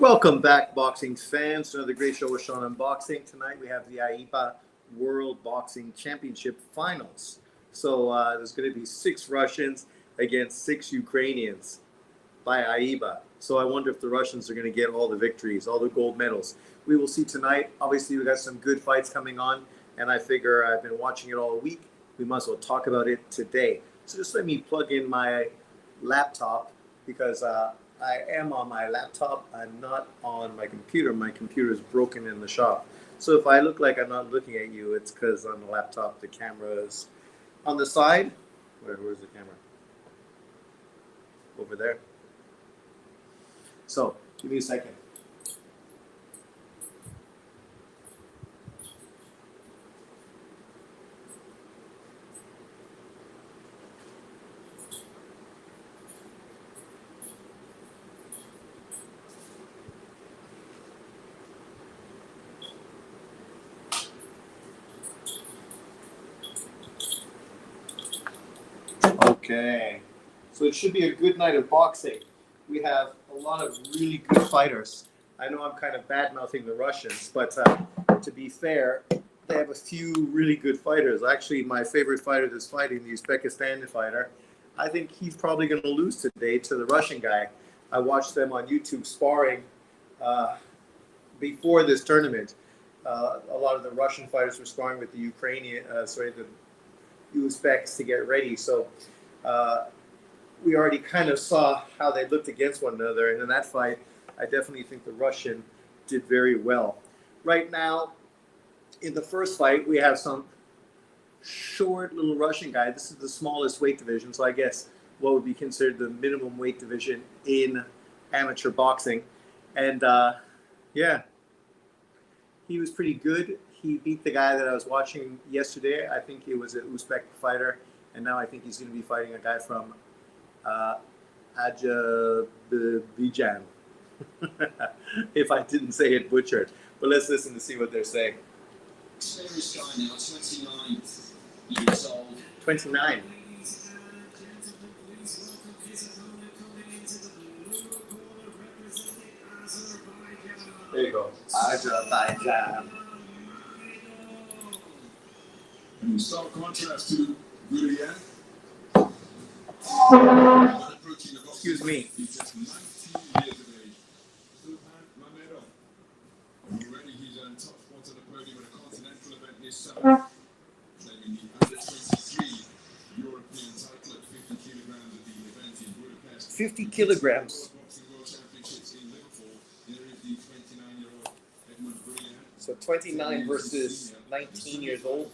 Welcome back, boxing fans, to another great show with Sean Unboxing. Tonight we have the IBA World Boxing Championship Finals. So there's going to be 6 Russians against 6 Ukrainians by IBA. So I wonder if the Russians are going to get all the victories, all the gold medals. We will see tonight. Obviously, we got some good fights coming on, and I figure I've been watching it all week. We must as well talk about it today. So just let me plug in my laptop because I am on my laptop. I'm not on my computer. My computer is broken in the shop. So if I look like I'm not looking at you, it's because on the laptop the camera is on the side. Where's the camera? Over there. So give me a second. Okay, so it should be a good night of boxing. We have a lot of really good fighters. I know I'm kind of bad-mouthing the Russians, but to be fair, they have a few really good fighters. Actually, my favorite fighter that's fighting, the Uzbekistan fighter, I think he's probably going to lose today to the Russian guy. I watched them on YouTube sparring before this tournament. A lot of the Russian fighters were sparring with the the Uzbeks to get ready. So we already kind of saw how they looked against one another. And in that fight, I definitely think the Russian did very well. Right now, in the first fight, we have some short little Russian guy. This is the smallest weight division. So I guess what would be considered the minimum weight division in amateur boxing. And yeah, he was pretty good. He beat the guy that I was watching yesterday. I think he was an Uzbek fighter, and now I think he's going to be fighting a guy from Azerbaijan. If I didn't say it butchered. But let's listen to see what they're saying. Experienced guy now, 29 years old. 29. There you go. Azerbaijan. In stark contrast to Gurian. Excuse me. He's just 19 years of age. Sultan Mamedov. Already he's earned top spot at the podium at a continental event this summer. Claiming the under-23 European title at 50 kilograms at the event in Budapest. 50 kilograms. Boxing World Championships in Liverpool. There is the 29-year-old Edmund Gurian. So 29 versus 19 years old.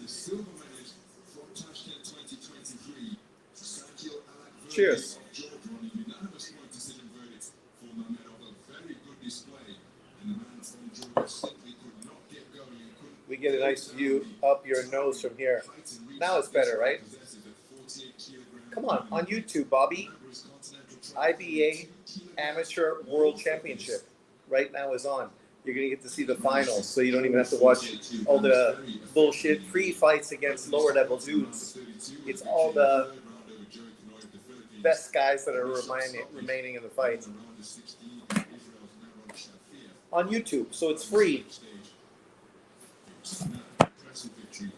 The silver medalist from Tashkent 2023. Cheers. On a unanimous point decision verdict for Mamedov. A very good display. And the man from Georgia simply could not get going and couldn't. We get a nice view up your nose from here. Now it's better, right? Come on YouTube, Bobby. IBA Amateur World Championship right now is on. You're going to get to see the finals, so you don't even have to watch all the bullshit pre-fights against lower-level dudes. It's all the best guys that are remaining in the fight. On YouTube, so it's free.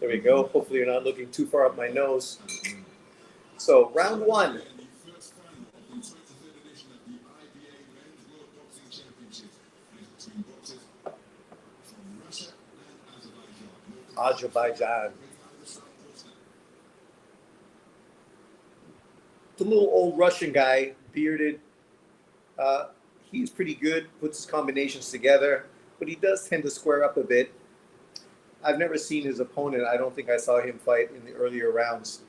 There we go. Hopefully you're not looking too far up my nose. So, round 1. Azerbaijan. The little old Russian guy, bearded, he's pretty good, puts his combinations together, but he does tend to square up a bit. I've never seen his opponent. I don't think I saw him fight in the earlier rounds.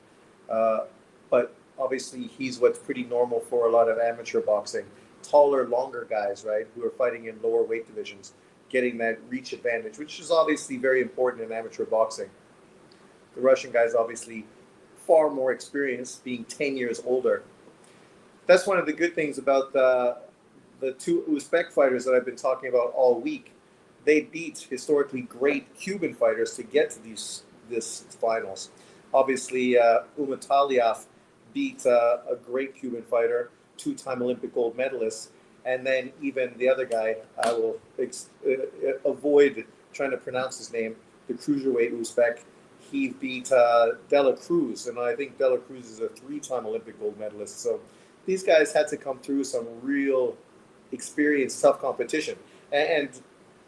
But obviously he's what's pretty normal for a lot of amateur boxing. Taller, longer guys, right, who are fighting in lower weight divisions, getting that reach advantage, which is obviously very important in amateur boxing. The Russian guy's obviously far more experienced, being 10 years older. That's one of the good things about the 2 Uzbek fighters that I've been talking about all week. They beat historically great Cuban fighters to get to this finals. Obviously, Umataliev beat a great Cuban fighter, 2-time Olympic gold medalist, And then even the other guy, I will avoid trying to pronounce his name, the cruiserweight Uzbek. He beat Dela Cruz, and I think Dela Cruz is a 3-time Olympic gold medalist. So these guys had to come through some real experienced, tough competition. And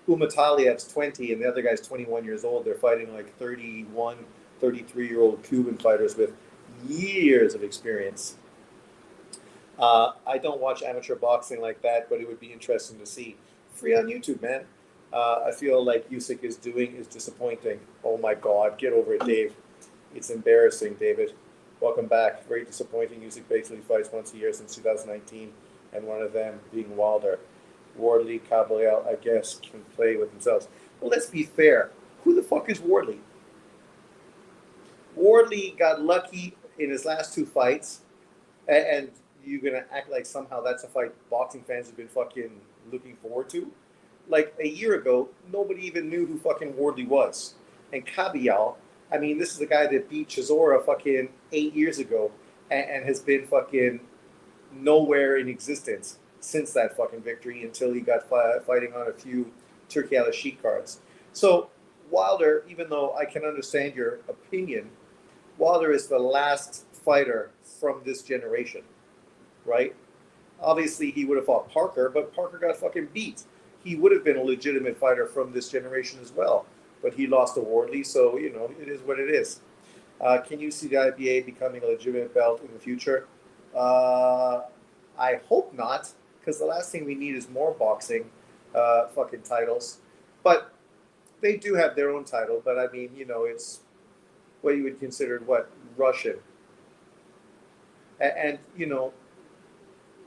Umataliev's 20, and the other guy's 21 years old. They're fighting like 31, 33-year-old Cuban fighters with years of experience. I don't watch amateur boxing like that, but it would be interesting to see. Free on YouTube, man. I feel like Usyk is doing is disappointing. Oh my God, get over it, Dave. It's embarrassing, David. Welcome back. Very disappointing. Usyk basically fights once a year since 2019, and one of them being Wilder. Wardley, Caballero, I guess, can play with themselves. Well, let's be fair. Who the fuck is Wardley? Wardley got lucky in his last 2 fights, and you're gonna act like somehow that's a fight boxing fans have been fucking looking forward to. Like a year ago, nobody even knew who fucking Wardley was. And Caballero, I mean, this is the guy that beat Chisora fucking 8 years ago and has been fucking nowhere in existence since that fucking victory until he got fighting on a few Turkey Al-Sheikh cards. So Wilder, even though I can understand your opinion, Wilder is the last fighter from this generation, right? Obviously, he would have fought Parker, but Parker got fucking beat. He would have been a legitimate fighter from this generation as well, but he lost to Wardley, so, you know, it is what it is. Can you see the IBA becoming a legitimate belt in the future? I hope not, because the last thing we need is more boxing fucking titles. But they do have their own title, but I mean, you know, it's what you would consider, Russian. And you know,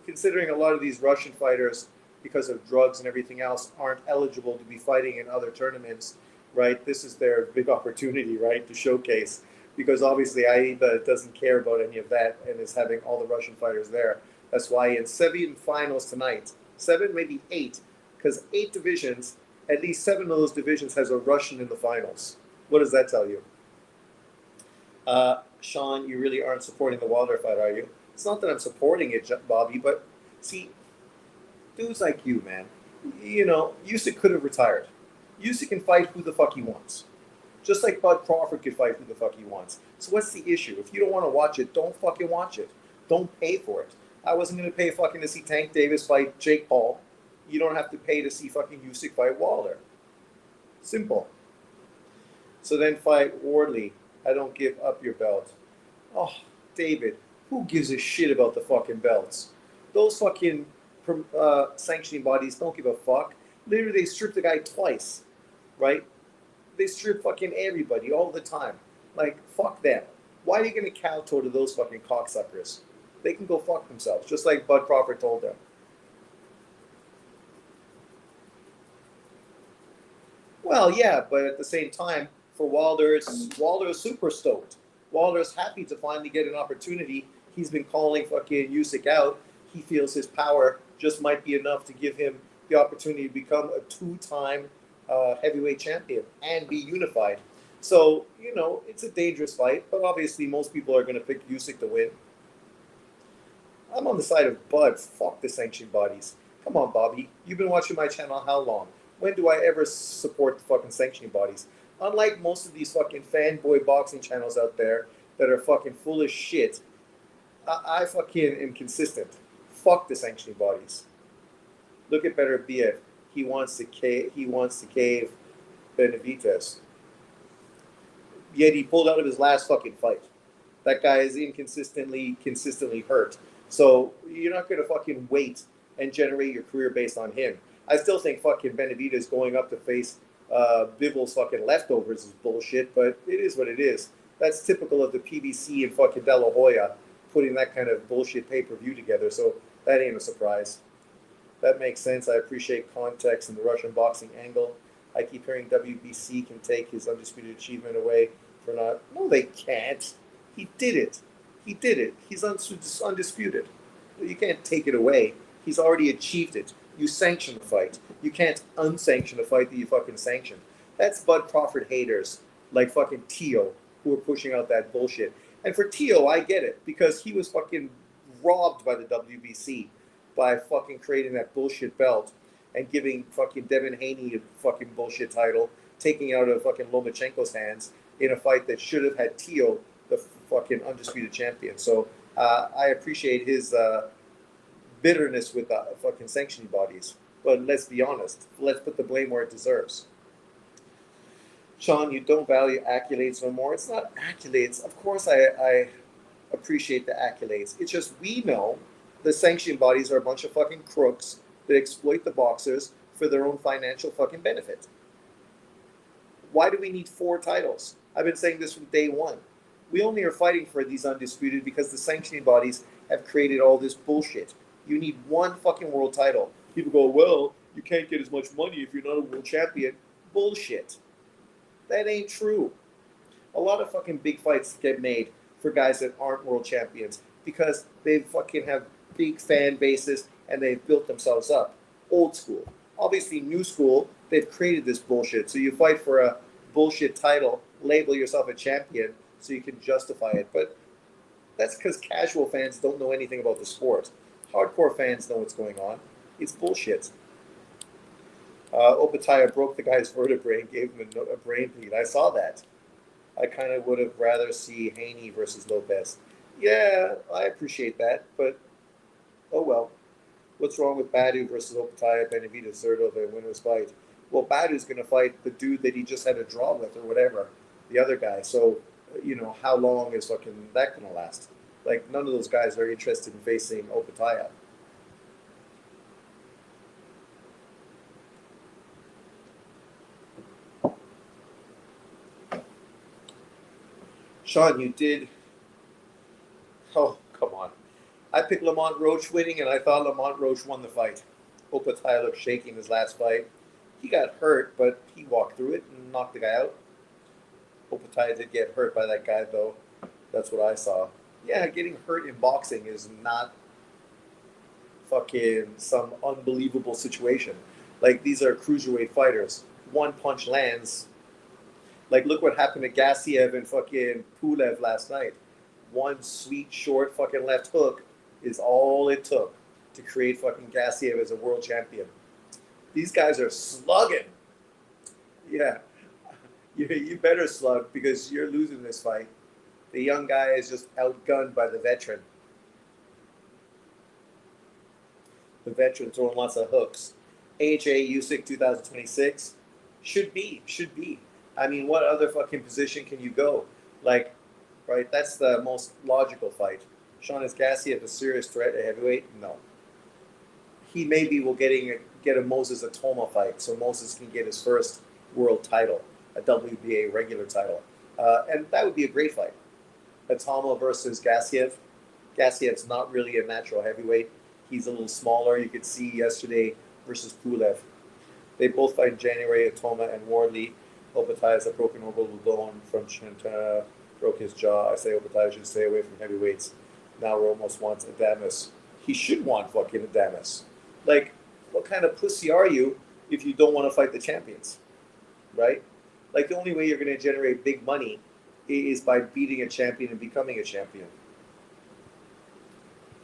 considering a lot of these Russian fighters, because of drugs and everything else, aren't eligible to be fighting in other tournaments, right? This is their big opportunity, right, to showcase. Because obviously IBA doesn't care about any of that and is having all the Russian fighters there. That's why in 7 finals tonight, 7, maybe 8, because 8 divisions, at least 7 of those divisions has a Russian in the finals. What does that tell you? Sean, you really aren't supporting the Wilder fight, are you? It's not that I'm supporting it, Bobby, but see, dudes like you, man, you know, Usyk could have retired. Usyk can fight who the fuck he wants. Just like Bud Crawford could fight who the fuck he wants. So what's the issue? If you don't want to watch it, don't fucking watch it. Don't pay for it. I wasn't going to pay fucking to see Tank Davis fight Jake Paul. You don't have to pay to see fucking Usyk fight Wilder. Simple. So then fight Wardley. I don't give up your belt. Oh, David, who gives a shit about the fucking belts? Those fucking sanctioning bodies don't give a fuck. Literally, they stripped the guy twice, right? They strip fucking everybody all the time. Like, fuck them. Why are you going to kowtow to those fucking cocksuckers? They can go fuck themselves, just like Bud Crawford told them. Well, yeah, but at the same time, for Wilder is super stoked. Wilder's happy to finally get an opportunity. He's been calling fucking Usyk out. He feels his power just might be enough to give him the opportunity to become a 2-time heavyweight champion and be unified. So, you know, it's a dangerous fight, but obviously most people are going to pick Usyk to win. I'm on the side of Bud. Fuck the sanctioned bodies. Come on, Bobby. You've been watching my channel how long? When do I ever support the fucking sanctioning bodies? Unlike most of these fucking fanboy boxing channels out there that are fucking full of shit, I fucking am consistent. Fuck the sanctioning bodies. Look at Better BF. He wants to cave Benavidez. Yet he pulled out of his last fucking fight. That guy is consistently hurt. So you're not going to fucking wait and generate your career based on him. I still think fucking Benavidez going up to face Bivol's fucking leftovers is bullshit, but it is what it is. That's typical of the PBC and fucking De La Hoya putting that kind of bullshit pay-per-view together, so that ain't a surprise. That makes sense. I appreciate context and the Russian boxing angle. I keep hearing WBC can take his undisputed achievement away for not. No, they can't. He did it. He's undisputed. You can't take it away. He's already achieved it. You sanction the fight. You can't unsanction a fight that you fucking sanctioned. That's Bud Crawford haters like fucking Tio who are pushing out that bullshit. And for Tio, I get it because he was fucking robbed by the WBC. by fucking creating that bullshit belt and giving fucking Devin Haney a fucking bullshit title, taking out of fucking Lomachenko's hands in a fight that should have had Teo, the fucking undisputed champion. So I appreciate his bitterness with the fucking sanctioning bodies. But let's be honest. Let's put the blame where it deserves. Sean, you don't value accolades no more. It's not accolades. Of course, I appreciate the accolades. It's just we know the sanctioning bodies are a bunch of fucking crooks that exploit the boxers for their own financial fucking benefit. Why do we need 4 titles? I've been saying this from day one. We only are fighting for these undisputed because the sanctioning bodies have created all this bullshit. You need 1 fucking world title. People go, well, you can't get as much money if you're not a world champion. Bullshit. That ain't true. A lot of fucking big fights get made for guys that aren't world champions because they fucking have big fan bases and they've built themselves up. Old school. Obviously, new school, they've created this bullshit. So you fight for a bullshit title, label yourself a champion so you can justify it. But that's because casual fans don't know anything about the sport. Hardcore fans know what's going on. It's bullshit. Opataya broke the guy's vertebrae and gave him a brain bleed. I saw that. I kind of would have rather see Haney versus Lopez. Yeah, I appreciate that, but oh well. What's wrong with Badu versus Opataya, Benavidez, Zerto, the winner's fight? Well, Badu's going to fight the dude that he just had a draw with or whatever, the other guy. So, how long is fucking that going to last? Like, none of those guys are interested in facing Opataya. Sean, you did. Oh, come on. I picked Lamont Roach winning, and I thought Lamont Roach won the fight. Opataya looked shaky in his last fight. He got hurt, but he walked through it and knocked the guy out. Opataya did get hurt by that guy, though. That's what I saw. Yeah, getting hurt in boxing is not fucking some unbelievable situation. Like, these are cruiserweight fighters. One punch lands. Like, look what happened to Gassiev and fucking Pulev last night. One sweet, short fucking left hook is all it took to create fucking Gassiev as a world champion. These guys are slugging. Yeah. You better slug because you're losing this fight. The young guy is just outgunned by the veteran. The veteran throwing lots of hooks. AJ Usyk 2026 should be. I mean, what other fucking position can you go? Like, right, that's the most logical fight. Sean, is Gassiev a serious threat at heavyweight? No. He maybe will get a Moses Atoma fight, so Moses can get his first world title, a WBA regular title. And that would be a great fight. Atoma versus Gassiev. Gassiev's not really a natural heavyweight. He's a little smaller. You could see yesterday versus Pulev. They both fight in January, Atoma and Wardley. Opataya has a broken orbital bone from Chintana, broke his jaw. I say Opataya should stay away from heavyweights. Now Ramos wants Adames. He should want fucking Adames. Like, what kind of pussy are you if you don't want to fight the champions? Right? Like, the only way you're going to generate big money is by beating a champion and becoming a champion.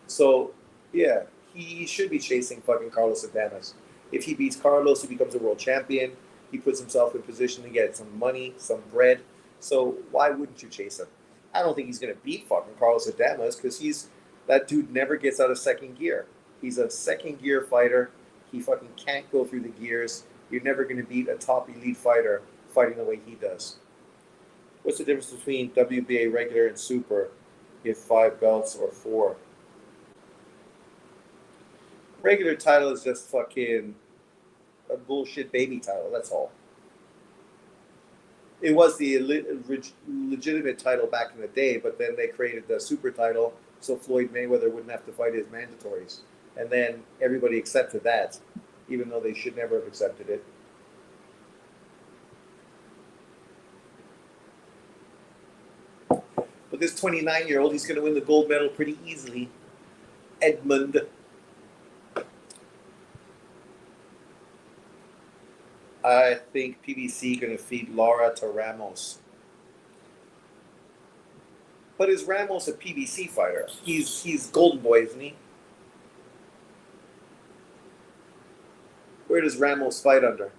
So, yeah, he should be chasing fucking Carlos Adames. If he beats Carlos, he becomes a world champion. He puts himself in position to get some money, some bread. So why wouldn't you chase him? I don't think he's going to beat fucking Carlos Adames because that dude never gets out of second gear. He's a second gear fighter. He fucking can't go through the gears. You're never going to beat a top elite fighter fighting the way he does. What's the difference between WBA regular and super? You have 5 belts or 4. Regular title is just fucking a bullshit baby title. That's all. It was the legitimate title back in the day, but then they created the super title so Floyd Mayweather wouldn't have to fight his mandatories. And then everybody accepted that, even though they should never have accepted it. But this 29-year-old, he's going to win the gold medal pretty easily. Edmund. I think PBC going to feed Lara to Ramos. But is Ramos a PBC fighter? He's Golden Boy, isn't he? Where does Ramos fight under?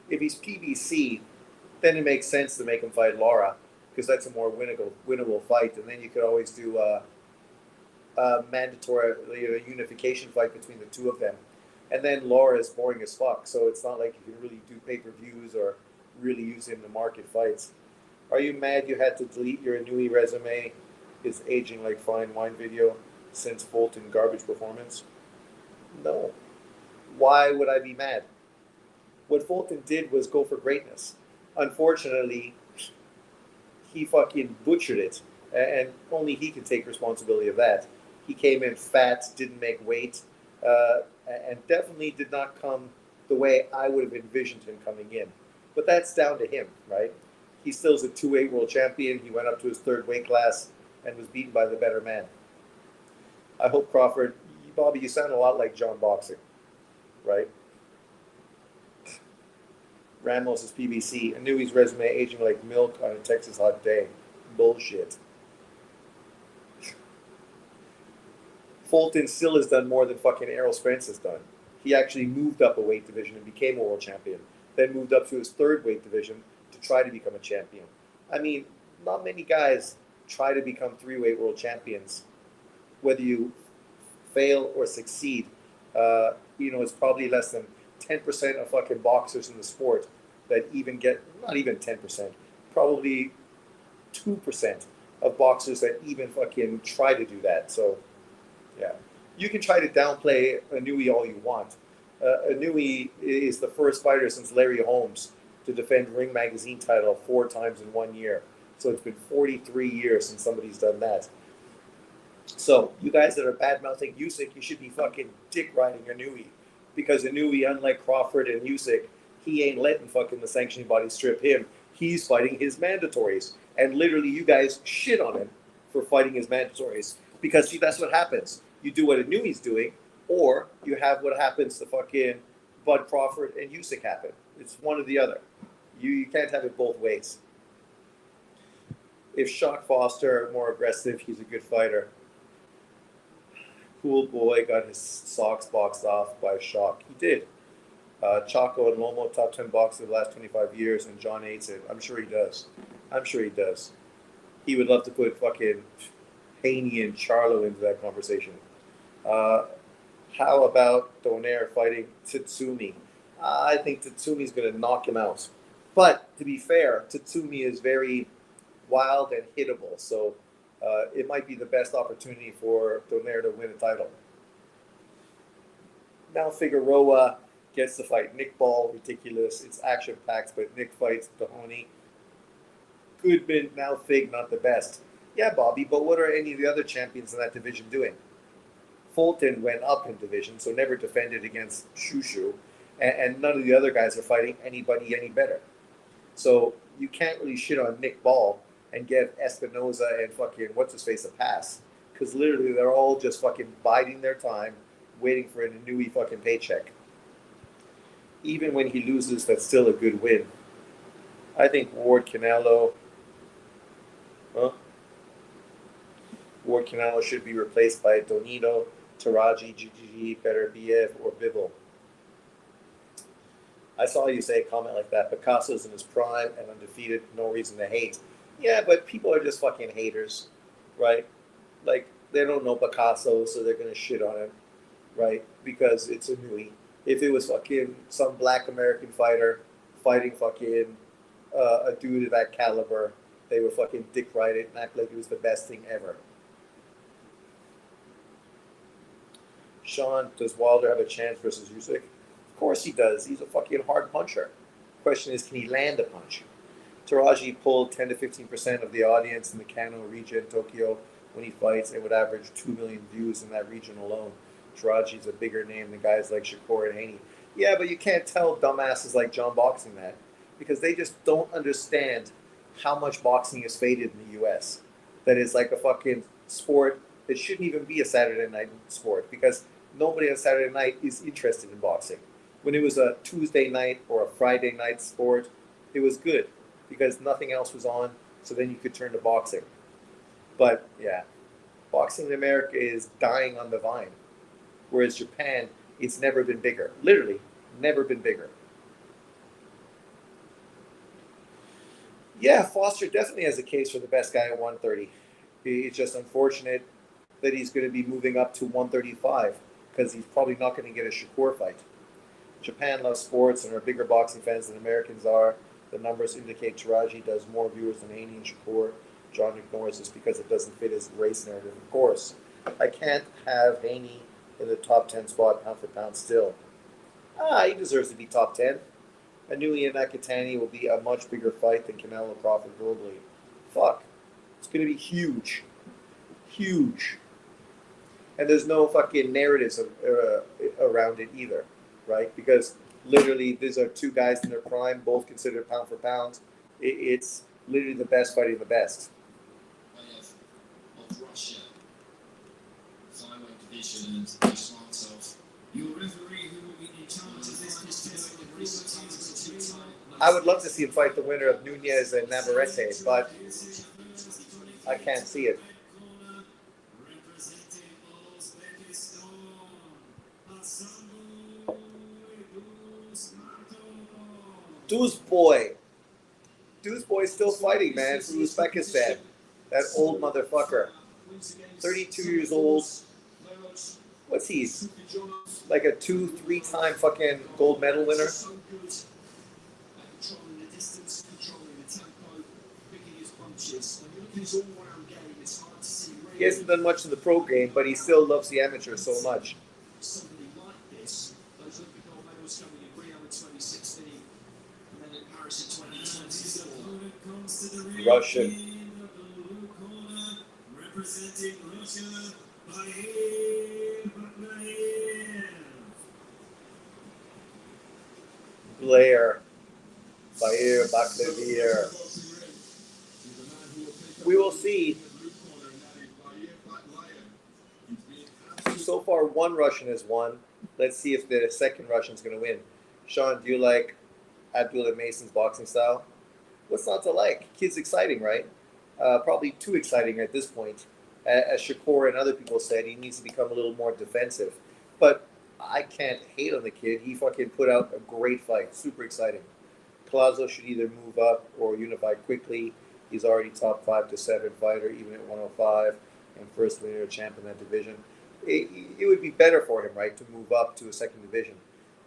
If he's PBC, then it makes sense to make him fight Lara because that's a more winnable fight, and then you could always do a mandatory unification fight between the two of them. And then Lara is boring as fuck, so it's not like you can really do pay-per-views or really use him to market fights. Are you mad you had to delete your Inui resume? Is aging like fine wine video since Fulton garbage performance? No. Why would I be mad? What Fulton did was go for greatness. Unfortunately, he fucking butchered it, and only he can take responsibility of that. He came in fat, didn't make weight, and definitely did not come the way I would have envisioned him coming in. But that's down to him, right? He still is a 2-weight world champion. He went up to his third weight class and was beaten by the better man. I hope Crawford, Bobby, you sound a lot like John Boxing, right? Ramos is PBC. Inui's resume aging like milk on a Texas hot day. Bullshit. Fulton still has done more than fucking Errol Spence has done. He actually moved up a weight division and became a world champion. Then moved up to his third weight division to try to become a champion. I mean, not many guys try to become 3-weight world champions. Whether you fail or succeed, it's probably less than 10% of fucking boxers in the sport that even get, not even 10%, probably 2% of boxers that even fucking try to do that. So, yeah. You can try to downplay Inui all you want. Inui is the first fighter since Larry Holmes to defend Ring Magazine title 4 times in 1 year. So it's been 43 years since somebody's done that. So you guys that are bad-mouthing Usyk, you should be fucking dick-riding Inui. Because Inui, unlike Crawford and Usyk, he ain't letting fucking the sanctioning body strip him. He's fighting his mandatories. And literally you guys shit on him for fighting his mandatories. Because, see, that's what happens. You do what Inui's doing, or you have what happens to fucking Bud Crawford and Usyk happen. It's one or the other. You can't have it both ways. If Shock Foster more aggressive, he's a good fighter. Cool Boy got his socks boxed off by Shock. He did. Chaco and Lomo, top 10 boxers of the last 25 years, and John hates it. I'm sure he does. He would love to put fucking Haney and Charlo into that conversation. How about Donaire fighting Tatsumi? I think Tatsumi's going to knock him out. But to be fair, Tatsumi is very wild and hittable. So it might be the best opportunity for Donaire to win a title. Now Figueroa gets to fight Nick Ball. Ridiculous. It's action-packed, but Nick fights Tahoni. Goodman, now Fig, not the best. Yeah, Bobby, but what are any of the other champions in that division doing? Fulton went up in division, so never defended against Shushu, and none of the other guys are fighting anybody any better. So you can't really shit on Nick Ball and give Espinoza and fucking what's-his-face a pass, because literally they're all just fucking biding their time, waiting for an Inui fucking paycheck. Even when he loses, that's still a good win. I think Ward Canelo should be replaced by Donito, Taraji, GGG, Beterbiev, or Bivol. I saw you say a comment like that. Picasso's in his prime and undefeated, no reason to hate. Yeah, but people are just fucking haters, right? Like, they don't know Picasso, so they're going to shit on him, right? Because it's Inui. If it was fucking some black American fighter fighting fucking a dude of that caliber, they would fucking dick ride it and act like it was the best thing ever. Sean, does Wilder have a chance versus Usyk? Of course he does. He's a fucking hard puncher. Question is, can he land a punch? Taraji pulled 10 to 15% of the audience in the Kano region, Tokyo, when he fights. It would average 2 million views in that region alone. Taraji's a bigger name than guys like Shakur and Haney. Yeah, but you can't tell dumbasses like John Boxing that, because they just don't understand how much boxing is faded in the U.S. That is like a fucking sport that shouldn't even be a Saturday night sport, because nobody on Saturday night is interested in boxing. When it was a Tuesday night or a Friday night sport, it was good because nothing else was on, so then you could turn to boxing. But yeah, boxing in America is dying on the vine, whereas Japan It's never been bigger. Literally, never been bigger. Yeah, Foster definitely has a case for the best guy at 130. It's just unfortunate that he's going to be moving up to 135 because he's probably not going to get a Shakur fight. Japan loves sports and are bigger boxing fans than Americans are. The numbers indicate Taraji does more viewers than Haney and Shakur. John ignores this because it doesn't fit his race narrative. Of course, I can't have Haney in the top 10 spot pound for pound still. He deserves to be top 10. Anui and Nakatani will be a much bigger fight than Canelo Crawford globally. Fuck. It's going to be huge. Huge. And there's no fucking narratives around it either, right? Because literally, these are two guys in their prime, both considered pound for pound. It's literally the best fighting the best. Of Russia, flyweight division, and Islamov. Your referee who will be in charge of this I would love to see him fight the winner of Nunez and Navarrete, but I can't see it. Deuce Boy's still fighting, man, from Uzbekistan. That old motherfucker. 32 years old. What's he? Like a 2-3 time fucking gold medal winner. He hasn't done much in the pro game, but he still loves the amateur so much. Russian. Representing Russia, Blair. Bayer Baklavir. We will see. So far, one Russian has won. Let's see if the second Russian's going to win. Sean, do you like Abdullah Mason's boxing style? What's not to like? Kid's exciting, right? Probably too exciting at this point. As Shakur and other people said, he needs to become a little more defensive. But I can't hate on the kid. He fucking put out a great fight. Super exciting. Collazo should either move up or unify quickly. He's already top 5 to 7 fighter, even at 105, and first linear champ in that division. It would be better for him, right, to move up to a second division.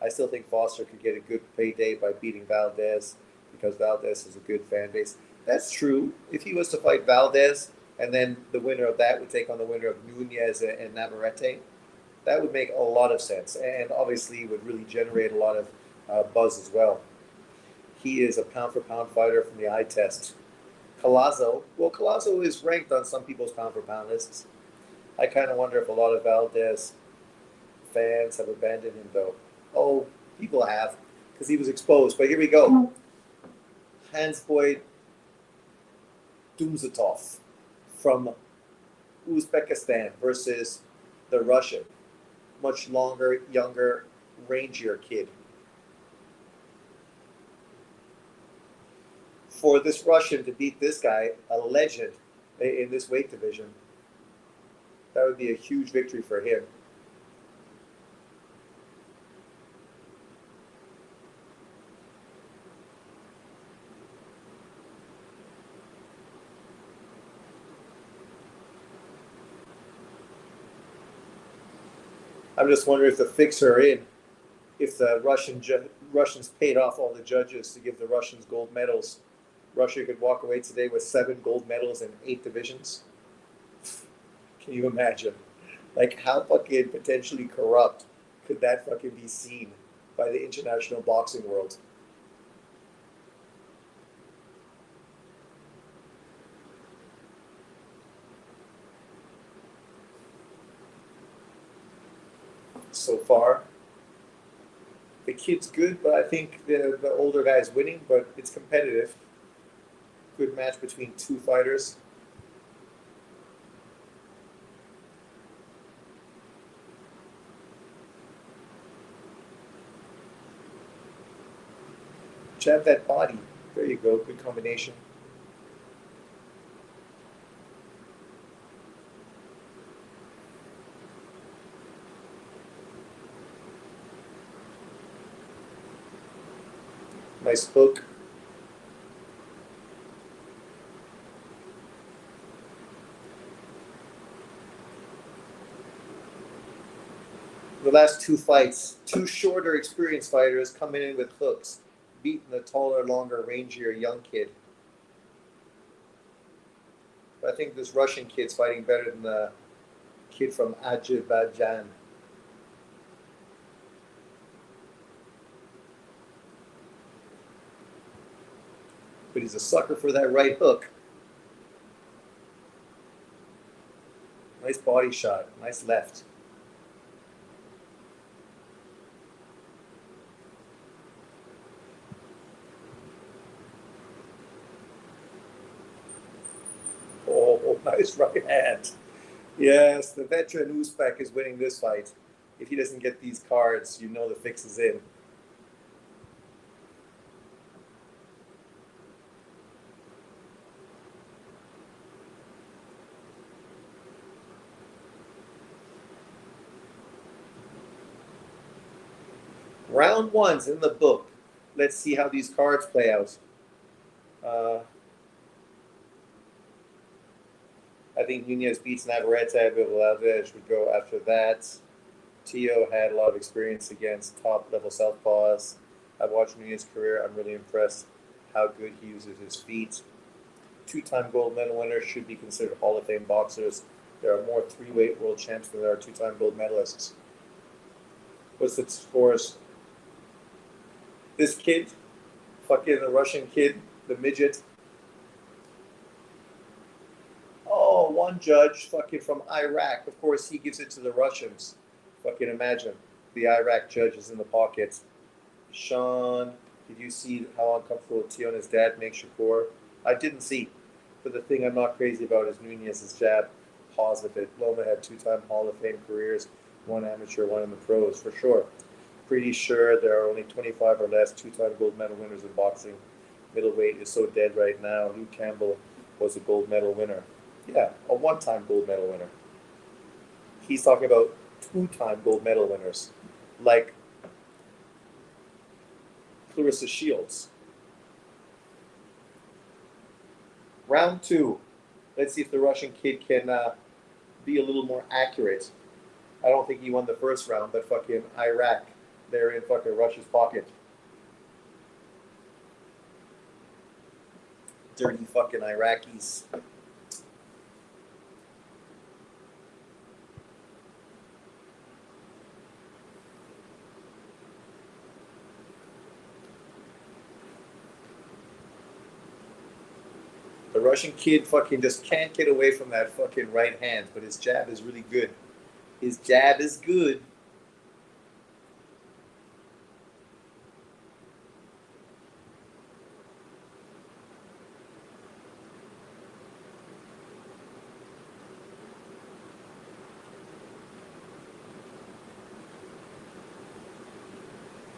I still think Foster could get a good payday by beating Valdez because Valdez has a good fan base. That's true. If he was to fight Valdez and then the winner of that would take on the winner of Nunez and Navarrete, that would make a lot of sense and obviously would really generate a lot of buzz as well. He is a pound-for-pound fighter from the eye test. Collazo is ranked on some people's pound-for-pound lists. I kind of wonder if a lot of Valdez fans have abandoned him, though. Oh, people have, because he was exposed. But here we go. Hans-Boyd Dumzatov from Uzbekistan versus the Russian. Much longer, younger, rangier kid. For this Russian to beat this guy, a legend in this weight division, that would be a huge victory for him. I'm just wondering if the fixer are in, if the Russians paid off all the judges to give the Russians gold medals. Russia could walk away today with 7 gold medals in 8 divisions. Can you imagine? Like, how fucking potentially corrupt could that fucking be seen by the international boxing world? So far, the kid's good, but I think the older guy's winning, but it's competitive. Good match between 2 fighters. Jab that body. There you go. Good combination. Nice hook. The last two fights, two shorter, experienced fighters coming in with hooks, beating the taller, longer, rangier young kid. But I think this Russian kid's fighting better than the kid from Azerbaijan. But he's a sucker for that right hook. Nice body shot. Nice left. Oh, nice right hand. Yes, the veteran Uzbek is winning this fight. If he doesn't get these cards, you know the fix is in. Round one's in the book. Let's see how these cards play out. I think Nunez beats Navarrete, but Valdez would go after that. Tio had a lot of experience against top-level southpaws. I've watched Nunez's career. I'm really impressed how good he uses his feet. Two-time gold medal winners should be considered Hall of Fame boxers. There are more three-weight world champs than there are two-time gold medalists. What's the scores? This kid, fucking the Russian kid, the midget. Oh, one judge, fucking from Iraq. Of course, he gives it to the Russians. Fucking imagine. The Iraq judge is in the pocket. Sean, did you see how uncomfortable Tio and his dad make Shakur? I didn't see. But the thing I'm not crazy about is Nunez's jab. Pause with it. Loma had two-time Hall of Fame careers, one amateur, one in the pros, for sure. Pretty sure there are only 25 or less two-time gold medal winners in boxing. Middleweight is so dead right now. Luke Campbell was a gold medal winner. Yeah, a one-time gold medal winner. He's talking about two-time gold medal winners, like Clarissa Shields. Round two. Let's see if the Russian kid can be a little more accurate. I don't think he won the first round, but fucking Iraq, they're in fucking Russia's pocket. Dirty fucking Iraqis. The Russian kid fucking just can't get away from that fucking right hand, but his jab is really good. His jab is good.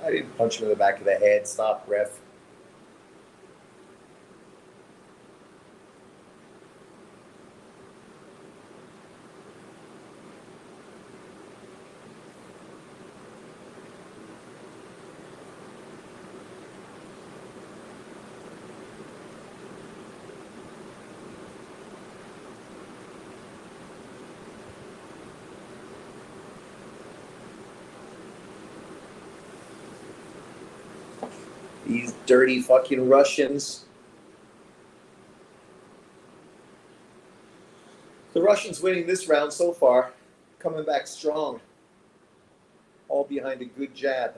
I didn't punch him in the back of the head. Stop, ref. These dirty fucking Russians. The Russians winning this round so far, coming back strong. All behind a good jab.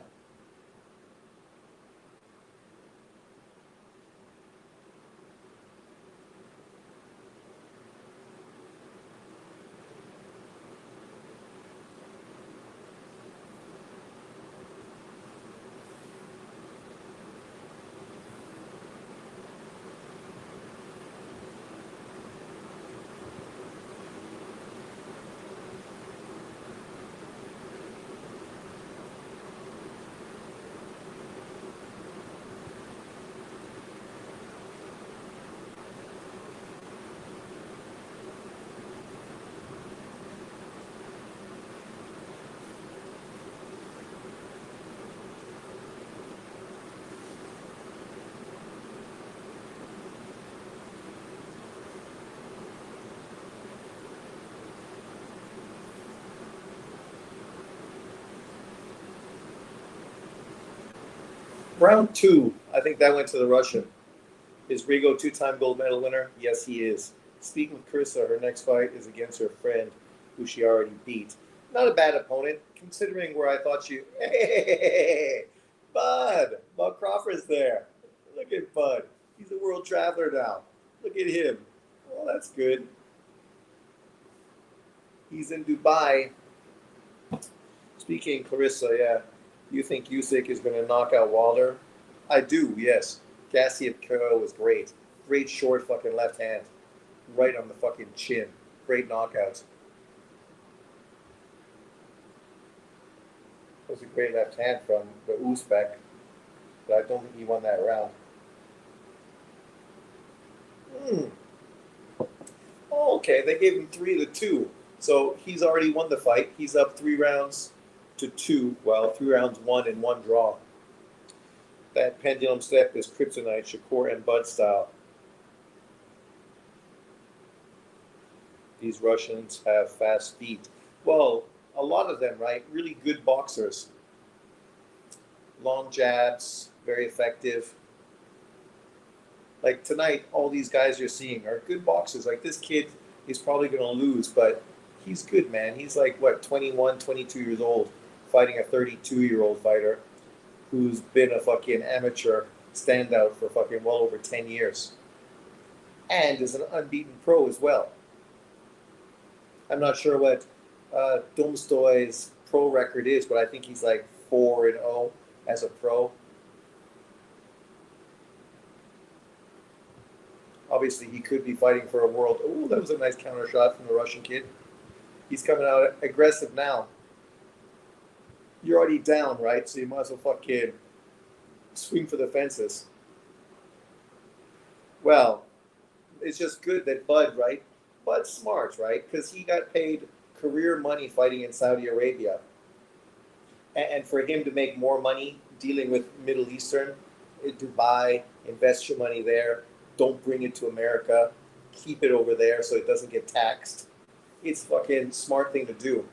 Round 2, I think that went to the Russian. Is Rigo two-time gold medal winner? Yes, he is. Speaking with Carissa, her next fight is against her friend, who she already beat. Not a bad opponent, considering where I thought you. Hey, Bud! Bud Crawford's there. Look at Bud. He's a world traveler now. Look at him. Well, that's good. He's in Dubai. Speaking, Clarissa, yeah. You think Usyk is going to knock out Wilder? I do, yes. Gassiev KO was great. Great short fucking left hand. Right on the fucking chin. Great knockout. That was a great left hand from the Uzbek. But I don't think he won that round. Oh, okay, they gave him 3-2. So he's already won the fight. He's up 3-2. Well, 3 rounds won and 1 draw. That pendulum step is kryptonite, Shakur and Bud style. These Russians have fast feet. Well, a lot of them, right? Really good boxers. Long jabs, very effective. Like tonight, all these guys you're seeing are good boxers. Like this kid is probably going to lose, but he's good, man. He's like, what, 21, 22 years old, fighting a 32-year-old fighter who's been a fucking amateur standout for fucking well over 10 years. And is an unbeaten pro as well. I'm not sure what Domstoy's pro record is, but I think he's like 4-0 as a pro. Obviously, he could be fighting for a world. Oh, that was a nice counter shot from the Russian kid. He's coming out aggressive now. You're already down, right? So you might as well fucking swing for the fences. Well, it's just good that Bud, right? Bud's smart, right? Because he got paid career money fighting in Saudi Arabia. And for him to make more money dealing with Middle Eastern, Dubai, invest your money there. Don't bring it to America. Keep it over there so it doesn't get taxed. It's a fucking smart thing to do.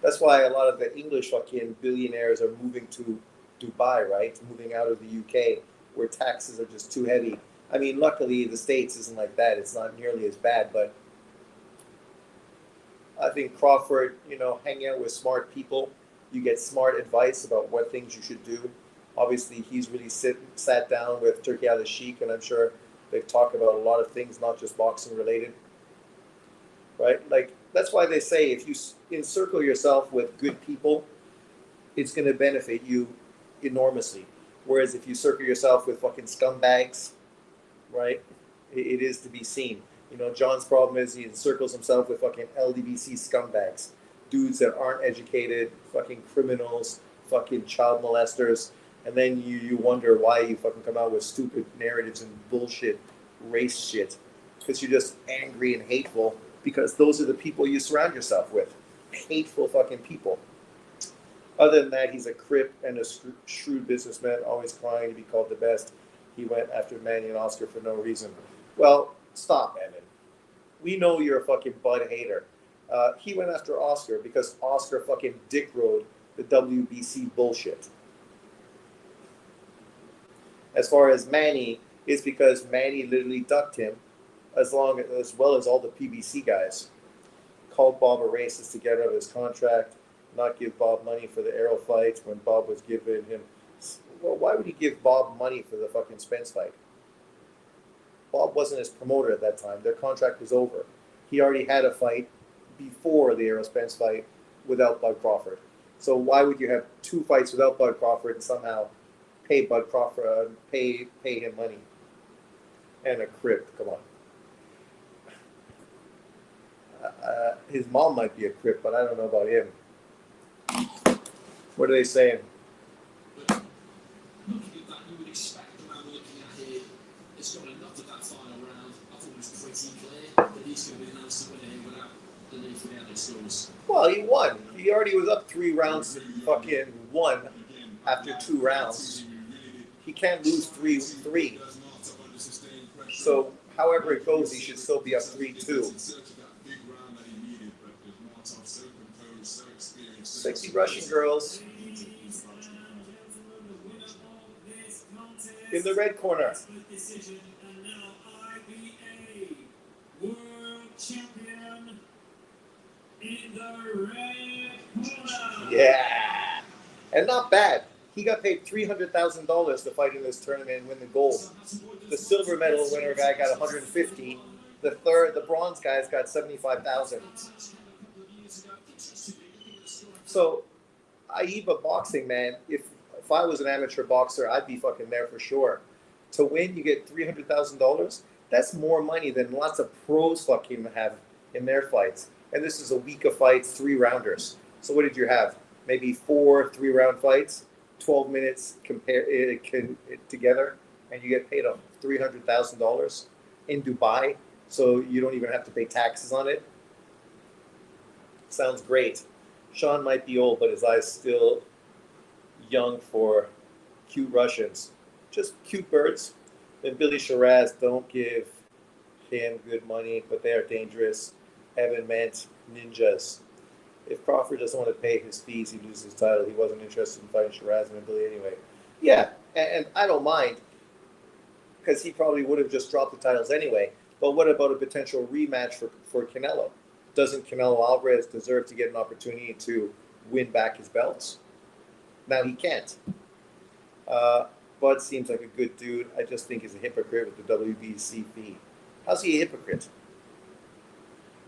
That's why a lot of the English fucking billionaires are moving to Dubai, right? Moving out of the UK, where taxes are just too heavy. I mean, luckily, the States isn't like that. It's not nearly as bad, but I think Crawford, hanging out with smart people, you get smart advice about what things you should do. Obviously, he's really sat down with Turki Al-Sheikh, and I'm sure they've talked about a lot of things, not just boxing related, right? Like, that's why they say if you encircle yourself with good people, it's going to benefit you enormously. Whereas if you circle yourself with fucking scumbags, right, it is to be seen. John's problem is he encircles himself with fucking LDBC scumbags, dudes that aren't educated, fucking criminals, fucking child molesters, and then you wonder why you fucking come out with stupid narratives and bullshit, race shit, because you're just angry and hateful, because those are the people you surround yourself with, hateful fucking people. Other than that, he's a crip and a shrewd businessman, always crying to be called the best. He went after Manny and Oscar for no reason. Well, stop, Evan. We know you're a fucking Bud hater. He went after Oscar because Oscar fucking dick rode the WBC bullshit. As far as Manny, it's because Manny literally ducked him as well as all the PBC guys. Called Bob a racist to get out of his contract, not give Bob money for the Arrow fight when Bob was giving him. Well, why would he give Bob money for the fucking Spence fight? Bob wasn't his promoter at that time. Their contract was over. He already had a fight before the Errol Spence fight without Bud Crawford. So why would you have 2 fights without Bud Crawford and somehow pay Bud Crawford, pay him money? And a crip, come on. His mom might be a crip, but I don't know about him. What are they saying? Looking at that, you would expect the man we're looking at here has got enough of that final round. I thought it was pretty clear that he's going to be announced the winner without the need for the added scores. Well, he won. He already was up 3 rounds to fucking 1 after 2 rounds. He can't lose 3-3. So, however it goes, he should still be up 3-2. Sexy Russian girls. in the red corner. Decision, and now IBA World Champion in the red corner. Yeah. And not bad. He got paid $300,000 to fight in this tournament and win the gold. The silver medal winner guy got 150. The bronze guys got 75,000. So, IBA boxing, man. If I was an amateur boxer, I'd be fucking there for sure. To win, you get $300,000. That's more money than lots of pros fucking have in their fights. And this is a week of fights, 3-rounders. So what did you have? Maybe 4 3-round fights, 12 minutes together, and you get paid $300,000 in Dubai, so you don't even have to pay taxes on it. Sounds great. Sean might be old, but his eyes still young for cute Russians. Just cute birds. And Billy Shiraz, don't give him good money, but they are dangerous. Evan meant ninjas. If Crawford doesn't want to pay his fees, he loses his title. He wasn't interested in fighting Shiraz and Billy anyway. Yeah, and I don't mind, because he probably would have just dropped the titles anyway. But what about a potential rematch for Canelo? Doesn't Canelo Alvarez deserve to get an opportunity to win back his belts? Now he can't. Bud seems like a good dude. I just think he's a hypocrite with the WBC fee. How's he a hypocrite?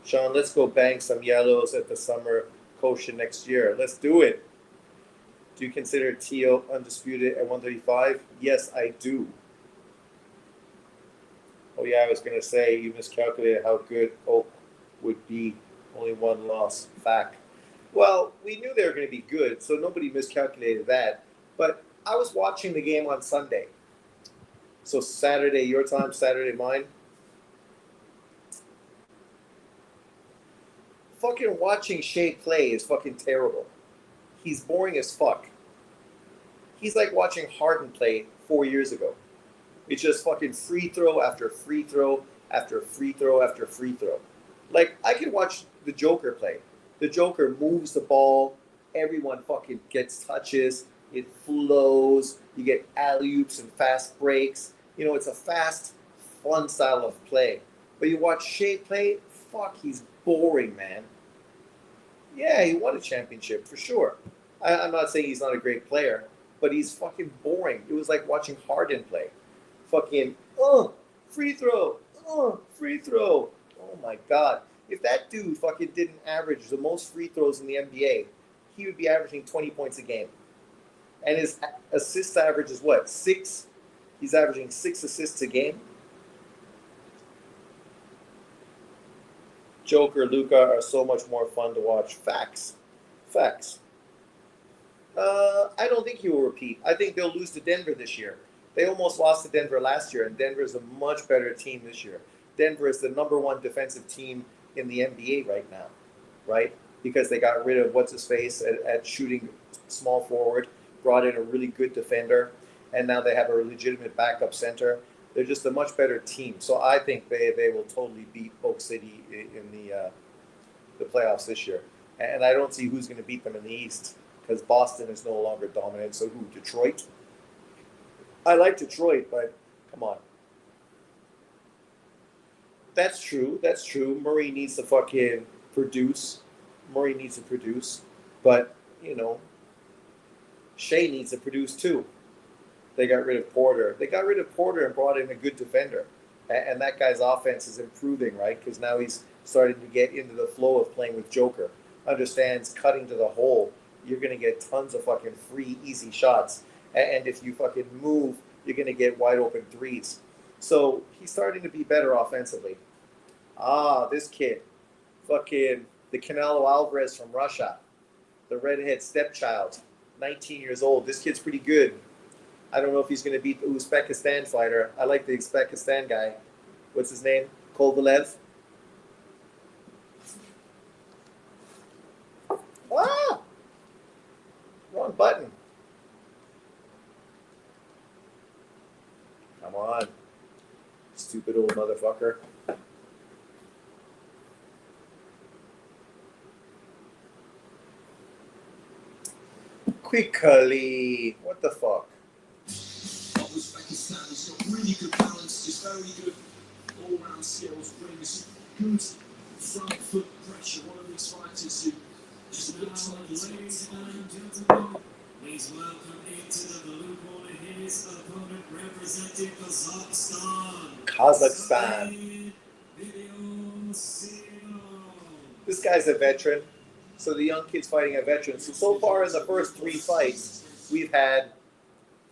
Sean, let's go bang some yellows at the summer Kosher next year. Let's do it. Do you consider Tio undisputed at 135? Yes, I do. Oh, yeah, I was going to say you miscalculated how good Oak would be. Only one loss. Fact. Well, we knew they were going to be good, so nobody miscalculated that. But I was watching the game on Sunday. So Saturday your time, Saturday mine. Fucking watching Shea play is fucking terrible. He's boring as fuck. He's like watching Harden play 4 years ago. It's just fucking free throw after free throw after free throw after free throw. Like, I could watch the Joker play. The Joker moves the ball. Everyone fucking gets touches. It flows. You get alley-oops and fast breaks. You know, it's a fast, fun style of play. But you watch Shea play, fuck, he's boring, man. Yeah, he won a championship, for sure. I'm not saying he's not a great player, but he's fucking boring. It was like watching Harden play. Fucking, free throw, free throw. Oh, my God. If that dude fucking didn't average the most free throws in the NBA, he would be averaging 20 points a game. And his assist average is what, 6? He's averaging 6 assists a game. Joker, Luka are so much more fun to watch. Facts. I don't think he will repeat. I think they'll lose to Denver this year. They almost lost to Denver last year, and Denver is a much better team this year. Denver is the #1 defensive team in the NBA right now, right? Because they got rid of what's-his-face at shooting small forward, brought in a really good defender, and now they have a legitimate backup center. They're just a much better team. So I think they will totally beat Oak City in the playoffs this year. And I don't see who's going to beat them in the East, because Boston is no longer dominant. So who? Detroit? I like Detroit, but come on. That's true. Murray needs to fucking produce. But, you know, Shea needs to produce too. They got rid of Porter. And brought in a good defender. And that guy's offense is improving, right? Because now he's starting to get into the flow of playing with Joker. Understands cutting to the hole. You're going to get tons of fucking free, easy shots. And if you fucking move, you're going to get wide open threes. So he's starting to be better offensively. This kid. Fucking the Canelo Alvarez from Russia. The redhead stepchild. 19 years old. This kid's pretty good. I don't know if he's going to beat the Uzbekistan fighter. I like the Uzbekistan guy. What's his name? Kovalev. Wrong button. Come on. Stupid old motherfucker. Quickly. What the fuck? got really good balance, is very good all-round skills, brings good front foot pressure. One of these fighters who just looks like he's Ladies and gentlemen, please welcome into the blue corner his opponent representing Kazakhstan. Kazakhstan. This guy's a veteran, so the young kid's fighting a veteran. So far in the first 3 fights, we've had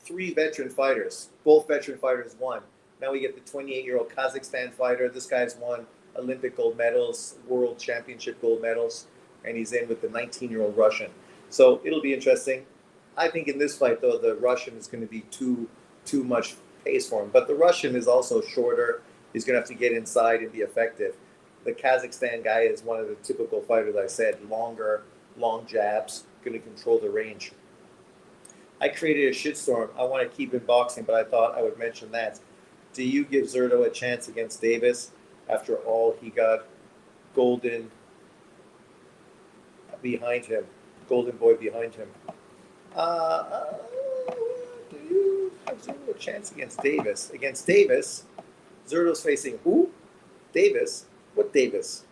3 veteran fighters. Both veteran fighters won. Now we get the 28-year-old Kazakhstan fighter. This guy's won Olympic gold medals, World Championship gold medals, and he's in with the 19-year-old Russian. So it'll be interesting. I think in this fight, though, the Russian is going to be too much pace for him. But the Russian is also shorter. He's going to have to get inside and be effective. The Kazakhstan guy is one of the typical fighters, I said, longer, long jabs, going to control the range. I created a shitstorm. I want to keep in boxing, but I thought I would mention that. Do you give Zurdo a chance against Davis after all he got Golden behind him, Golden Boy behind him? Do you have Zurdo a chance against Davis? Against Davis, Zurdo's facing who? Davis? What Davis?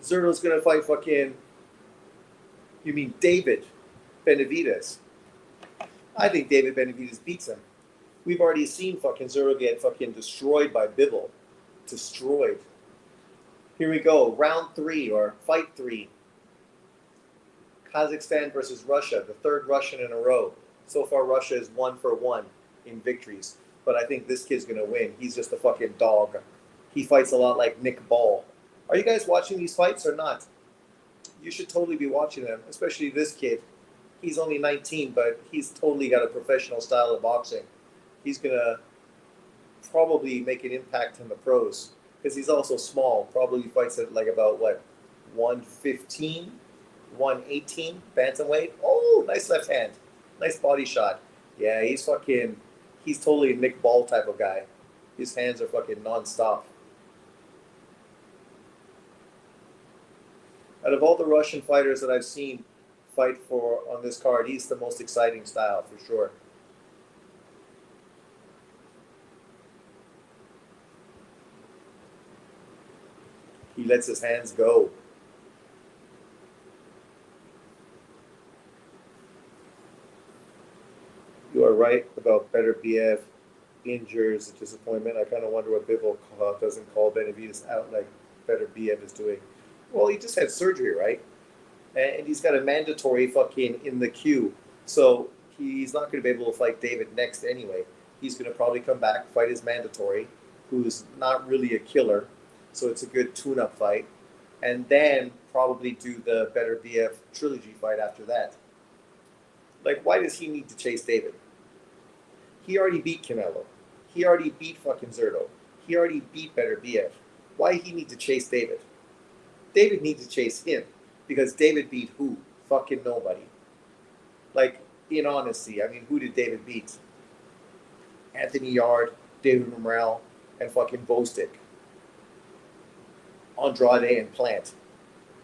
Zurdo's going to fight fucking... You mean David Benavidez? I think David Benavidez beats him. We've already seen fucking Zurdo get fucking destroyed by Bivol. Destroyed. Here we go. Round 3 or fight 3. Kazakhstan versus Russia. The 3rd Russian in a row. So far, Russia is 1 for 1 in victories. But I think this kid's going to win. He's just a fucking dog. He fights a lot like Nick Ball. Are you guys watching these fights or not? You should totally be watching them, especially this kid. He's only 19, but he's totally got a professional style of boxing. He's going to probably make an impact in the pros because he's also small. Probably fights at like about, 115, 118 bantamweight. Oh, nice left hand. Nice body shot. Yeah, he's totally a Nick Ball type of guy. His hands are fucking nonstop. Out of all the Russian fighters that I've seen fight for on this card, he's the most exciting style for sure. He lets his hands go. You are right about Beterbiev. Injures, disappointment. I kind of wonder what Bivol doesn't call Benavidez out like Beterbiev is doing. Well, he just had surgery, right? And he's got a mandatory fucking in the queue. So he's not going to be able to fight David next anyway. He's going to probably come back, fight his mandatory, who's not really a killer. So it's a good tune-up fight. And then probably do the Beterbiev trilogy fight after that. Like, why does he need to chase David? He already beat Canelo. He already beat fucking Zurdo. He already beat Beterbiev. Why he need to chase David? David needs to chase him because David beat who? Fucking nobody. Like, in honesty, I mean, who did David beat? Anthony Yard, David Morrell, and fucking Bostic. Andrade and Plant.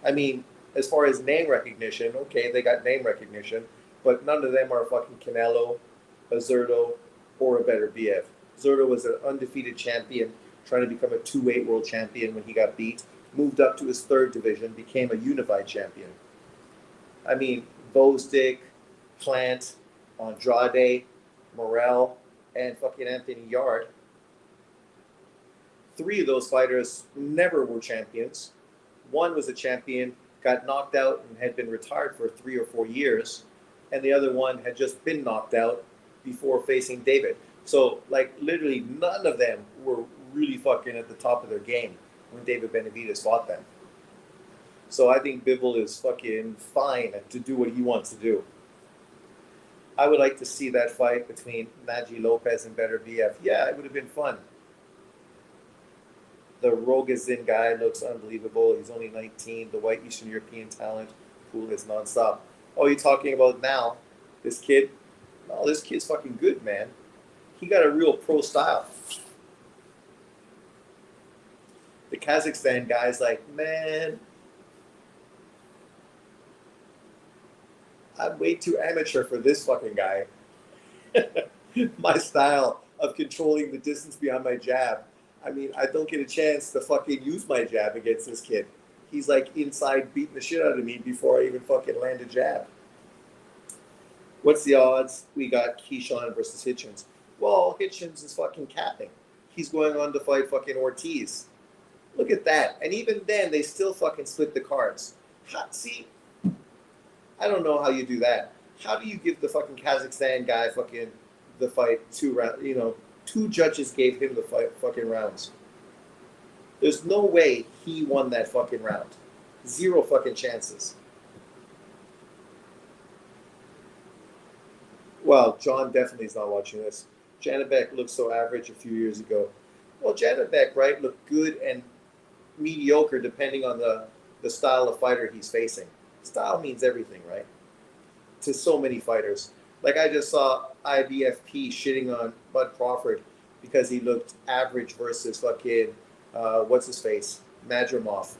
I mean, as far as name recognition, okay, they got name recognition, but none of them are fucking Canelo, a Zurdo, or a Beterbiev. Zurdo was an undefeated champion, trying to become a 2-weight world champion when he got beat. Moved up to his 3rd division, became a unified champion. I mean, Bostic, Plant, Andrade, Morrell, and fucking Anthony Yard. 3 of those fighters never were champions. One was a champion, got knocked out and had been retired for 3 or 4 years. And the other one had just been knocked out before facing David. So, like, literally none of them were really fucking at the top of their game when David Benavidez fought them. So I think Bivol is fucking fine to do what he wants to do. I would like to see that fight between Naji Lopez and Beterbiev. Yeah, it would have been fun. The Rogozin guy looks unbelievable. He's only 19. The white Eastern European talent pool is nonstop. Oh, you're talking about now? This kid? No, this kid's fucking good, man. He got a real pro style. The Kazakhstan guy's like, man, I'm way too amateur for this fucking guy. My style of controlling the distance behind my jab. I mean, I don't get a chance to fucking use my jab against this kid. He's like inside beating the shit out of me before I even fucking land a jab. What's the odds we got Keyshawn versus Hitchens? Well, Hitchens is fucking capping. He's going on to fight fucking Ortiz. Look at that. And even then, they still fucking split the cards. See, I don't know how you do that. How do you give the fucking Kazakhstan guy fucking the fight 2 rounds? You know, 2 judges gave him the fight fucking rounds. There's no way he won that fucking round. 0 fucking chances. Well, John definitely is not watching this. Janibek looked so average a few years ago. Well, Janibek, right, looked good and mediocre depending on the style of fighter he's facing. Style means everything, right? To so many fighters. Like I just saw IBFP shitting on Bud Crawford because he looked average versus fucking, what's his face? Madrimov.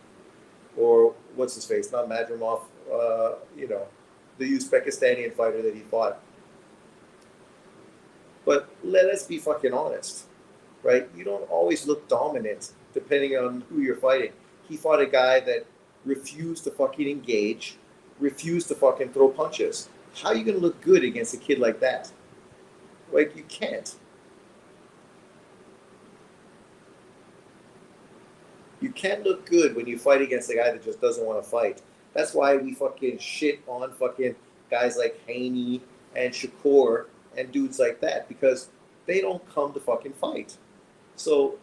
Or what's his face? Not Madrimov, you know, the Uzbekistanian fighter that he fought. But let us be fucking honest, right? You don't always look dominant depending on who you're fighting. He fought a guy that refused to fucking engage, refused to fucking throw punches. How are you going to look good against a kid like that? Like, you can't. You can't look good when you fight against a guy that just doesn't want to fight. That's why we fucking shit on fucking guys like Haney and Shakur and dudes like that, because they don't come to fucking fight. So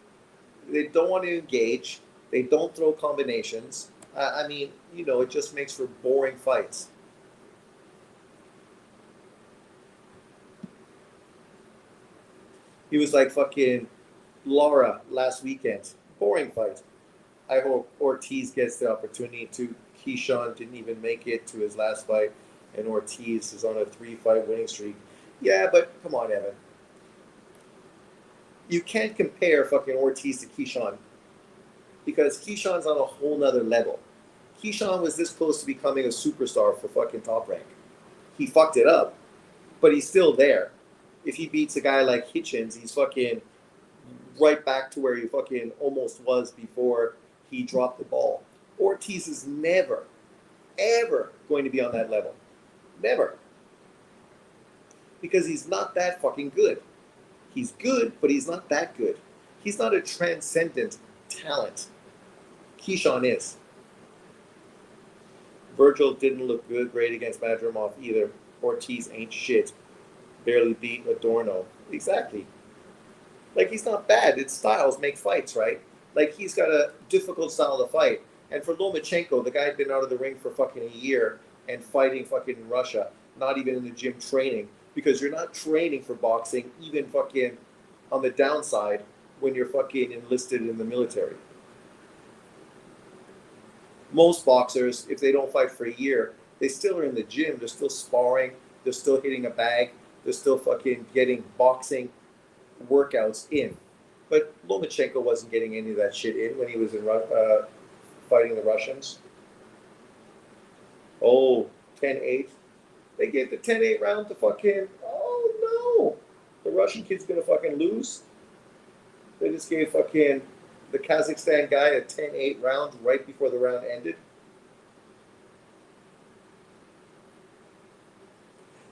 they don't want to engage. They don't throw combinations. I mean, you know, it just makes for boring fights. He was like fucking Laura last weekend. Boring fight. I hope Ortiz gets the opportunity to. Keyshawn didn't even make it to his last fight, and Ortiz is on a 3-fight winning streak. Yeah, but come on, Evan. You can't compare fucking Ortiz to Keyshawn because Keyshawn's on a whole nother level. Keyshawn was this close to becoming a superstar for fucking Top Rank. He fucked it up, but he's still there. If he beats a guy like Hitchens, he's fucking right back to where he fucking almost was before he dropped the ball. Ortiz is never, ever going to be on that level. Never. Because he's not that fucking good. He's good, but he's not that good. He's not a transcendent talent. Keyshawn is. Virgil didn't look good, great against Madrimov either. Ortiz ain't shit. Barely beat Adorno. Exactly. Like, he's not bad. It's styles make fights, right? Like, he's got a difficult style to fight. And for Lomachenko, the guy had been out of the ring for fucking a year and fighting fucking in Russia, not even in the gym training. Because you're not training for boxing, even fucking on the downside, when you're fucking enlisted in the military. Most boxers, if they don't fight for a year, they still are in the gym. They're still sparring. They're still hitting a bag. They're still fucking getting boxing workouts in. But Lomachenko wasn't getting any of that shit in when he was in fighting the Russians. Oh, 10-8. They gave the 10-8 round to fucking, oh no. The Russian kid's going to fucking lose. They just gave fucking the Kazakhstan guy a 10-8 round right before the round ended.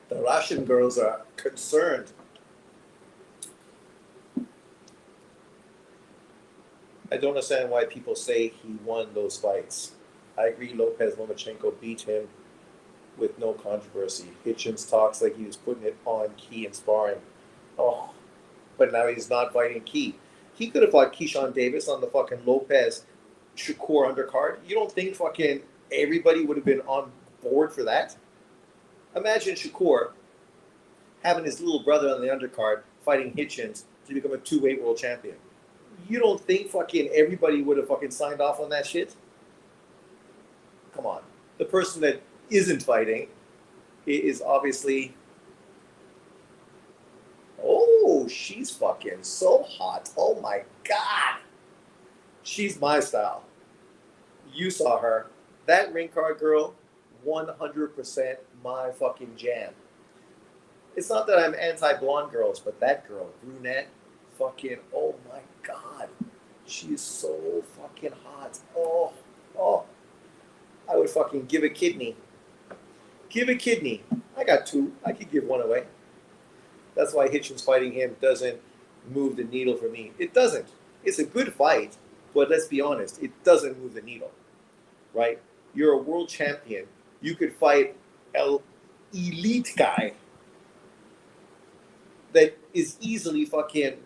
The Russian girls are concerned. I don't understand why people say he won those fights. I agree Lomachenko beat him with no controversy. Hitchens talks like he was putting it on Key and sparring. Oh, but now he's not fighting Key. He could have fought Keyshawn Davis on the fucking Lopez Shakur undercard. You don't think fucking everybody would have been on board for that? Imagine Shakur having his little brother on the undercard fighting Hitchens to become a 2-weight world champion. You don't think fucking everybody would have fucking signed off on that shit? Come on. The person that isn't fighting is obviously... Oh, she's fucking so hot. Oh my God. She's my style. You saw her. That ring card girl, 100% my fucking jam. It's not that I'm anti-blonde girls, but that girl, brunette, fucking, oh my God. She is so fucking hot. Oh, oh. I would fucking give a kidney. Give a kidney. I got two. I could give one away. That's why Hitchens fighting him doesn't move the needle for me. It doesn't. It's a good fight, but let's be honest, it doesn't move the needle, right? You're a world champion. You could fight an elite guy that is easily fucking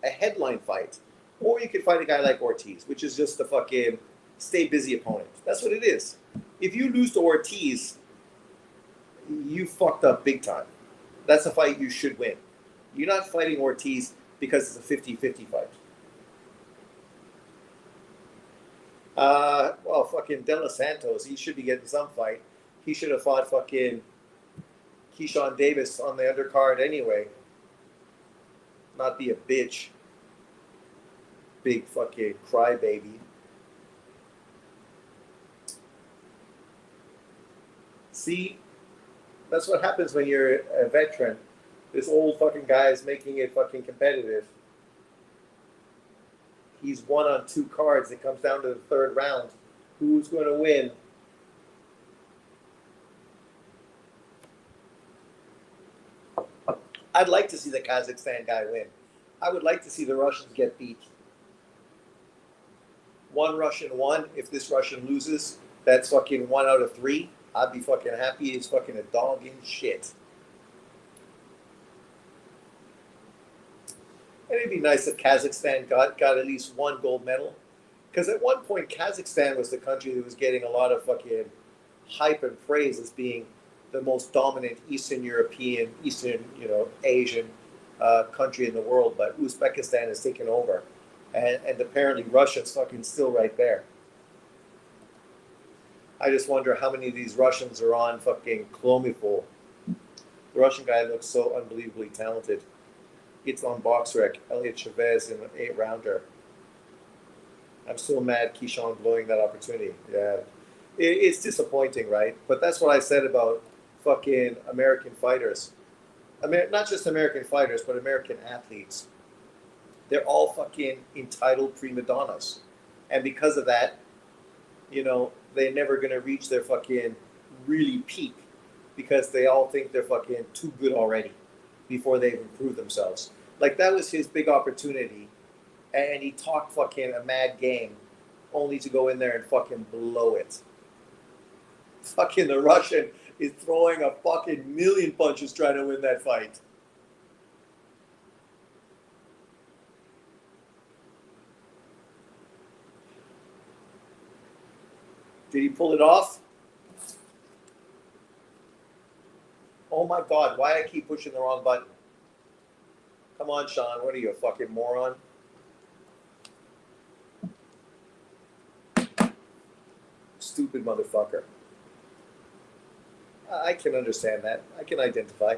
a headline fight. Or you could fight a guy like Ortiz, which is just a fucking stay busy opponent. That's what it is. If you lose to Ortiz, you fucked up big time. That's a fight you should win. You're not fighting Ortiz because it's a 50-50 fight. Well, fucking De Los Santos, he should be getting some fight. He should have fought fucking Keyshawn Davis on the undercard anyway. Not be a bitch. Big fucking crybaby. See, that's what happens when you're a veteran. This old fucking guy is making it fucking competitive. He's won on 2 cards. It comes down to the 3rd round. Who's going to win? I'd like to see the Kazakhstan guy win. I would like to see the Russians get beat. 1 Russian won. If this Russian loses, that's fucking 1 out of 3. I'd be fucking happy as fucking a dog in shit. And it'd be nice if Kazakhstan got at least 1 gold medal. Because at one point, Kazakhstan was the country that was getting a lot of fucking hype and praise as being the most dominant Eastern European, Eastern, Asian country in the world. But Uzbekistan has taken over. And apparently Russia's fucking still right there. I just wonder how many of these Russians are on fucking Clomifol. The Russian guy looks so unbelievably talented. It's on BoxRec, Elliot Chavez in an 8-rounder. I'm so mad Keyshawn blowing that opportunity. Yeah. It's disappointing, right? But that's what I said about fucking American fighters. Not just American fighters, but American athletes. They're all fucking entitled prima donnas. And because of that, they're never going to reach their fucking really peak because they all think they're fucking too good already before they've improved themselves. Like, that was his big opportunity, and he talked fucking a mad game only to go in there and fucking blow it. Fucking the Russian is throwing a fucking million punches trying to win that fight. Did he pull it off? Oh my God, why I keep pushing the wrong button? Come on, Sean, what are you, a fucking moron? Stupid motherfucker. I can understand that. I can identify.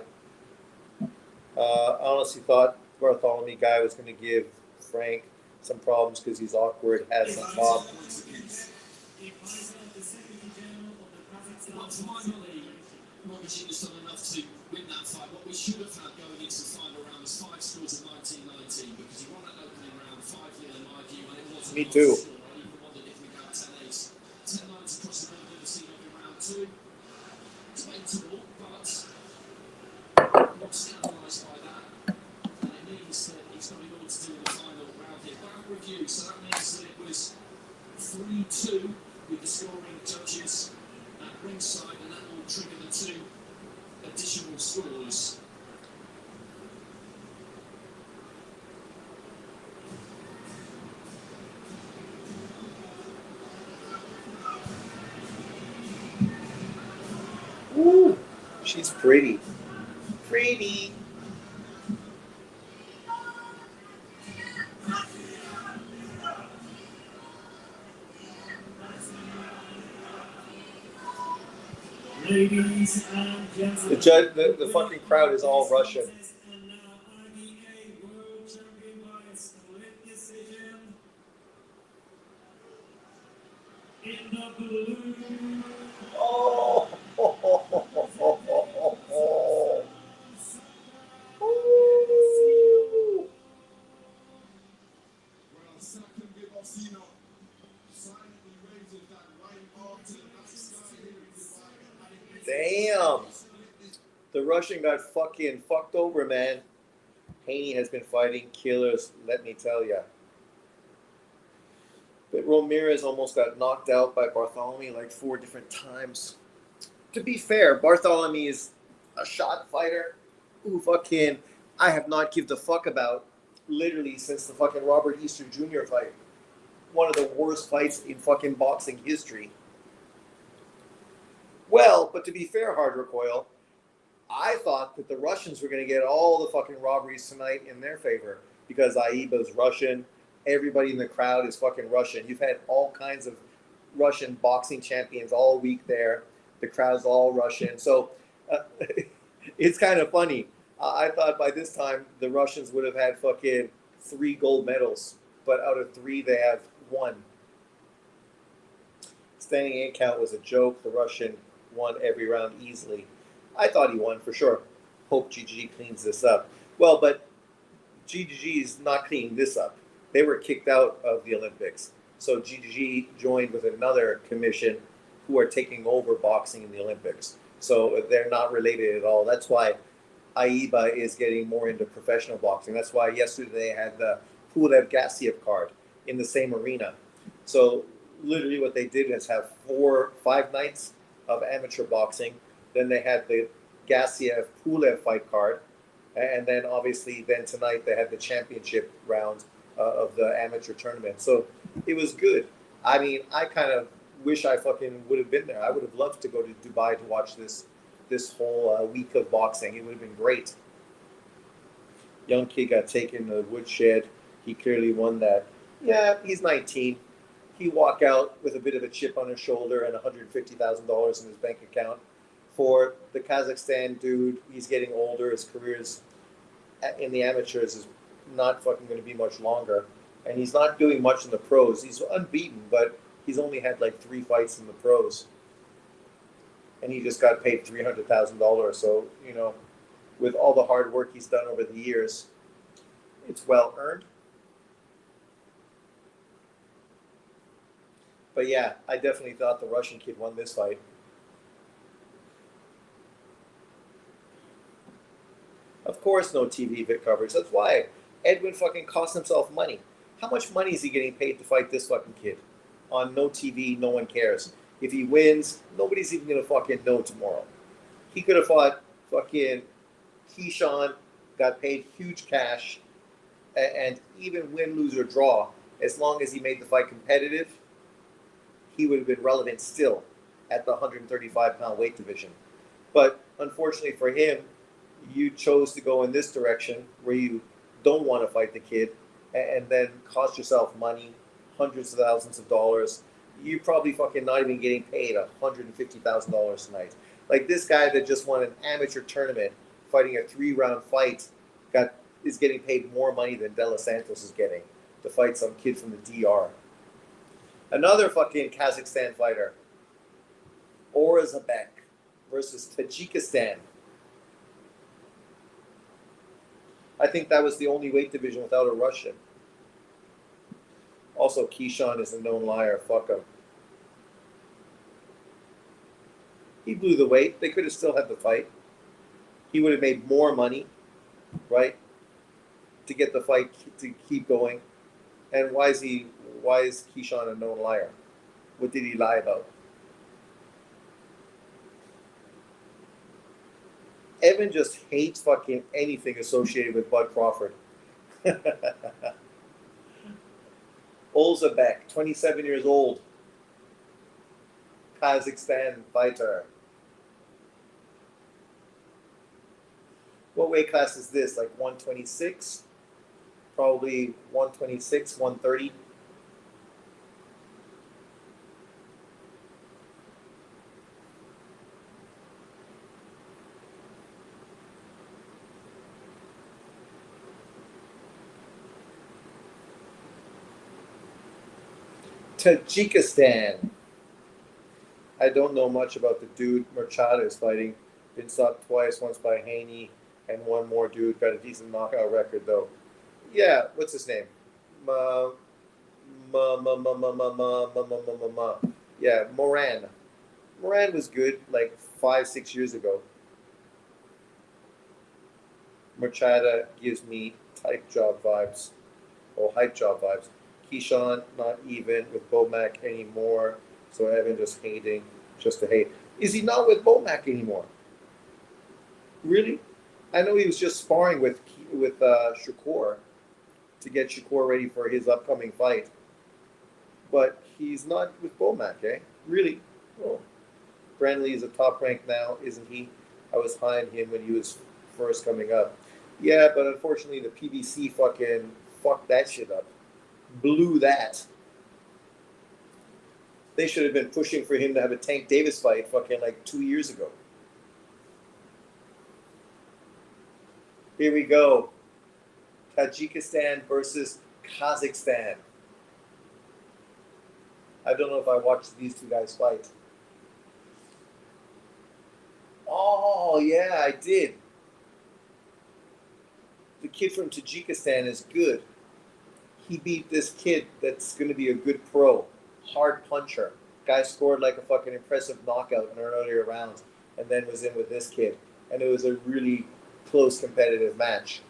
I honestly thought Bartholomew guy was going to give Frank some problems because he's awkward, has some pop. Well, to my knowledge, Roger has done enough to win that fight. What we should have had going into the final round was 5 scores of 19-19 because he won an opening round 5-0 in my view, and it wasn't Me too. score. I even wondered if we got 10-8. 10 lines across the board, never seen over round 2. Debatable, but not scandalised by that. And it means that he's got it all to do in the final round here. Back review, so that means that it was 3-2 with the scoring judges at ringside, and that will trigger the 2 additional scores. Ooh, she's pretty. Pretty. Ladies and gentlemen, The fucking crowd is all Russian. And now IBA World Champion by split decision. In the blue. Oh, Damn. The Russian got fucking fucked over, man. Haney has been fighting killers, let me tell ya. But Ramirez almost got knocked out by Bartholomew like 4 different times. To be fair, Bartholomew is a shot fighter who fucking I have not given a fuck about literally since the fucking Robert Easter Jr. fight. One of the worst fights in fucking boxing history. Well, but to be fair, Hard Recoil, I thought that the Russians were going to get all the fucking robberies tonight in their favor because Aiba's Russian. Everybody in the crowd is fucking Russian. You've had all kinds of Russian boxing champions all week there. The crowd's all Russian. So it's kind of funny. I thought by this time the Russians would have had fucking 3 gold medals, but out of 3 they have 1. Standing 8 count was a joke. The Russian won every round easily. I thought he won for sure. Hope GGG cleans this up. Well, but GGG is not cleaning this up. They were kicked out of the Olympics. So GGG joined with another commission who are taking over boxing in the Olympics. So they're not related at all. That's why AIBA is getting more into professional boxing. That's why yesterday they had the Pulev Gassiev card in the same arena. So literally what they did is have 5 nights of amateur boxing. Then they had the Gassiev Pulev fight card. And then obviously then tonight they had the championship round of the amateur tournament. So it was good. I mean, I kind of wish I fucking would have been there. I would have loved to go to Dubai to watch this whole week of boxing. It would have been great. Young kid got taken to the woodshed. He clearly won that. Yeah, he's 19. He walked out with a bit of a chip on his shoulder and $150,000 in his bank account. For the Kazakhstan dude, he's getting older. His career's in the amateurs is not fucking going to be much longer. And he's not doing much in the pros. He's unbeaten, but he's only had like 3 fights in the pros. And he just got paid $300,000. So, you know, with all the hard work he's done over the years, it's well earned. But yeah, I definitely thought the Russian kid won this fight. Of course, no TV coverage. That's why Edwin fucking cost himself money. How much money is he getting paid to fight this fucking kid? On no TV, no one cares. If he wins, nobody's even going to fucking know tomorrow. He could have fought fucking Keyshawn, got paid huge cash, and even win, lose, or draw, as long as he made the fight competitive, he would have been relevant still at the 135-pound weight division. But unfortunately for him, you chose to go in this direction where you don't want to fight the kid and then cost yourself money, hundreds of thousands of dollars. You're probably fucking not even getting paid $150,000 tonight. Like this guy that just won an amateur tournament fighting a 3-round fight is getting paid more money than De Los Santos is getting to fight some kid from the DR. Another fucking Kazakhstan fighter, Orazabek versus Tajikistan. I think that was the only weight division without a Russian. Also, Keyshawn is a known liar. Fuck him. He blew the weight. They could have still had the fight. He would have made more money, right, to get the fight to keep going. And why is Keyshawn a known liar? What did he lie about? Evan just hates fucking anything associated with Bud Crawford. Olzabek, 27 years old. Kazakhstan fighter. What weight class is this? Like 126? Probably 126, 130. Tajikistan. I don't know much about the dude Murchada is fighting. Been stopped twice, once by Haney, and one more dude. Got a decent knockout record though. Yeah, what's his name? Yeah, Moran. Moran was good like 5, 6 years ago. Machada gives me type job vibes, or hype job vibes. Keyshawn not even with Bomac anymore, so Evan just hating, just to hate. Is he not with Bomac anymore? Really? I know he was just sparring with Shakur to get Shakur ready for his upcoming fight, but he's not with Bomac, eh? Really? Oh. Brantley is a top rank now, isn't he? I was high on him when he was first coming up. Yeah, but unfortunately the PBC fucking fucked that shit up. Blew that. They should have been pushing for him to have a Tank Davis fight fucking like 2 years ago. Here we go. Tajikistan versus Kazakhstan. I don't know if I watched these two guys fight. Oh, yeah, I did. The kid from Tajikistan is good. He beat this kid that's going to be a good pro. Hard puncher. Guy scored like a fucking impressive knockout in an earlier round and then was in with this kid. And it was a really close competitive match.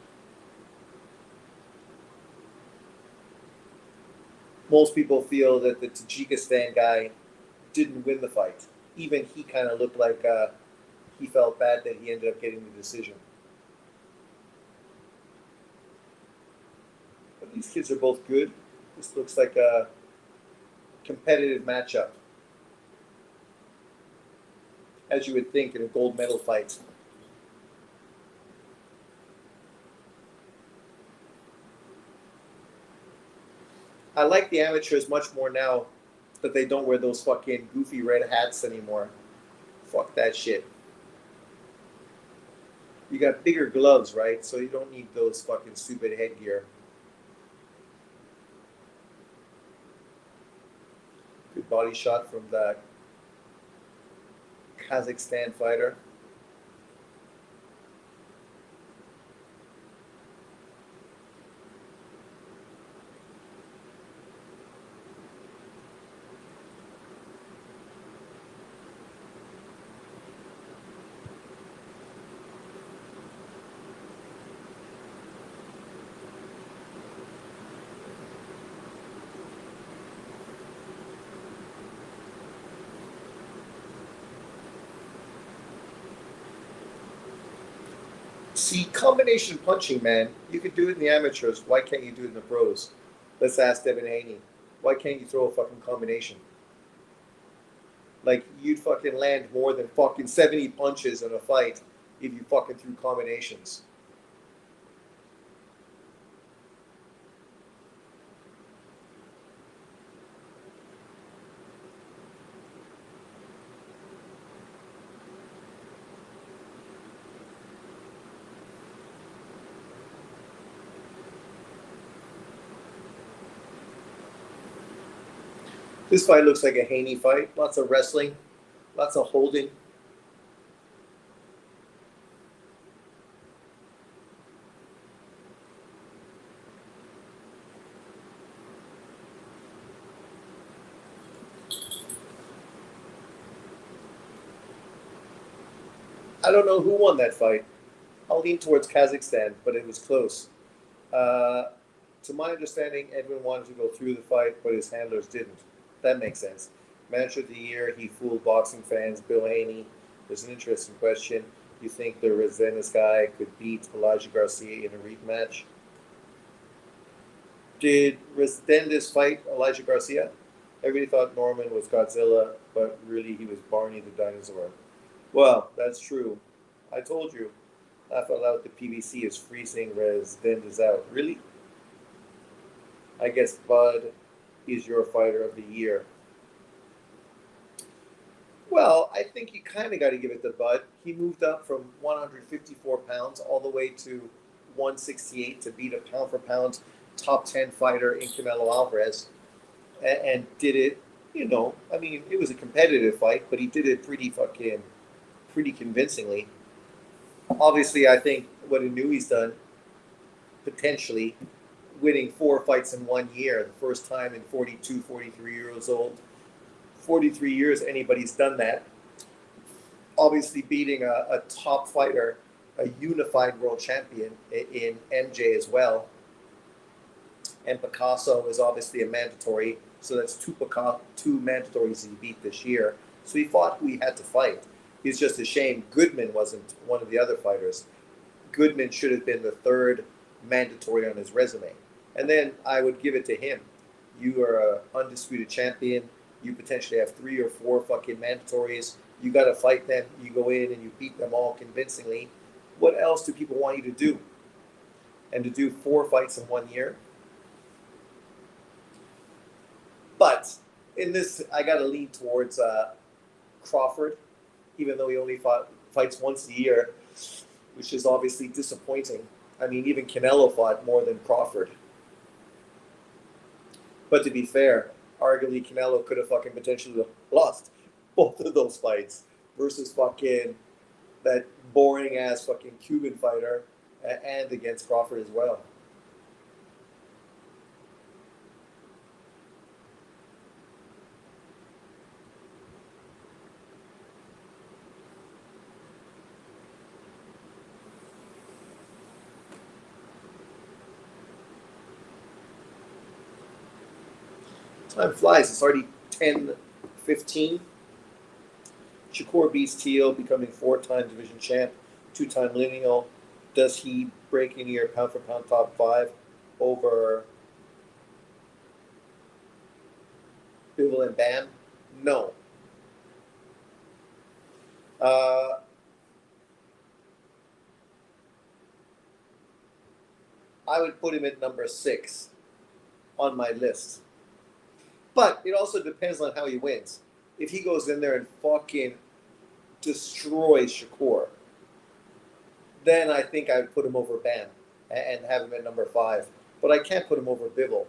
Most people feel that the Tajikistan guy didn't win the fight. Even he kind of looked like he felt bad that he ended up getting the decision. But these kids are both good. This looks like a competitive matchup, as you would think in a gold medal fight. I like the amateurs much more now that they don't wear those fucking goofy red hats anymore. Fuck that shit. You got bigger gloves, right? So you don't need those fucking stupid headgear. Good body shot from the Kazakhstan fighter. See, combination punching, man, you could do it in the amateurs. Why can't you do it in the pros? Let's ask Devin Haney. Why can't you throw a fucking combination? Like, you'd fucking land more than fucking 70 punches in a fight if you fucking threw combinations. This fight looks like a Haney fight. Lots of wrestling, lots of holding. I don't know who won that fight. I'll lean towards Kazakhstan, but it was close. To my understanding, Edwin wanted to go through the fight, but his handlers didn't. That makes sense. Manager of the year, he fooled boxing fans. Bill Haney. There's an interesting question. Do you think the Rezenes guy could beat Elijah Garcia in a rematch? Did Rezenes fight Elijah Garcia? Everybody thought Norman was Godzilla, but really he was Barney the dinosaur. Well, that's true. I told you. Laugh out loud, the PBC is freezing Rezenes out. Really? I guess Bud is your fighter of the year. Well, I think you kind of got to give it to Bud. He moved up from 154 pounds all the way to 168 to beat a pound for pound top 10 fighter in Canelo Alvarez, and did it. I mean, it was a competitive fight, but he did it pretty convincingly. Obviously, I think what Inouye's done, potentially winning 4 fights in 1 year, the first time in 42, 43 years old. 43 years anybody's done that. obviously beating a top fighter, a unified world champion in MJ as well. And Picasso is obviously a mandatory, so that's two mandatories he beat this year. So he fought who he had to fight. It's just a shame Goodman wasn't one of the other fighters. Goodman should have been the third mandatory on his resume. And then I would give it to him. You are an undisputed champion. You potentially have 3 or 4 fucking mandatories. You got to fight them. You go in and you beat them all convincingly. What else do people want you to do? And to do 4 fights in 1 year? But in this, I got to lean towards Crawford, even though he only fights once a year, which is obviously disappointing. I mean, even Canelo fought more than Crawford. But to be fair, arguably Canelo could have fucking potentially lost both of those fights versus fucking that boring ass fucking Cuban fighter and against Crawford as well. Time flies. It's already 10:15. Shakur beats Teal, becoming 4-time division champ, 2-time lineal. Does he break into your pound-for-pound top 5 over Bivol and Bam? No. I would put him at number 6 on my list. But it also depends on how he wins. If he goes in there and fucking destroys Shakur, then I think I would put him over Bam and have him at number 5. But I can't put him over Bivol.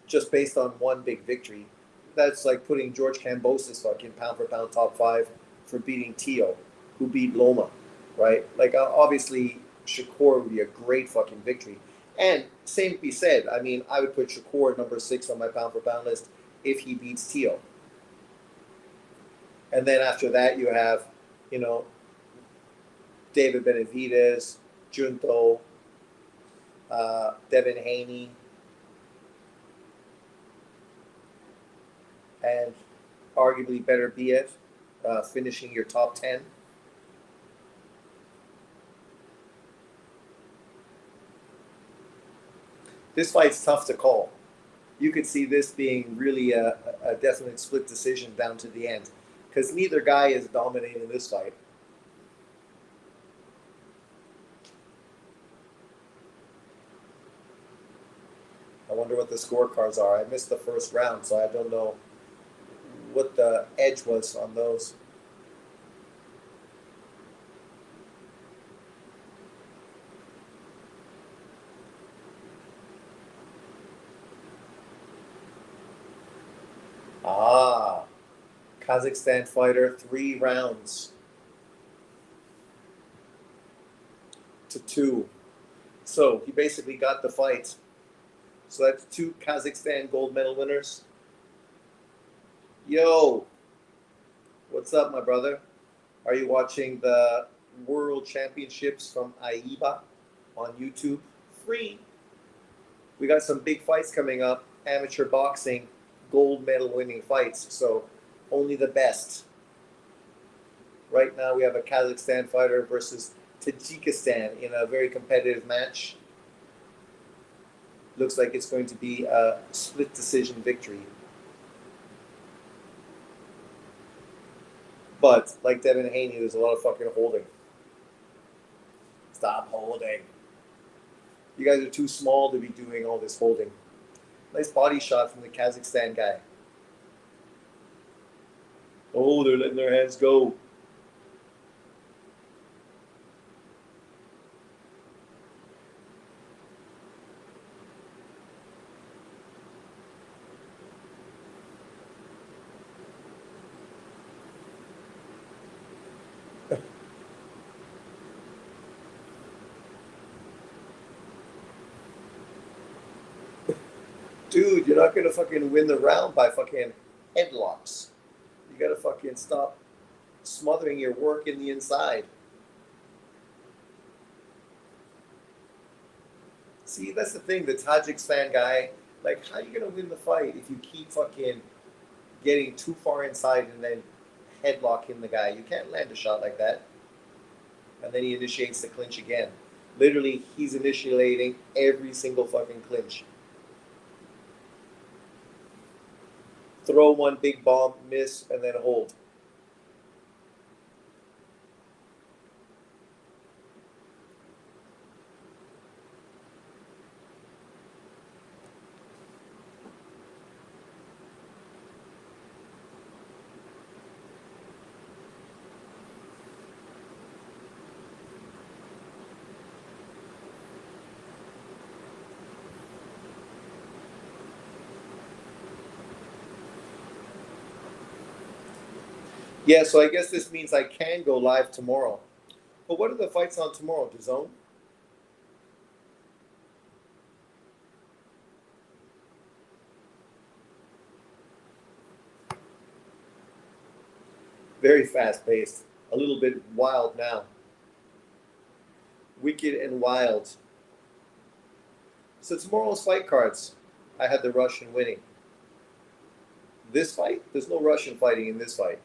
Just based on one big victory. That's like putting George Kambosos fucking pound-for-pound top 5 for beating Tio, who beat Loma, right? Like, obviously, Shakur would be a great fucking victory. And same be said, I mean, I would put Shakur at number 6 on my pound-for-pound list if he beats Tio. And then after that, you have, David Benavidez, Junto, Devin Haney, and arguably better BF, finishing your top 10. This fight's tough to call. You could see this being really a definite split decision down to the end, because neither guy is dominating this fight. I wonder what the scorecards are. I missed the first round, so I don't know what the edge was on those. Kazakhstan fighter, 3 rounds to 2. So he basically got the fight. So that's 2 Kazakhstan gold medal winners. Yo, what's up, my brother? Are you watching the World Championships from IBA on YouTube? Free. We got some big fights coming up. Amateur boxing, gold medal winning fights. So only the best. Right now we have a Kazakhstan fighter versus Tajikistan in a very competitive match. Looks like it's going to be a split decision victory. But like Devin Haney, there's a lot of fucking holding. Stop holding. You guys are too small to be doing all this holding. Nice body shot from the Kazakhstan guy. Oh, they're letting their hands go. Dude, you're not going to fucking win the round by fucking headlocks. You got to fucking fucking stop smothering your work in the inside. See, that's the thing. The Tajikistan guy, like, how are you gonna win the fight if you keep fucking getting too far inside and then headlocking the guy? You can't land a shot like that. And then he initiates the clinch again. Literally, he's initiating every single fucking clinch. Throw one big bomb, miss, and then hold. Yeah, so I guess this means I can go live tomorrow. But what are the fights on tomorrow, DAZN? Very fast paced. A little bit wild now. Wicked and wild. So tomorrow's fight cards. I had the Russian winning. This fight? There's no Russian fighting in this fight.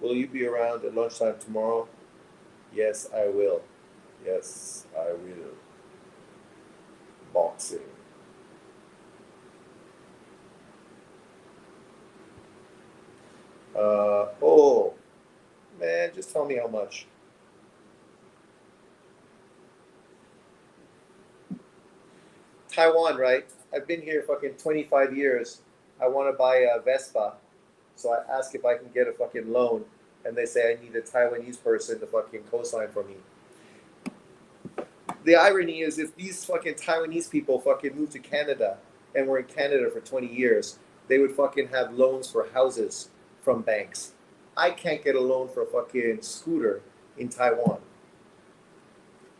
Will you be around at lunchtime tomorrow? Yes, I will. Yes, I will. Boxing. Oh, man, just tell me how much. Taiwan, right? I've been here fucking 25 years. I want to buy a Vespa. So I ask if I can get a fucking loan. And they say I need a Taiwanese person to fucking co-sign for me. The irony is if these fucking Taiwanese people fucking moved to Canada and were in Canada for 20 years, they would fucking have loans for houses from banks. I can't get a loan for a fucking scooter in Taiwan.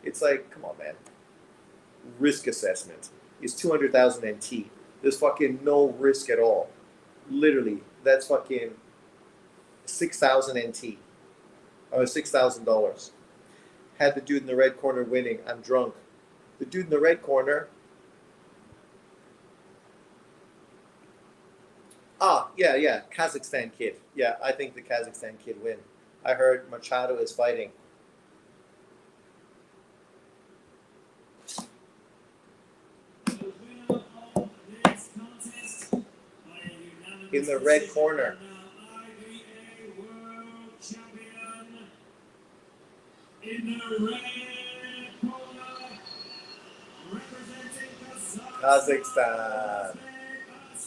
It's like, come on, man. Risk assessment is 200,000 NT. There's fucking no risk at all. Literally, that's fucking 6,000 NT. Or $6,000. Had the dude in the red corner winning. I'm drunk. The dude in the red corner. Yeah. Kazakhstan kid. Yeah, I think the Kazakhstan kid win. I heard Machado is fighting. In the red corner. IBA World Champion in the red corner, representing Kazakhstan.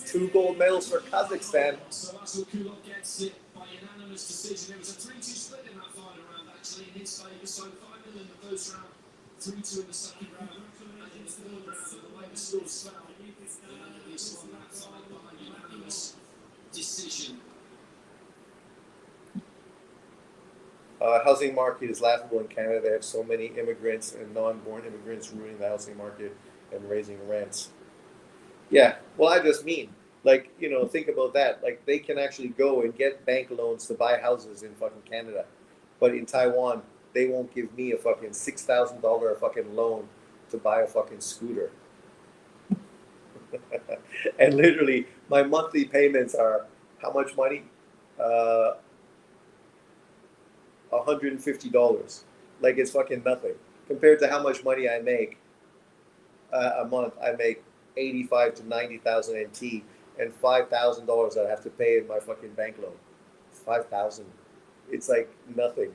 2 gold medals for Kazakhstan. So Asil Kulov gets it by unanimous decision. It was a 3-2 split in that final round, actually, in his favour. So 5-0 in the first round, 3-2 in the second round, and in the third round, the way the scores fell, this one that fight by unanimous decision. Housing market is laughable in Canada. They have so many immigrants and non-born immigrants ruining the housing market and raising rents. Yeah, well, I just mean, like, think about that. Like, they can actually go and get bank loans to buy houses in fucking Canada. But in Taiwan, they won't give me a fucking $6,000 fucking loan to buy a fucking scooter. And literally, my monthly payments are how much money? $150. Like, it's fucking nothing compared to how much money I make a month. I make 85 to 90,000 NT and $5,000 I have to pay in my fucking bank loan. 5,000. It's like nothing.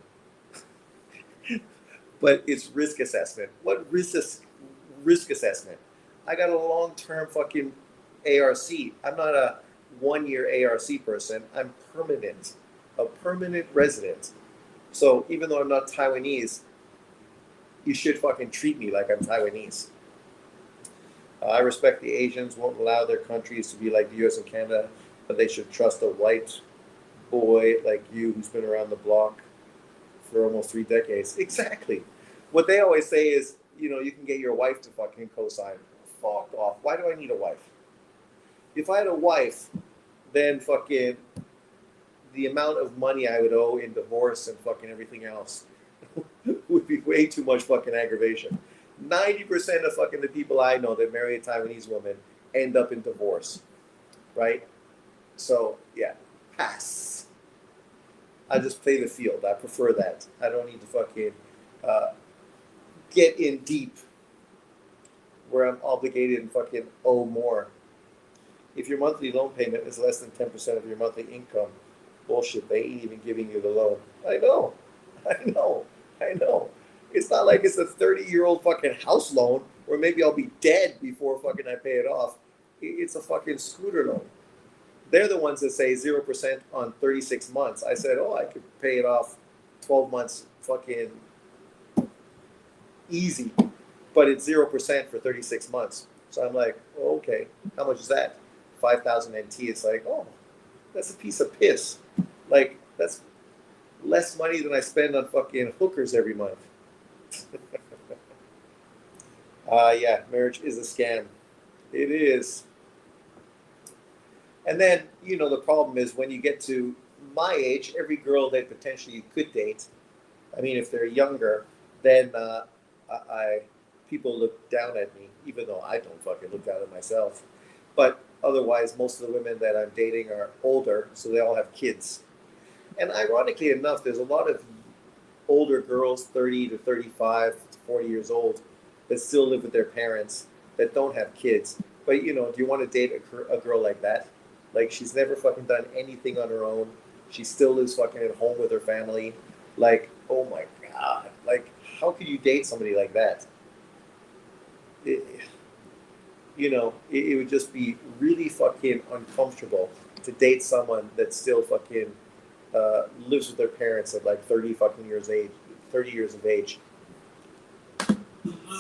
But it's risk assessment. What risk assessment? I got a long-term fucking ARC. I'm not a 1-year ARC person. I'm permanent, a permanent resident. So even though I'm not Taiwanese, you should fucking treat me like I'm Taiwanese. I respect the Asians won't allow their countries to be like the US and Canada, but they should trust a white boy like you who's been around the block for almost 3 decades. Exactly. What they always say is, you can get your wife to fucking co-sign. Fuck off. Why do I need a wife? If I had a wife, then fucking the amount of money I would owe in divorce and fucking everything else would be way too much fucking aggravation. 90% of fucking the people I know that marry a Taiwanese woman end up in divorce, right? So yeah, pass. I just play the field. I prefer that. I don't need to fucking get in deep where I'm obligated and fucking owe more. If your monthly loan payment is less than 10% of your monthly income, bullshit. They ain't even giving you the loan. I know. I know. It's not like it's a 30-year-old fucking house loan where maybe I'll be dead before fucking I pay it off. It's a fucking scooter loan. They're the ones that say 0% on 36 months. I said, oh, I could pay it off 12 months fucking easy, but it's 0% for 36 months. So I'm like, oh, okay, how much is that? 5,000 NT. It's like, oh, that's a piece of piss. Like, that's less money than I spend on fucking hookers every month. Yeah, marriage is a scam. It is. And then, the problem is when you get to my age, every girl that potentially you could date, I mean, if they're younger, then people look down at me, even though I don't fucking look down at myself. But otherwise, most of the women that I'm dating are older, so they all have kids. And ironically enough, there's a lot of older girls, 30 to 35 to 40 years old, that still live with their parents, that don't have kids. But, do you want to date a girl like that? Like, she's never fucking done anything on her own. She still lives fucking at home with her family. Like, oh my God. Like, how could you date somebody like that? It would just be really fucking uncomfortable to date someone that still fucking lives with their parents at like 30 years of age.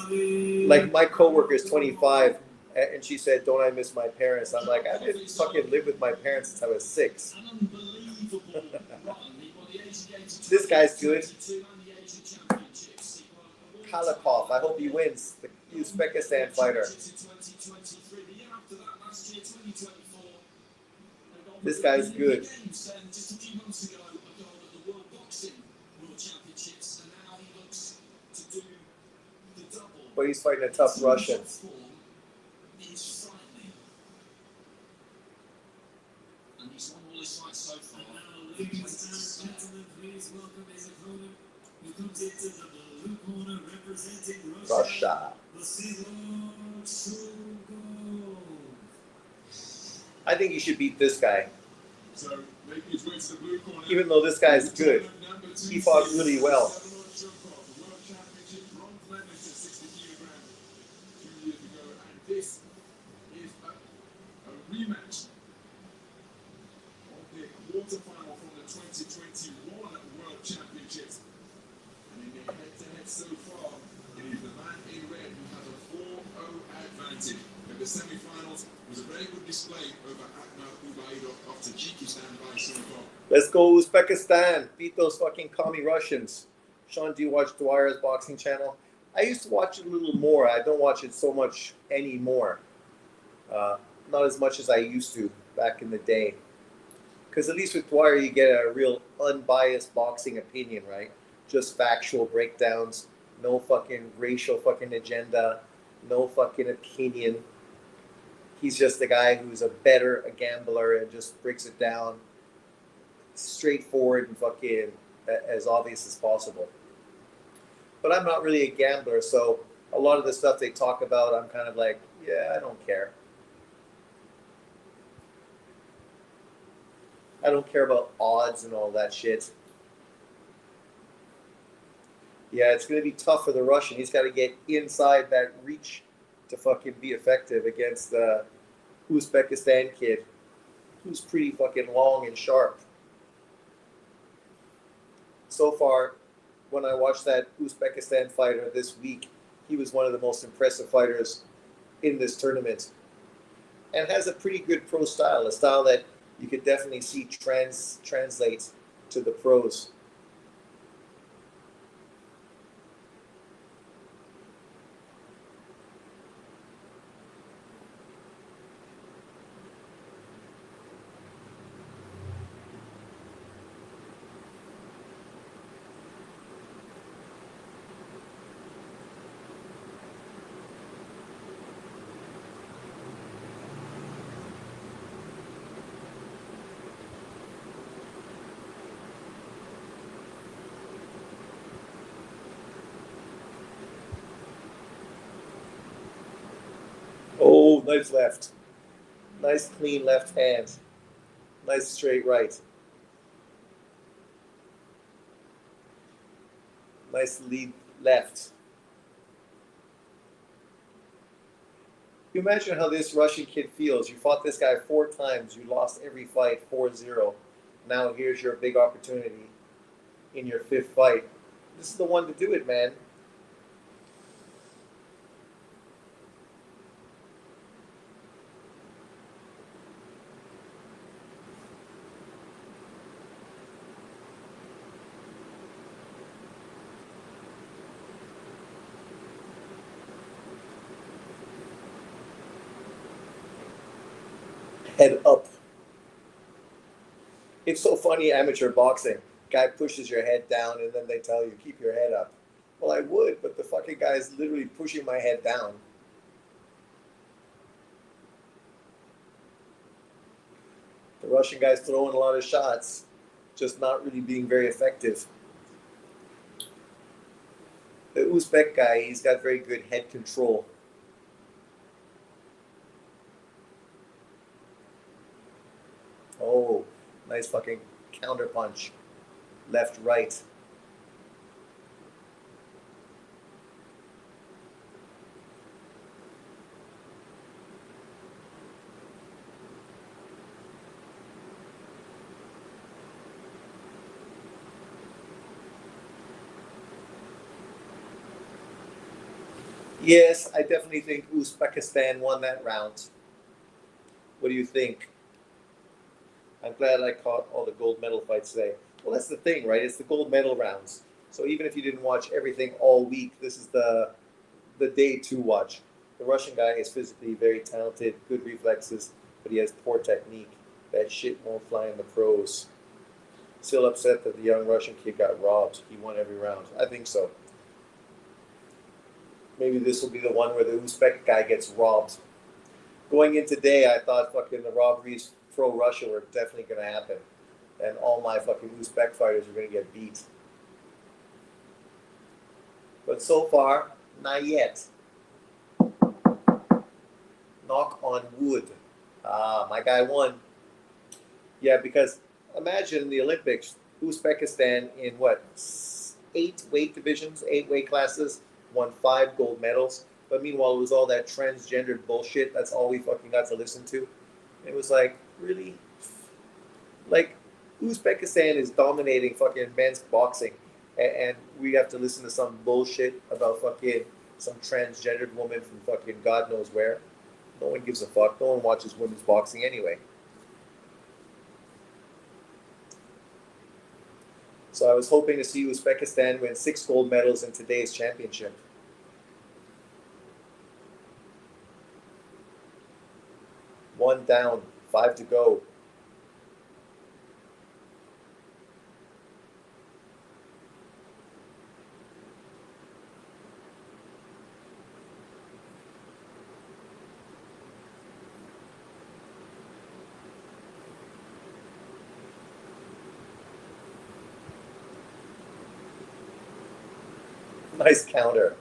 Like, my coworker is 25, and she said, "Don't I miss my parents?" I'm like, I didn't fucking live with my parents since I was 6. This guy's good. Kalikov, I hope he wins. The Uzbekistan fighter. This guy's good. But he's fighting a tough Russian. Ladies and gentlemen, please welcome his opponent, who comes into the blue corner representing Russia. I think he should beat this guy. So, making his way to the blue corner. Even though this guy's good, he fought really well. World Championship bronze medalist at 60 kilograms 2 years ago, and this is a rematch of the quarterfinal from the 2021 World Championships. And in their head-to-head so far, it is the man in red who has a 4-0 advantage. In the semi-finals, it was a very good display over Akmal Ubaidov of Tajikistan by Singapore. Let's go Uzbekistan. Beat those fucking commie Russians. Sean, do you watch Dwyer's boxing channel? I used to watch it a little more. I don't watch it so much anymore. Not as much as I used to back in the day. Because at least with Dwyer, you get a real unbiased boxing opinion, right? Just factual breakdowns. No fucking racial fucking agenda. No fucking opinion. He's just a guy who's a gambler and just breaks it down straightforward and fucking as obvious as possible. But I'm not really a gambler, so a lot of the stuff they talk about, I'm kind of like, yeah, I don't care. I don't care about odds and all that shit. Yeah, it's going to be tough for the Russian. He's got to get inside that reach to fucking be effective against the Uzbekistan kid, who's pretty fucking long and sharp. So far, when I watched that Uzbekistan fighter this week, he was one of the most impressive fighters in this tournament, and has a pretty good pro style, a style that you could definitely see translate to the pros. nice left. Nice clean left hand. Nice straight right. Nice lead left. You imagine how this Russian kid feels. You fought this guy 4 times. You lost every fight 4-0. Now here's your big opportunity in your 5th fight. This is the one to do it, man. Head up. It's so funny, amateur boxing. Guy pushes your head down and then they tell you, keep your head up. Well, I would, but the fucking guy is literally pushing my head down. The Russian guy's throwing a lot of shots, just not really being very effective. The Uzbek guy, he's got very good head control. Oh, nice fucking counter punch. Left, right. Yes, I definitely think Uzbekistan won that round. What do you think? I'm glad I caught all the gold medal fights today. Well, that's the thing, right? It's the gold medal rounds. So even if you didn't watch everything all week, this is the day to watch. The Russian guy is physically very talented, good reflexes, but he has poor technique. That shit won't fly in the pros. Still upset that the young Russian kid got robbed. He won every round. I think so. Maybe this will be the one where the Uzbek guy gets robbed. Going in today, I thought fucking the robberies pro-Russia were definitely going to happen. And all my fucking Uzbek fighters are going to get beat. But so far, not yet. Knock on wood. My guy won. Yeah, because imagine the Olympics, Uzbekistan in what, 8 weight divisions, 8 weight classes, won 5 gold medals. But meanwhile, it was all that transgendered bullshit. That's all we fucking got to listen to. It was like, really? Like, Uzbekistan is dominating fucking men's boxing. And we have to listen to some bullshit about fucking some transgendered woman from fucking God knows where. No one gives a fuck. No one watches women's boxing anyway. So I was hoping to see Uzbekistan win 6 gold medals in today's championship. One down, 5 to go. Nice counter.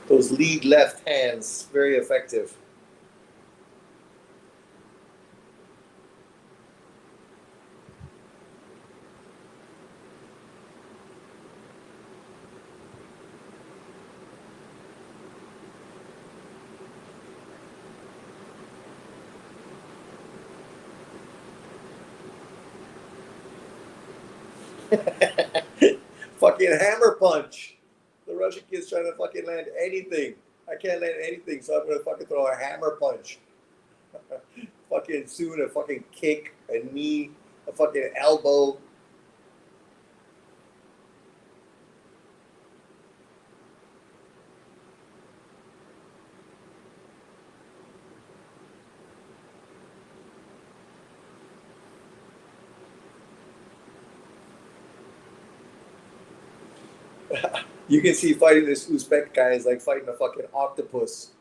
Those lead left hands, very effective. Fucking hammer punch. The Russian kid's trying to fucking land anything. I can't land anything, so I'm gonna fucking throw a hammer punch. Fucking soon a fucking kick, a knee, a fucking elbow. You can see fighting this Uzbek guy is like fighting a fucking octopus.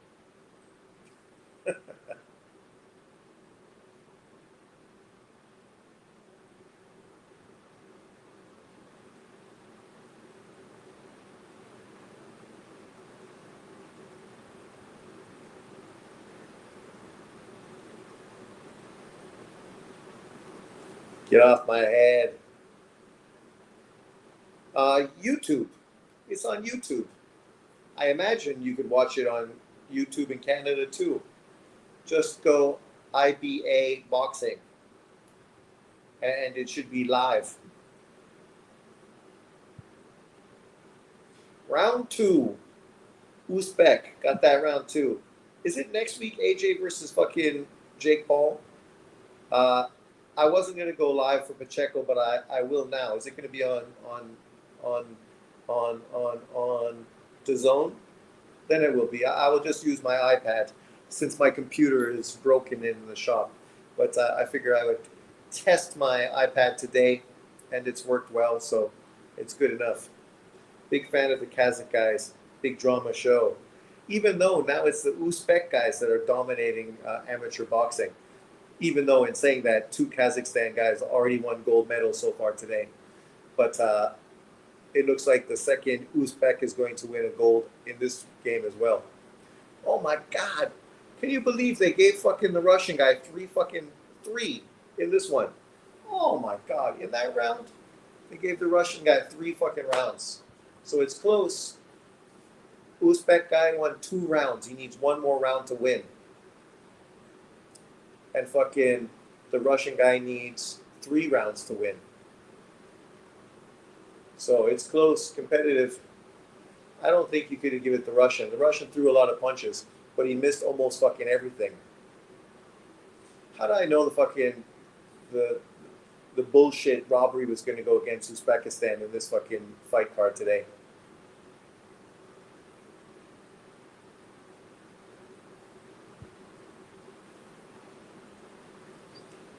Get off my head. YouTube. It's on YouTube. I imagine you could watch it on YouTube in Canada too. Just go IBA Boxing, and it should be live. Round 2. Uzbek got that round 2. Is it next week? AJ versus fucking Jake Paul. I wasn't gonna go live for Pacheco, but I will now. Is it gonna be on on DAZN? Then it will be. I will just use my iPad since my computer is broken in the shop. But I figure I would test my iPad today, and it's worked well, so it's good enough. Big fan of the Kazakh guys. Big drama show. Even though now it's the Uzbek guys that are dominating amateur boxing. Even though in saying that, 2 Kazakhstan guys already won gold medals so far today. But it looks like the second Uzbek is going to win a gold in this game as well. Oh my God. Can you believe they gave fucking the Russian guy 3 in this one? Oh my God. In that round, they gave the Russian guy 3 fucking rounds. So it's close. Uzbek guy won 2 rounds. He needs 1 more round to win. And fucking the Russian guy needs 3 rounds to win. So it's close, competitive. I don't think you could give it the Russian. The Russian threw a lot of punches, but he missed almost fucking everything. How did I know the bullshit robbery was going to go against Uzbekistan in this fucking fight card today?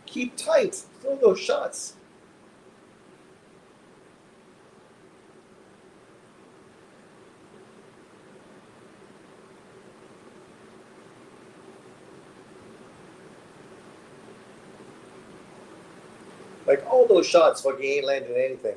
Keep tight. Throw those shots. Like all those shots fucking ain't landing anything.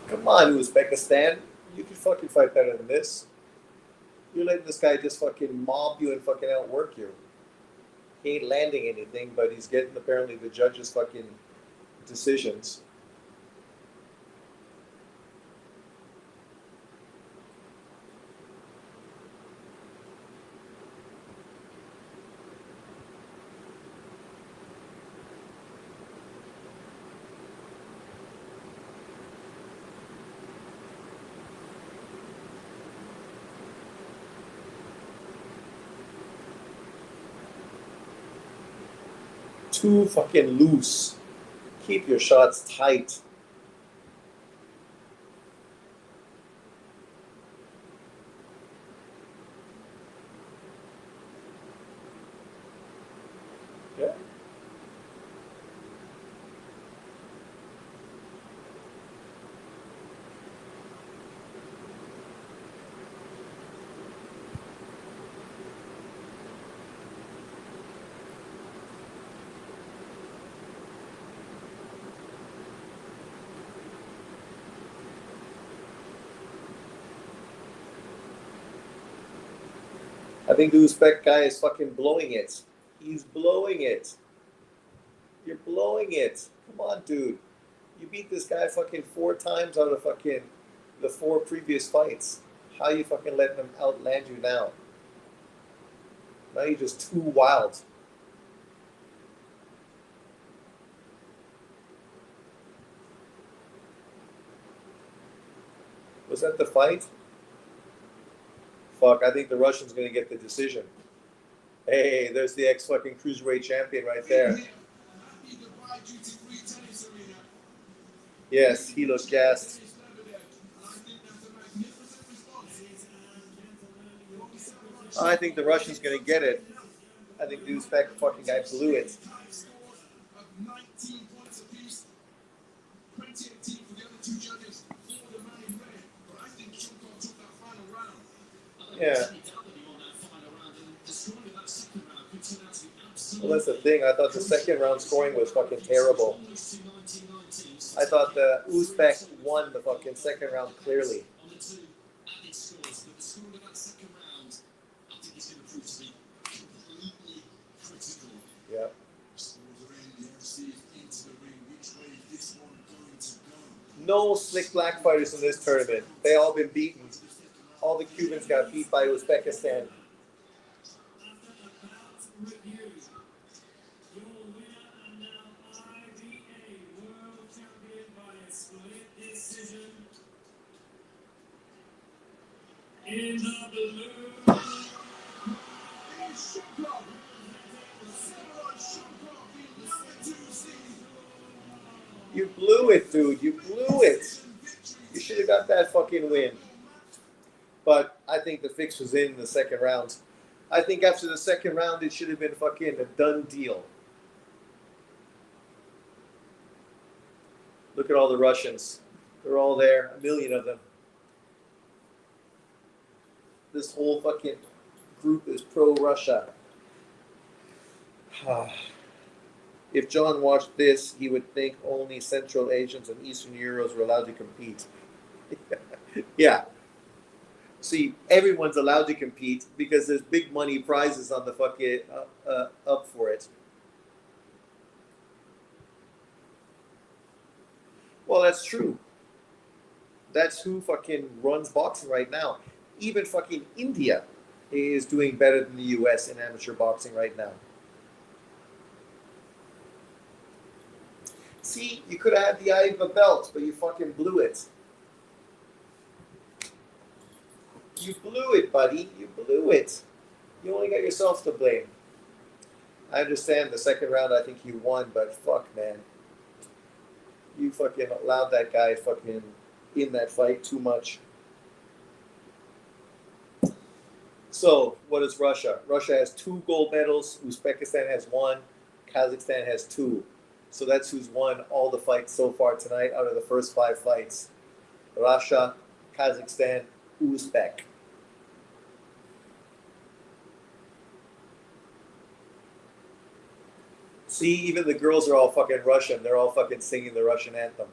Come on, Uzbekistan. You can fucking fight better than this. You're letting this guy just fucking mob you and fucking outwork you. He ain't landing anything, but he's getting apparently the judges' fucking decisions. Too fucking loose. Keep your shots tight. Yeah. I think the Uzbek guy is fucking blowing it. He's blowing it. You're blowing it. Come on, dude. You beat this guy fucking 4 times out of fucking the 4 previous fights. How you fucking letting him outland you now? Now you're just too wild. Was that the fight? Fuck, I think the Russian's gonna get the decision. Hey, there's the ex-fucking cruiserweight champion right there. Yes, he looks gassed. I think the Russian's gonna get it. I think the Uzbek fucking guy blew it. Yeah. Well, that's the thing. I thought the second round scoring was fucking terrible. I thought the Uzbek won the fucking second round clearly. Yeah. No slick black fighters in this tournament. They all been beaten. All the Cubans got beat by Uzbekistan. Your winner and now IBA World Champion by a split decision. In the blue. You blew it, dude. You blew it. You should have got that fucking win. But I think the fix was in the second round. I think after the second round, it should have been fucking a done deal. Look at all the Russians. They're all there. A million of them. This whole fucking group is pro-Russia. If John watched this, he would think only Central Asians and Eastern Euros were allowed to compete. Yeah. See, everyone's allowed to compete because there's big money prizes on the fucking up for it. Well, that's true. That's who fucking runs boxing right now. Even fucking India is doing better than the US in amateur boxing right now. See, you could have had the IBA belt, but you fucking blew it. You blew it, buddy. You blew it. You only got yourself to blame. I understand the second round, I think you won, but fuck, man. You fucking allowed that guy fucking in that fight too much. So, what is Russia? Russia has 2 gold medals. Uzbekistan has 1. Kazakhstan has 2. So that's who's won all the fights so far tonight out of the first 5 fights. Russia, Kazakhstan, Uzbek. See, even the girls are all fucking Russian. They're all fucking singing the Russian anthem.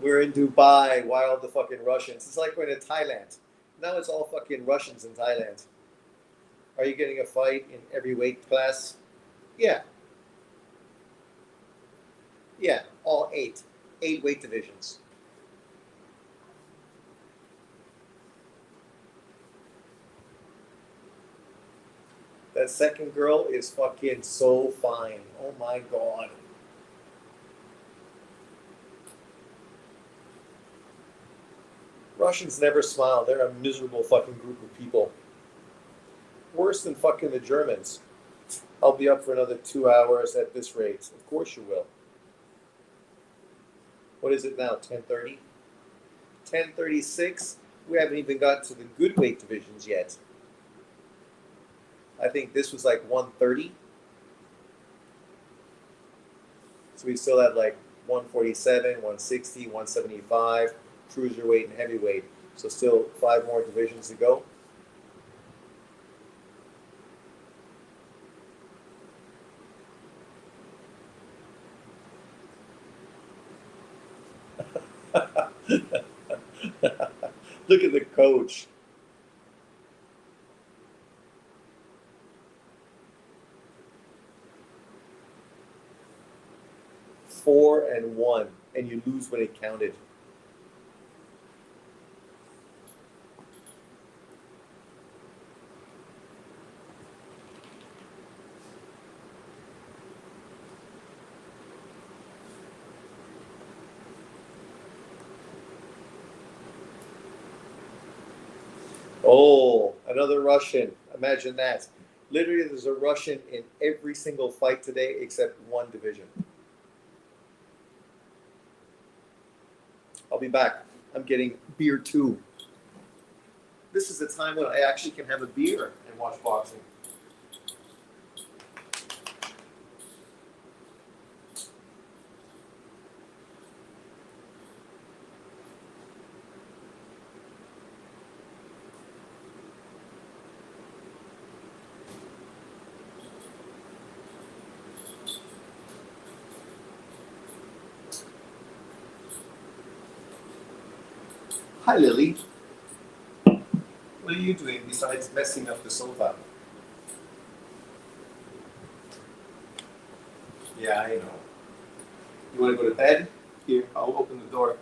We're in Dubai. Why all the fucking Russians? It's like we're in Thailand. Now it's all fucking Russians in Thailand. Are you getting a fight in every weight class? Yeah. Yeah, all 8. 8 weight divisions. That second girl is fucking so fine. Oh my god. Russians never smile. They're a miserable fucking group of people. Worse than fucking the Germans. I'll be up for another 2 hours at this rate. Of course you will. What is it now? 10:30? 10:36? We haven't even got to the good weight divisions yet. I think this was like 130. So we still have like 147, 160, 175, cruiserweight and heavyweight. So still 5 more divisions to go. Look at the coach. Four and 1, and you lose when it counted. Oh, another Russian. Imagine that. Literally, there's a Russian in every single fight today except one division. I'll be back. I'm getting beer too. This is the time when I actually can have a beer and watch boxing. Hi, Lily. What are you doing besides messing up the sofa? Yeah, I know. You want to go to bed? Here, I'll open the door.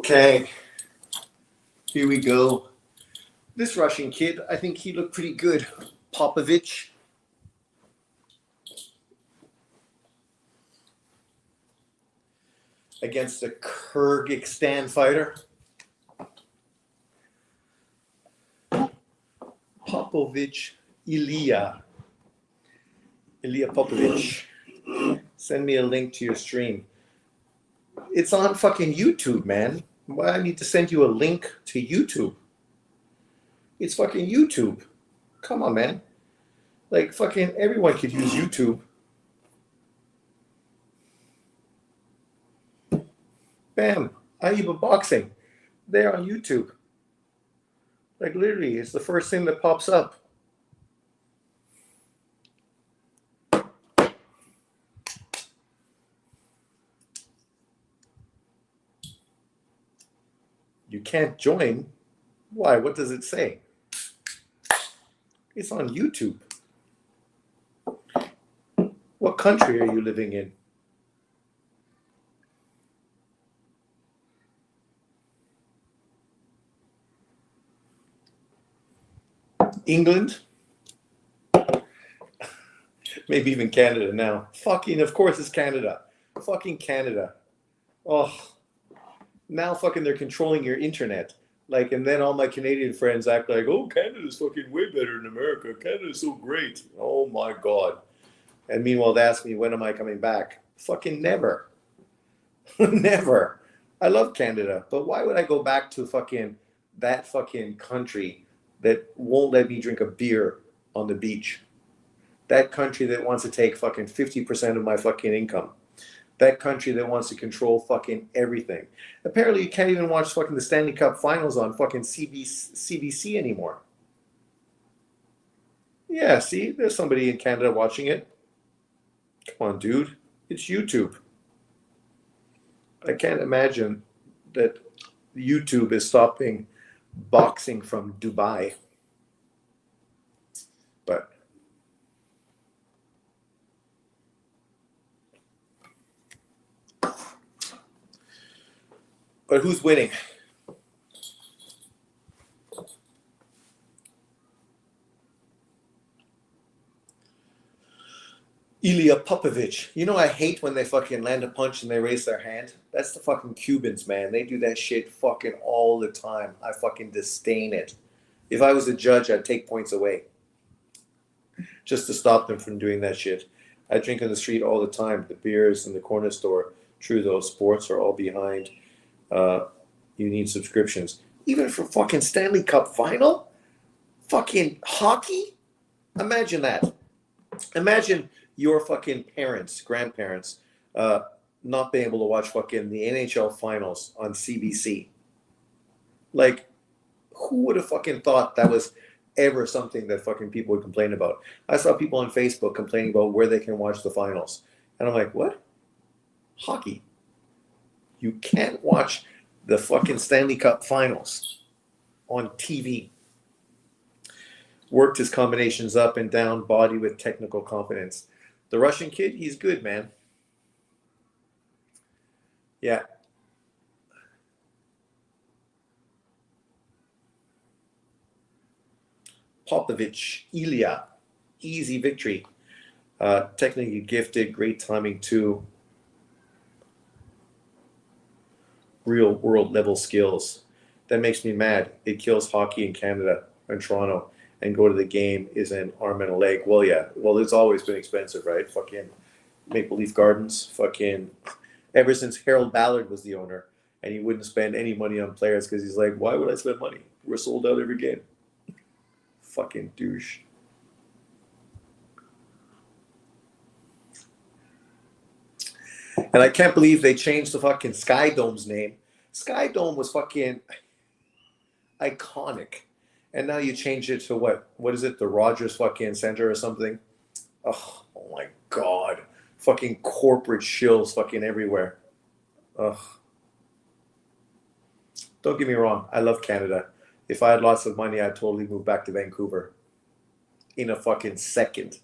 Okay, here we go. This Russian kid, I think he looked pretty good. Popovich. Against a Kyrgyzstan fighter. Popovich Ilya. Ilya Popovich. Send me a link to your stream. It's on fucking YouTube, man. Why I need to send you a link to YouTube? It's fucking YouTube. Come on, man. Like, fucking everyone could use YouTube. Bam. IBA Boxing. They're on YouTube. Like, literally, it's the first thing that pops up. You can't join. Why? What does it say? It's on YouTube. What country are you living in? England? Maybe even Canada now. Fucking, of course it's Canada. Fucking Canada. Oh, now fucking they're controlling your internet. Like, and then all my Canadian friends act like, oh, Canada's fucking way better than America. Canada's so great. Oh my God. And meanwhile, they ask me, when am I coming back? Fucking never. Never. I love Canada, but why would I go back to fucking that fucking country that won't let me drink a beer on the beach? That country that wants to take fucking 50% of my fucking income. That country that wants to control fucking everything. Apparently, you can't even watch fucking the Stanley Cup Finals on fucking CBC anymore. Yeah, see, there's somebody in Canada watching it. Come on, dude. It's YouTube. I can't imagine that YouTube is stopping boxing from Dubai. But who's winning? Ilya Popovich. You know, I hate when they fucking land a punch and they raise their hand. That's the fucking Cubans, man. They do that shit fucking all the time. I fucking disdain it. If I was a judge, I'd take points away just to stop them from doing that shit. I drink on the street all the time. The beers in the corner store. True, though, sports are all behind you need subscriptions. Even for fucking Stanley Cup final? Fucking hockey? Imagine that. Imagine your fucking parents, grandparents, not being able to watch fucking the NHL finals on CBC. Like, who would have fucking thought that was ever something that fucking people would complain about? I saw people on Facebook complaining about where they can watch the finals. And I'm like, what? Hockey. You can't watch the fucking Stanley Cup finals on TV. Worked his combinations up and down, body with technical confidence. The Russian kid, he's good, man. Yeah. Popovich, Ilya, easy victory. Technically gifted, great timing too. Real world level skills. That makes me mad. It kills hockey in Canada and Toronto. And go to the game is an arm and a leg. Well, yeah. Well, it's always been expensive, right? Fucking Maple Leaf Gardens. Fucking ever since Harold Ballard was the owner, and he wouldn't spend any money on players because he's like, why would I spend money? We're sold out every game. Fucking douche. And I can't believe they changed the fucking Sky Dome's name. Sky Dome was fucking iconic. And now you change it to what? What is it? The Rogers fucking Center or something? Oh my God. Fucking corporate shills fucking everywhere. Ugh. Don't get me wrong. I love Canada. If I had lots of money, I'd totally move back to Vancouver in a fucking second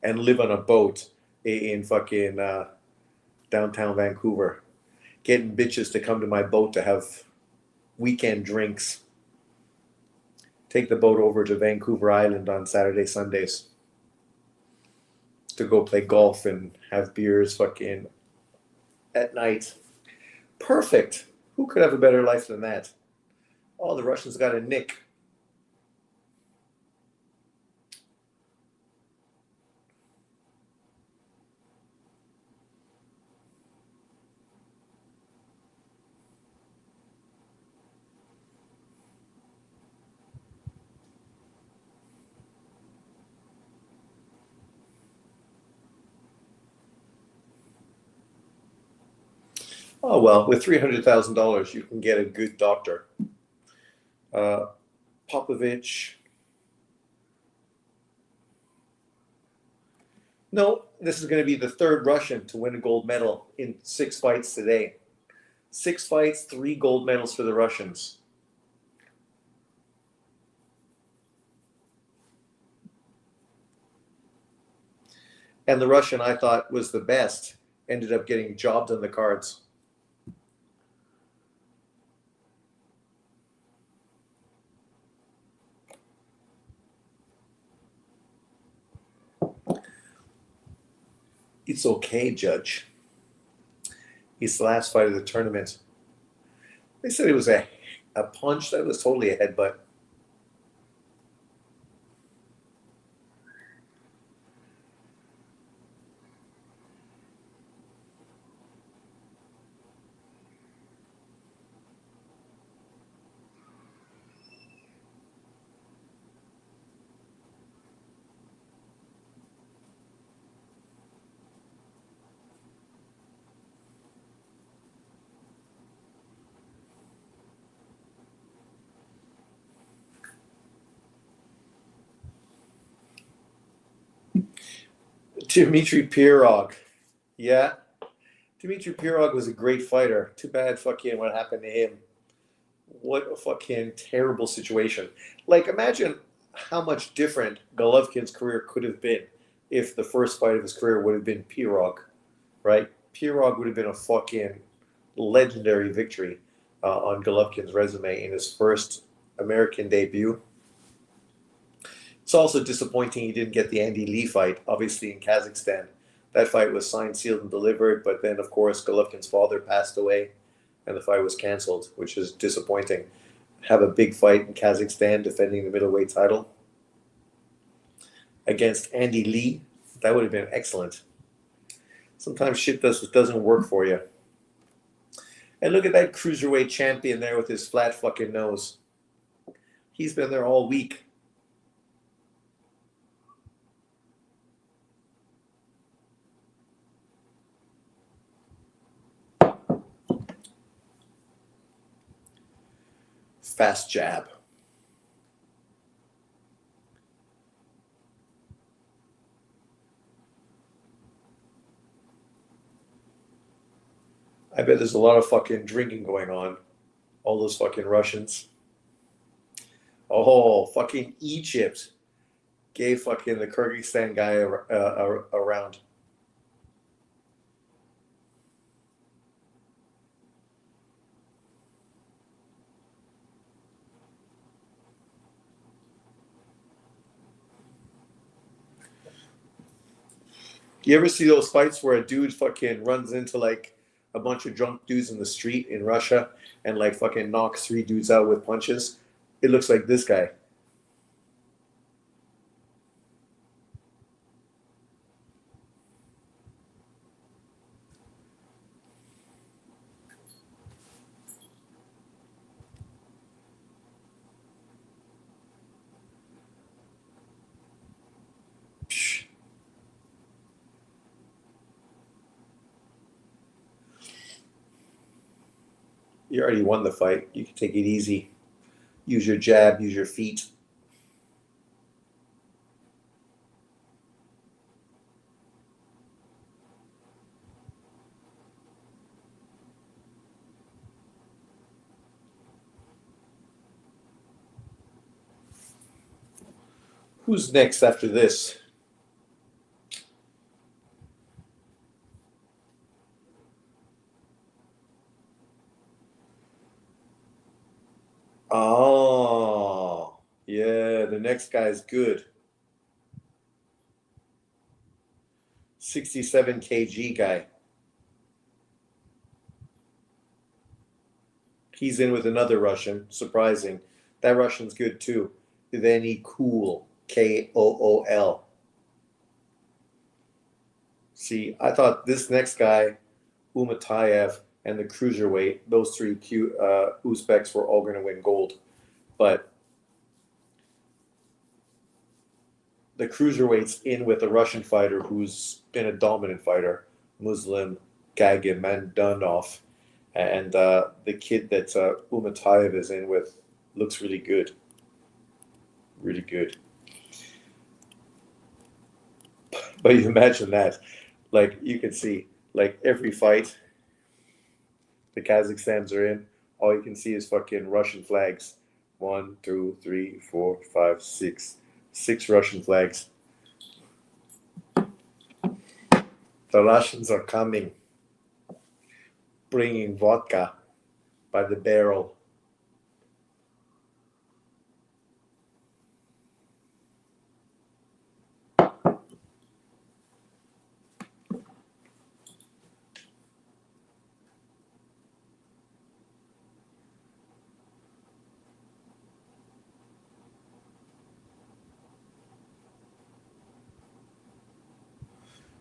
and live on a boat in fucking downtown Vancouver, getting bitches to come to my boat to have weekend drinks. Take the boat over to Vancouver Island on Saturday, Sundays to go play golf and have beers fucking at night. Perfect. Who could have a better life than that? Oh, the Russians got a nick. Oh, well, with $300,000, you can get a good doctor. Popovich. No, this is going to be the third Russian to win a gold medal in 6 fights today. 6 fights, 3 gold medals for the Russians. And the Russian I thought was the best ended up getting jobbed on the cards. It's okay, Judge. It's the last fight of the tournament. They said it was a punch. That was totally a headbutt. Dmitry Pirog. Yeah. Dmitry Pirog was a great fighter. Too bad fucking what happened to him. What a fucking terrible situation. Like, imagine how much different Golovkin's career could have been if the first fight of his career would have been Pirog, right? Pirog would have been a fucking legendary victory on Golovkin's resume in his first American debut. It's also disappointing he didn't get the Andy Lee fight, obviously in Kazakhstan. That fight was signed, sealed, and delivered, but then, of course, Golovkin's father passed away, and the fight was canceled, which is disappointing. Have a big fight in Kazakhstan defending the middleweight title against Andy Lee. That would have been excellent. Sometimes shit doesn't work for you. And look at that cruiserweight champion there with his flat fucking nose. He's been there all week. Fast jab. I bet there's a lot of fucking drinking going on. All those fucking Russians. Oh, fucking Egypt gave fucking the Kyrgyzstan guy a round. You ever see those fights where a dude fucking runs into like a bunch of drunk dudes in the street in Russia and like fucking knocks 3 dudes out with punches? It looks like this guy. Psh. You already won the fight. You can take it easy. Use your jab, use your feet. Who's next after this? Oh, yeah, the next guy's good. 67 kg guy. He's in with another Russian. Surprising. That Russian's good too. Veni Cool. Kool. See, I thought this next guy, Umatayev, and the cruiserweight, those 3 Uzbeks were all going to win gold. But the cruiserweight's in with a Russian fighter who's been a dominant fighter, Muslim Gagimandonov. And the kid that Umatayev is in with looks really good. Really good. But you imagine that. Like, you can see, like, every fight the Kazakhstans are in, all you can see is fucking Russian flags. 1, 2, 3, 4, 5, 6. 6 Russian flags. The Russians are coming, bringing vodka by the barrel.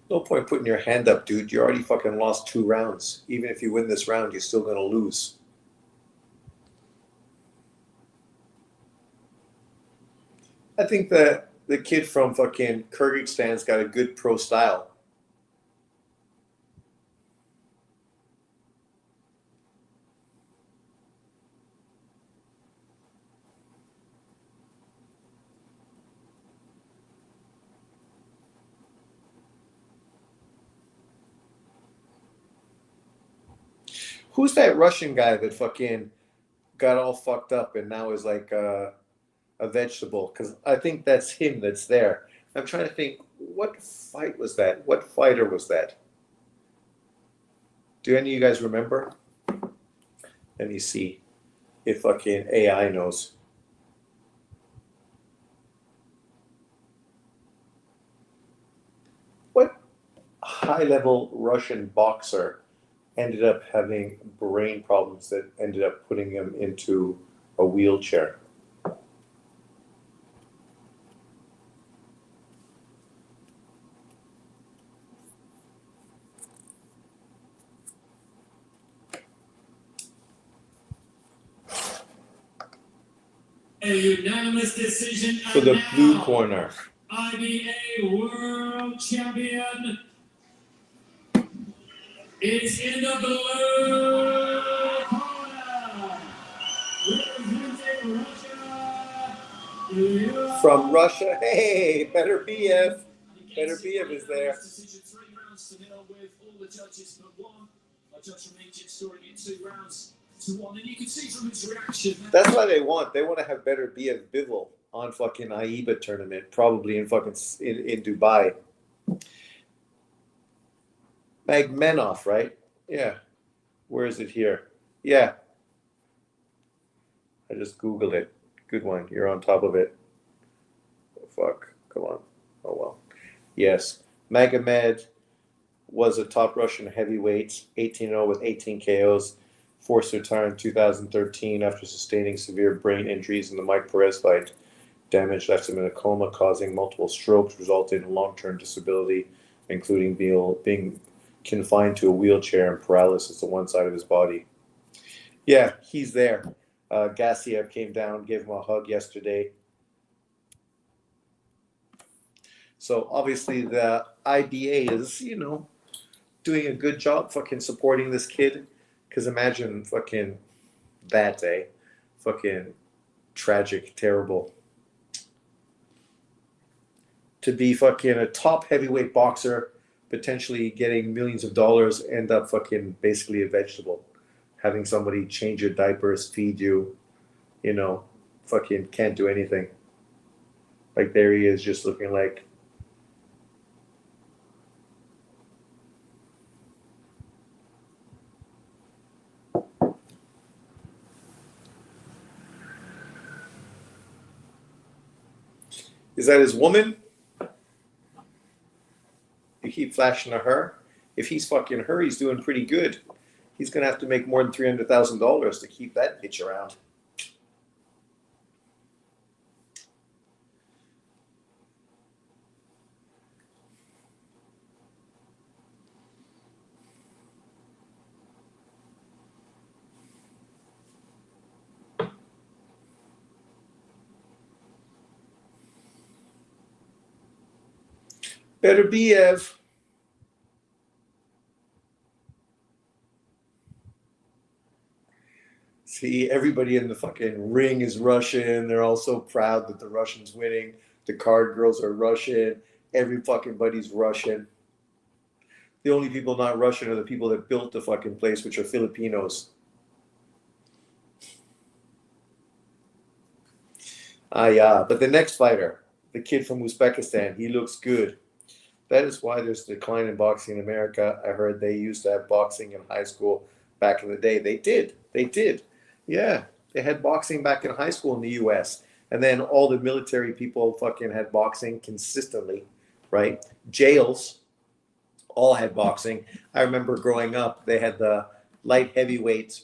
No point putting your hand up, dude. You already fucking lost 2 rounds. Even if you win this round, you're still going to lose. I think that the kid from fucking Kyrgyzstan's got a good pro style. Who's that Russian guy that fucking got all fucked up and now is like a vegetable? Because I think that's him that's there. I'm trying to think, what fight was that? What fighter was that? Do any of you guys remember? Let me see if fucking AI knows. What high-level Russian boxer ended up having brain problems that ended up putting him into a wheelchair? A unanimous decision. For the and blue now, corner. IBA World Champion is in the blue corner. Representing Russia. From Russia. Hey, better BF. Better BF is there. Decision 3 rounds to 0 with all the judges but one. A judge from Egypt scoring in 2 rounds to 1. And you can see from his reaction. That's what they want. They want to have better BF Bivol on fucking IBA tournament, probably in fucking in Dubai. Magmenov, right? Yeah. Where is it here? Yeah. I just Googled it. Good one. You're on top of it. Oh, fuck. Come on. Oh, well. Yes. Magomed was a top Russian heavyweight, 18-0 with 18 KOs, forced to retire in 2013 after sustaining severe brain injuries in the Mike Perez fight. Damage left him in a coma, causing multiple strokes, resulting in long-term disability, including being confined to a wheelchair and paralysis on one side of his body. Yeah, he's there. Gassiev came down, gave him a hug yesterday. So obviously the IBA is, doing a good job fucking supporting this kid. Because imagine fucking that day. Fucking tragic, terrible. To be fucking a top heavyweight boxer, potentially getting millions of dollars, end up fucking basically a vegetable. Having somebody change your diapers, feed you, fucking can't do anything. Like there he is just looking like. Is that his woman? You keep flashing to her. If he's fucking her, he's doing pretty good. He's going to have to make more than $300,000 to keep that bitch around. Better be, Ev. See, everybody in the fucking ring is Russian. They're all so proud that the Russians winning. The card girls are Russian. Every fucking buddy's Russian. The only people not Russian are the people that built the fucking place, which are Filipinos. Yeah. But the next fighter, the kid from Uzbekistan, he looks good. That is why there's a decline in boxing in America. I heard they used to have boxing in high school back in the day. They did. Yeah, they had boxing back in high school in the U.S. And then all the military people fucking had boxing consistently, right? Jails all had boxing. I remember growing up, they had the light heavyweight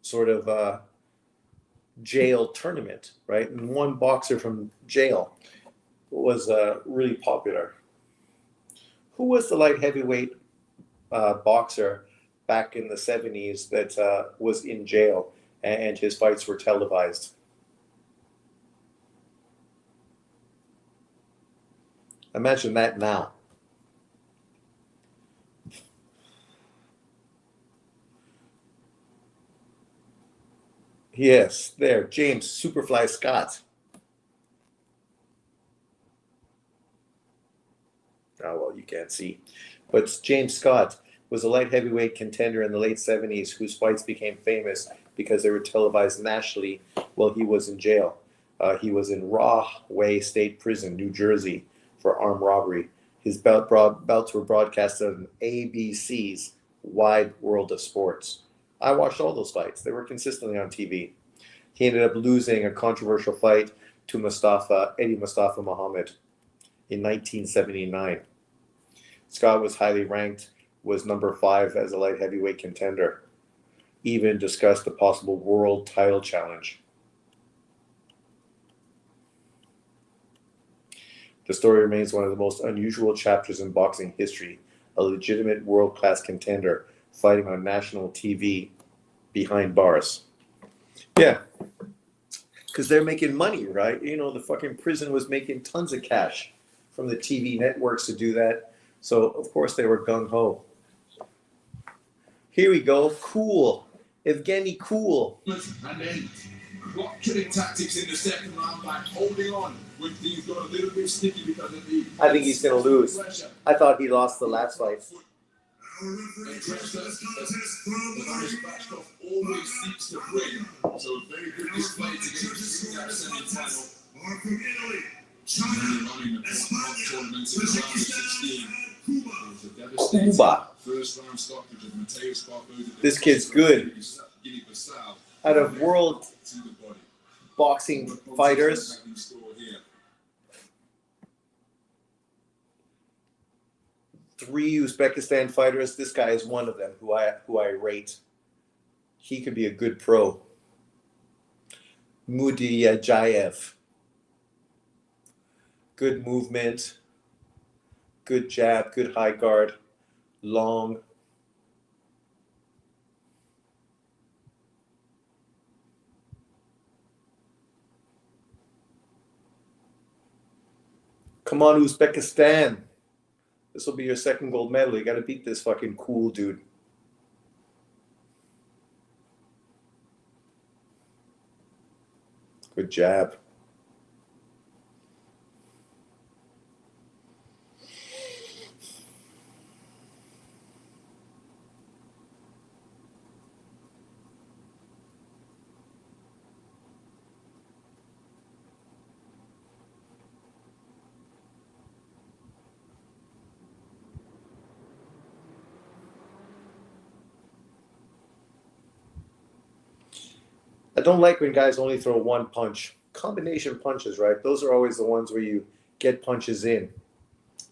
sort of jail tournament, right? And one boxer from jail was really popular. Who was the light heavyweight boxer back in the 70s that was in jail and his fights were televised? Imagine that now. Yes, there, James Superfly Scott. Oh, well, you can't see. But James Scott was a light heavyweight contender in the late 70s whose fights became famous because they were televised nationally while he was in jail. He was in Rahway State Prison, New Jersey, for armed robbery. His bouts were broadcast on ABC's Wide World of Sports. I watched all those fights. They were consistently on TV. He ended up losing a controversial fight to Eddie Mustafa Muhammad in 1979. Scott was highly ranked, was number 5 as a light heavyweight contender. Even discussed a possible world title challenge. The story remains one of the most unusual chapters in boxing history. A legitimate world-class contender fighting on national TV behind bars. Yeah. because they're making money, right? You know, the fucking prison was making tons of cash from the TV networks to do that. So, of course, they were gung-ho. Here we go. Cool. Evgeny Cool. And then clock killing tactics in the second round by holding on when things got a little bit sticky because of the. I think he's going to lose. I thought he lost the last fight. Our referee judges this contest from The Irish Bashkov always seeks to win. So a very good display to get to that semi-final. are from Italy, China, Running the España, tournaments in the round of 16. Tajikistan, and Cuba. It was a devastating Cuba. first round stoppage of Mateusz Barboza. This kid's good. Guinea-Bissau Out of world to the body. boxing fighters, three Uzbekistan fighters. This guy is one of them who I rate. He could be a good pro. Mudiajayev. Good movement, good jab, good high guard, long. Come on, Uzbekistan. This will be your second gold medal. You got to beat this fucking cool dude. Good jab. I don't like when guys only throw one punch. Combination punches, right? Those are always the ones where you get punches in,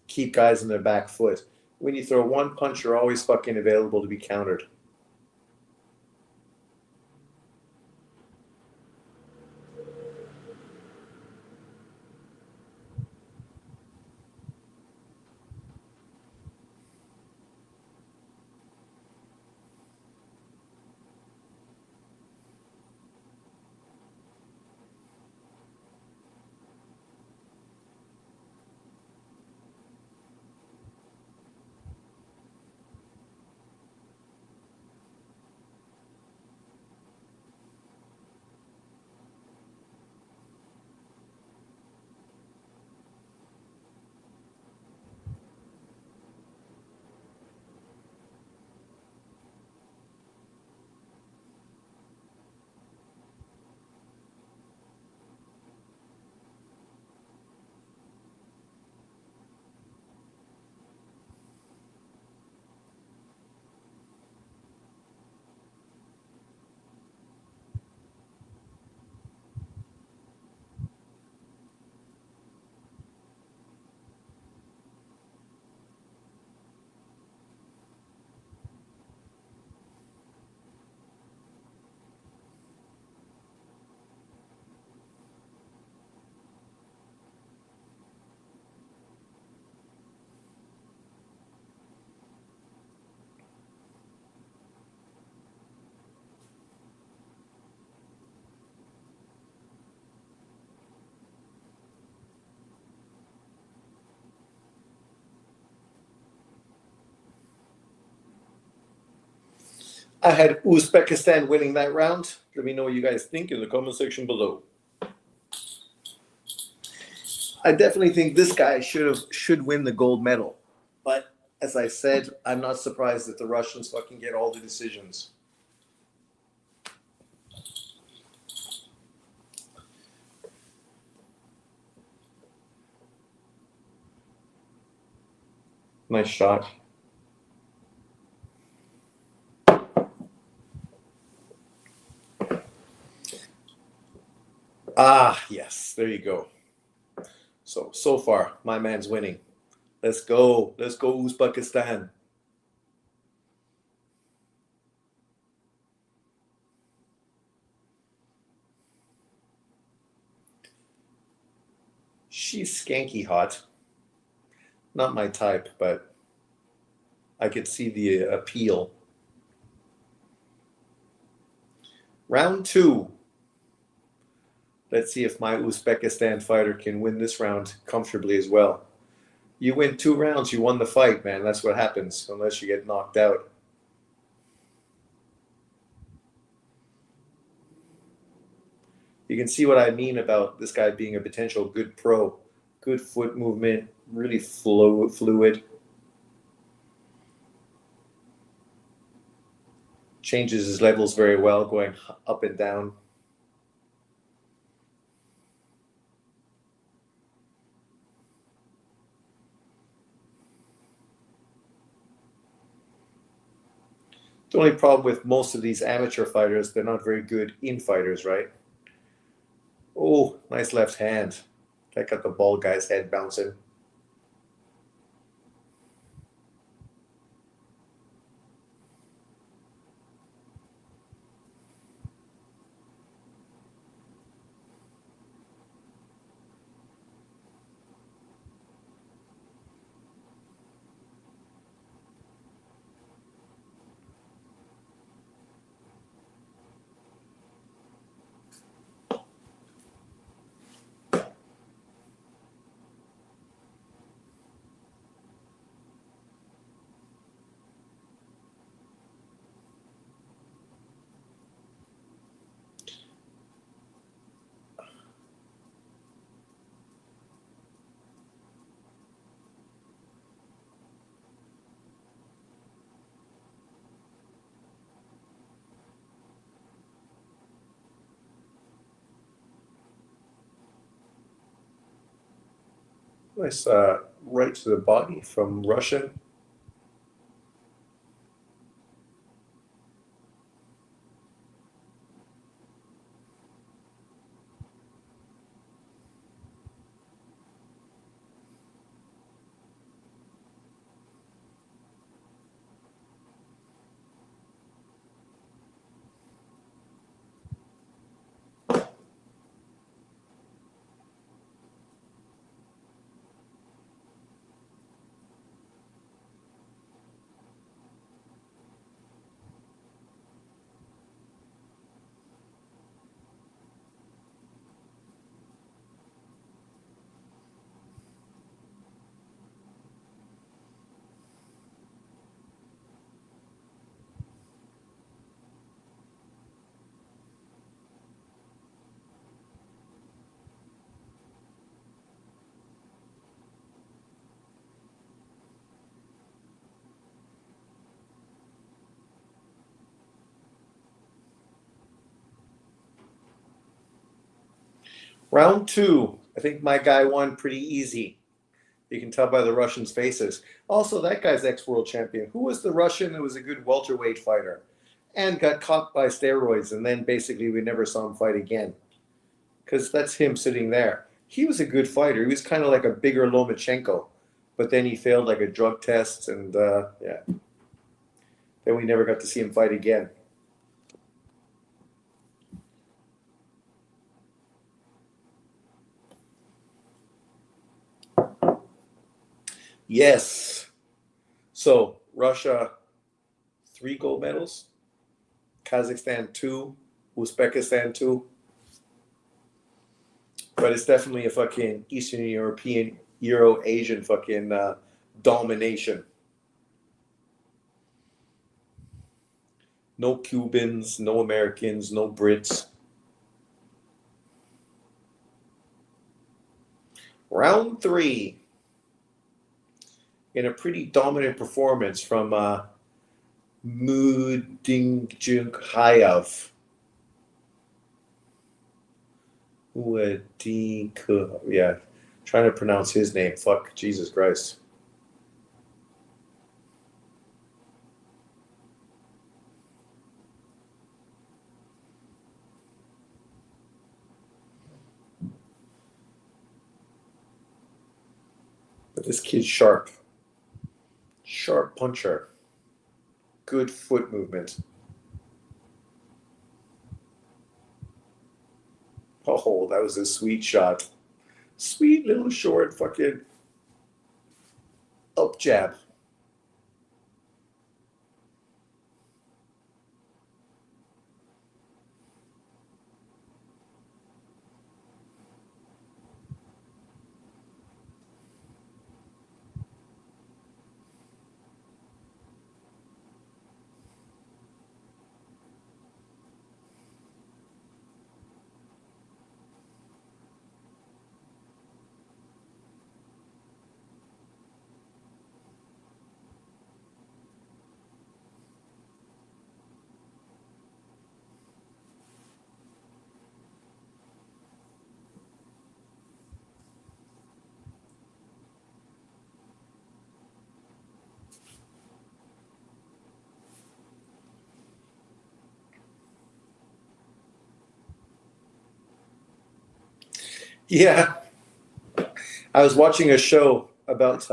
keep guys in their back foot. When you throw one punch, you're always fucking available to be countered. I had Uzbekistan winning that round. Let me know what you guys think in the comment section below. I definitely think this guy should win the gold medal. But as I said, I'm not surprised that the Russians fucking get all the decisions. Nice shot. Ah, yes, there you go. So far, my man's winning. Let's go. Let's go, Uzbekistan. She's skanky hot. Not my type, but I could see the appeal. Round 2. Let's see if my Uzbekistan fighter can win this round comfortably as well. You win 2 rounds, you won the fight, man. That's what happens unless you get knocked out. You can see what I mean about this guy being a potential good pro. Good foot movement, really fluid. Changes his levels very well, going up and down. The only problem with most of these amateur fighters, they're not very good in fighters, right? Oh, nice left hand. That got the bald guy's head bouncing. Nice right to the body from Russian. Round 2. I think my guy won pretty easy. You can tell by the Russians' faces. Also, that guy's ex-world champion. Who was the Russian that was a good welterweight fighter and got caught by steroids, and then basically we never saw him fight again? Because that's him sitting there. He was a good fighter. He was kind of like a bigger Lomachenko, but then he failed like a drug test, and yeah. Then we never got to see him fight again. Yes. So Russia, 3 gold medals. Kazakhstan 2. Uzbekistan 2. But it's definitely a fucking Eastern European, Euro-Asian fucking domination. No Cubans, no Americans, no Brits. Round 3. In a pretty dominant performance from Mudingjukhayev. Yeah, trying to pronounce his name. Fuck, Jesus Christ. But this kid's sharp. Sharp puncher. Good foot movement. Oh, that was a sweet shot. Sweet little short fucking up jab. Yeah. I was watching a show about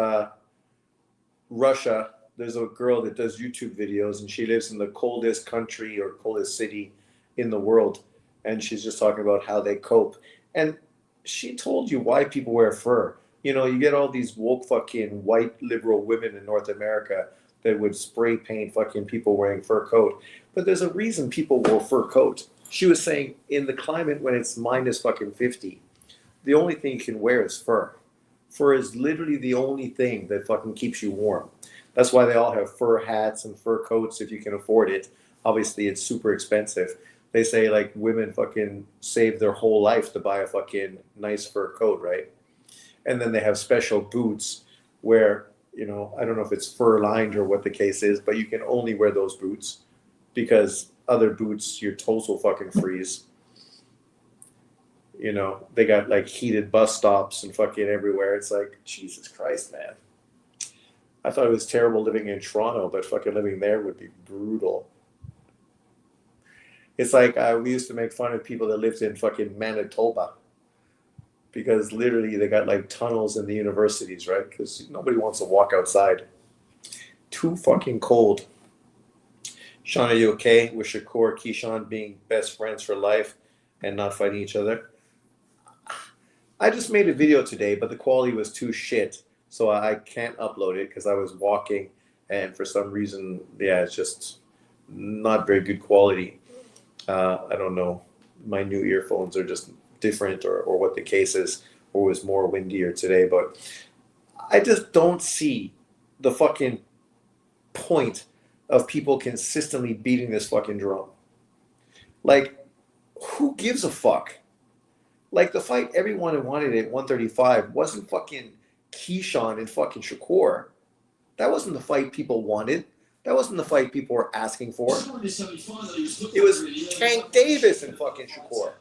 Russia. There's a girl that does YouTube videos, and she lives in the coldest country or coldest city in the world. And she's just talking about how they cope. And she told you why people wear fur. You know, you get all these woke fucking white liberal women in North America that would spray paint fucking people wearing fur coat. But there's a reason people wore fur coat. She was saying in the climate when it's minus fucking 50, the only thing you can wear is fur. Fur is literally the only thing that fucking keeps you warm. That's why they all have fur hats and fur coats if you can afford it. Obviously, it's super expensive. They say like women fucking save their whole life to buy a fucking nice fur coat, right? And then they have special boots where, you know, I don't know if it's fur lined or what the case is, but you can only wear those boots because other boots, your toes will fucking freeze. You know, they got like heated bus stops and fucking everywhere. It's like, Jesus Christ, man. I thought it was terrible living in Toronto, but fucking living there would be brutal. It's like we used to make fun of people that lived in fucking Manitoba because literally they got like tunnels in the universities, right? Because nobody wants to walk outside. Too fucking cold. Sean, are you okay with Shakur, Keyshawn being best friends for life and not fighting each other? I just made a video today, but the quality was too shit, so I can't upload it because I was walking, and for some reason, yeah, it's just not very good quality. I don't know. My new earphones are just different, or what the case is, or was more windier today, but I just don't see the fucking point of people consistently beating this fucking drum. Like, who gives a fuck? Like, the fight everyone wanted at 135 wasn't fucking Keyshawn and fucking Shakur. That wasn't the fight people wanted. That wasn't the fight people were asking for. It was Tank Davis and fucking Shakur.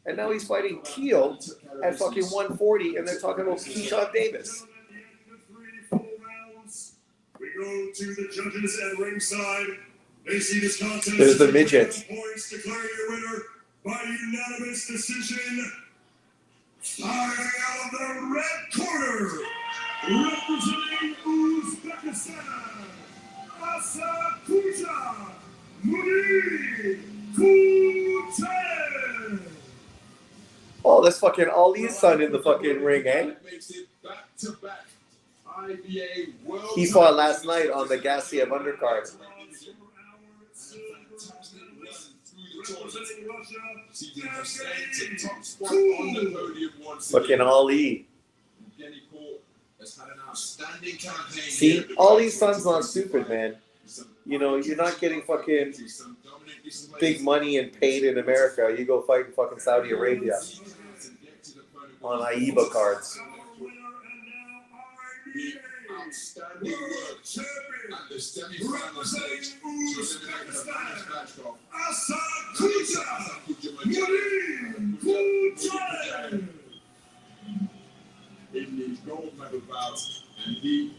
And now he's fighting Keo at fucking 140, and they're talking about Keyshawn Davis. We go to the judges at ringside. They see this contest. There's the midget. Points declare your winner by unanimous decision. Fighting out of the red corner, representing Uzbekistan, Asakuja Muni Kuchen. Oh, that's fucking Ali's son in the fucking ring, eh? Makes it back-to-back IBA World He fought last night on the Gassiev undercard. Fucking Ali. See, Ali's son's not stupid, man. You know, you're not getting fucking big money and paid in America. You go fight in fucking Saudi Arabia on IBA cards. Outstanding work at the semi-final stage to eliminate the match off. In these gold medal bouts, and he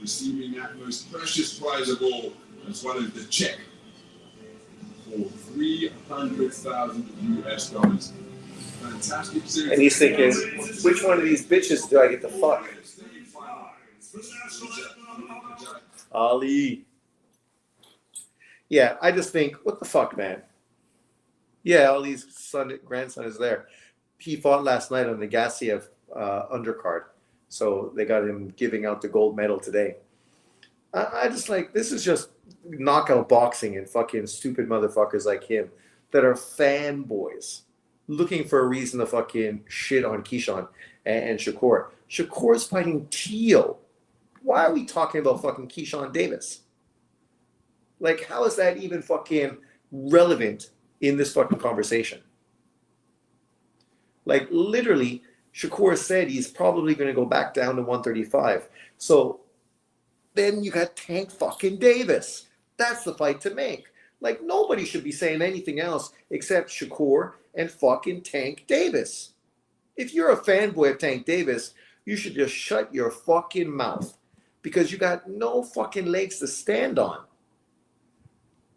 receiving that most precious prize of all, as well as the check for $300,000 US. Fantastic series. And he's thinking, which one of these bitches do I get to fuck? Ali. Yeah, I just think, what the fuck, man? Yeah, Ali's grandson is there. He fought last night on the Gassiev undercard, so they got him giving out the gold medal today. I just like, this is just knockout boxing and fucking stupid motherfuckers like him that are fanboys looking for a reason to fucking shit on Keyshawn and Shakur. Shakur's fighting Teo. Why are we talking about fucking Keyshawn Davis? Like, how is that even fucking relevant in this fucking conversation? Like, literally, Shakur said he's probably going to go back down to 135. So then you got Tank fucking Davis. That's the fight to make. Like, nobody should be saying anything else except Shakur and fucking Tank Davis. If you're a fanboy of Tank Davis, you should just shut your fucking mouth because you got no fucking legs to stand on.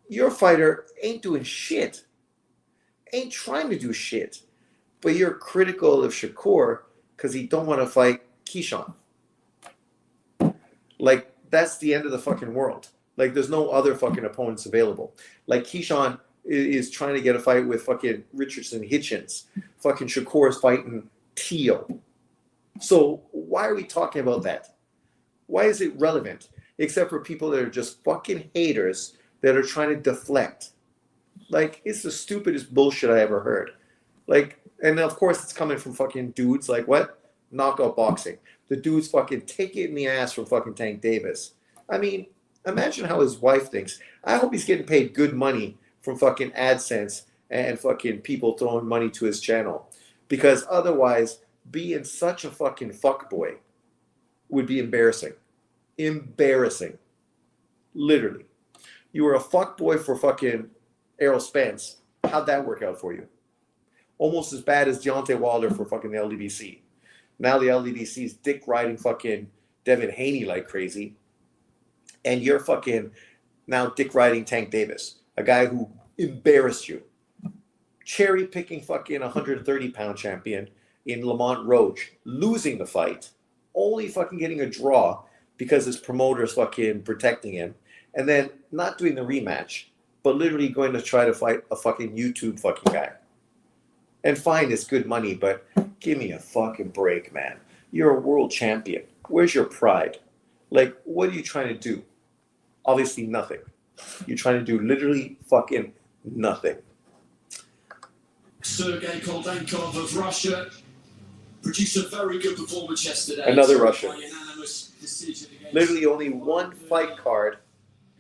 Your fighter ain't doing shit. Ain't trying to do shit. but you're critical of Shakur because he don't want to fight Keyshawn. Like, that's the end of the fucking world. Like, there's no other fucking opponents available. Like, Keyshawn is trying to get a fight with fucking Richardson Hitchens. Fucking Shakur is fighting Teo. So why are we talking about that? Why is it relevant? Except for people that are just fucking haters that are trying to deflect. Like, it's the stupidest bullshit I ever heard. Like, and of course it's coming from fucking dudes like what? Knockout boxing. The dudes fucking take it in the ass from fucking Tank Davis. I mean, imagine how his wife thinks. I hope he's getting paid good money from fucking AdSense and fucking people throwing money to his channel. Because otherwise, being such a fucking fuckboy would be embarrassing. Embarrassing. Literally. You were a fuckboy for fucking Errol Spence. How'd that work out for you? Almost as bad as Deontay Wilder for fucking the LDBC. Now the LDBC's dick riding fucking Devin Haney like crazy. And you're fucking now dick riding Tank Davis, a guy who embarrassed you. Cherry picking fucking 130-pound champion in Lamont Roach, losing the fight, only fucking getting a draw because his promoter's fucking protecting him, and then not doing the rematch, but literally going to try to fight a fucking YouTube fucking guy. And fine, it's good money, but give me a fucking break, man. You're a world champion. Where's your pride? Like, what are you trying to do? Obviously nothing. You're trying to do literally fucking nothing. Sergei Koldenkov of Russia produced a very good performance yesterday. Another Russian. By unanimous decision against Literally only one fight card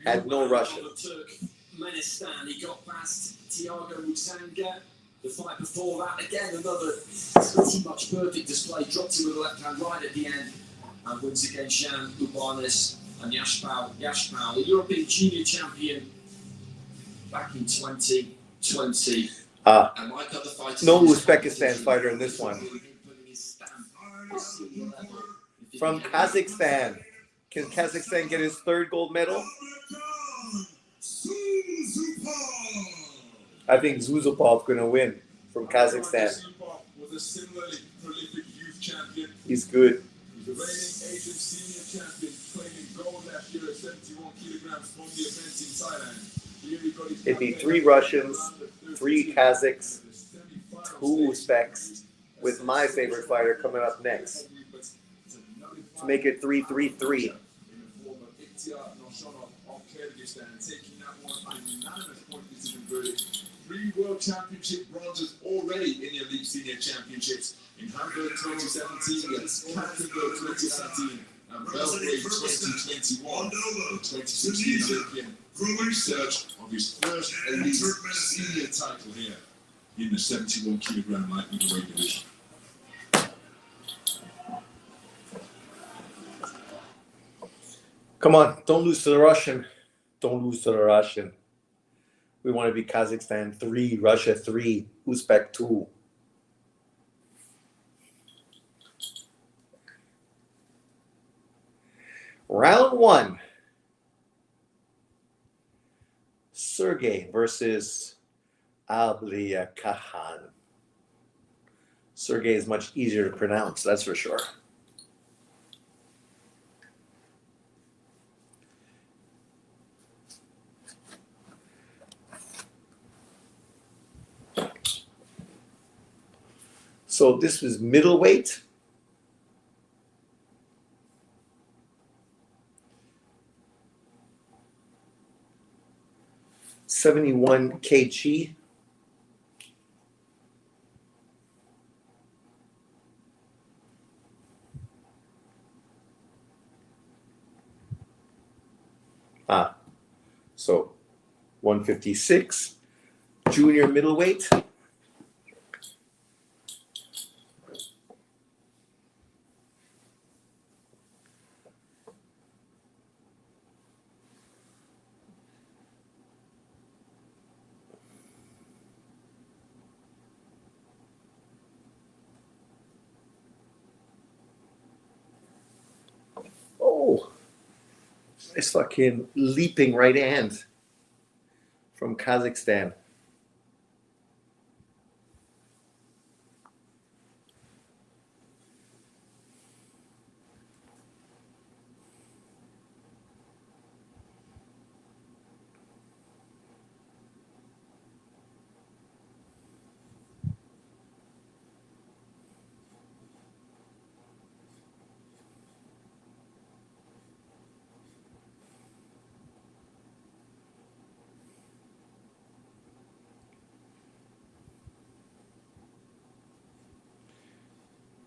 had no Russian. Turkmenistan. He got past Tiago Mutsanga. The fight before that, again, another pretty much perfect display. Dropped him with a left hand right at the end. And once again, Shan Ubanis and Yashpal, the European junior champion back in 2020. And like other fighters, No Uzbekistan fighter in this one. From Kazakhstan. Can Kazakhstan get his third gold medal? I think Zuzupov going to win from Kazakhstan. Was a similarly prolific youth champion. He's good. The reigning Asian senior champion, claiming gold last year at 71 kilograms from the event in Thailand. Here he got his It'd be 3 Russians, 3 Kazakhs, 2 Uzbeks, with my favorite fighter coming up next. To make it 3-3-3. Taking that one in unanimous point decision verdict. 3 World Championship bronzes already in the Elite Senior Championships in Hamburg 2017, against Katzenberg 2019, and Belgrade 2021. The 2016 Olympian in search of his first Elite Senior title here in the 71 kilogram light middleweight division. Come on, don't lose to the Russian. Don't lose to the Russian. We want to be Kazakhstan 3, Russia 3, Uzbek 2. Round 1. Sergey versus Ablia Kahan. Sergey is much easier to pronounce, that's for sure. So this was middleweight. $71 kg. So 156. Junior middleweight. Oh, it's fucking leaping right hand from Kazakhstan.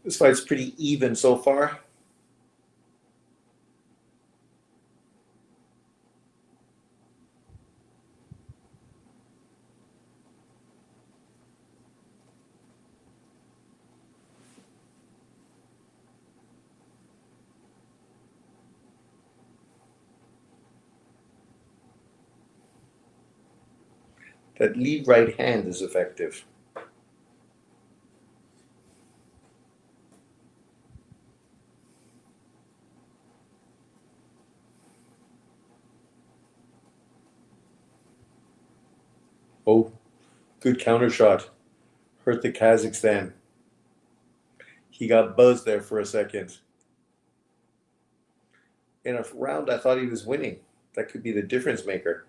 This fight's pretty even so far. That lead right hand is effective. Oh, good counter shot. Hurt the Kazakhstan. He got buzzed there for a second. In a round, I thought he was winning. That could be the difference maker.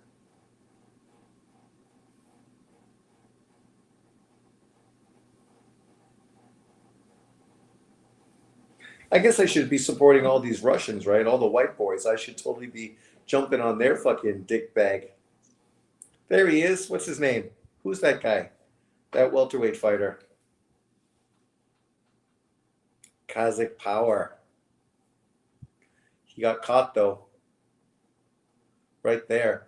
I guess I should be supporting all these Russians, right? All the white boys. I should totally be jumping on their fucking dick bag. There he is. What's his name? Who's that guy? That welterweight fighter. Kazakh power. He got caught though. Right there.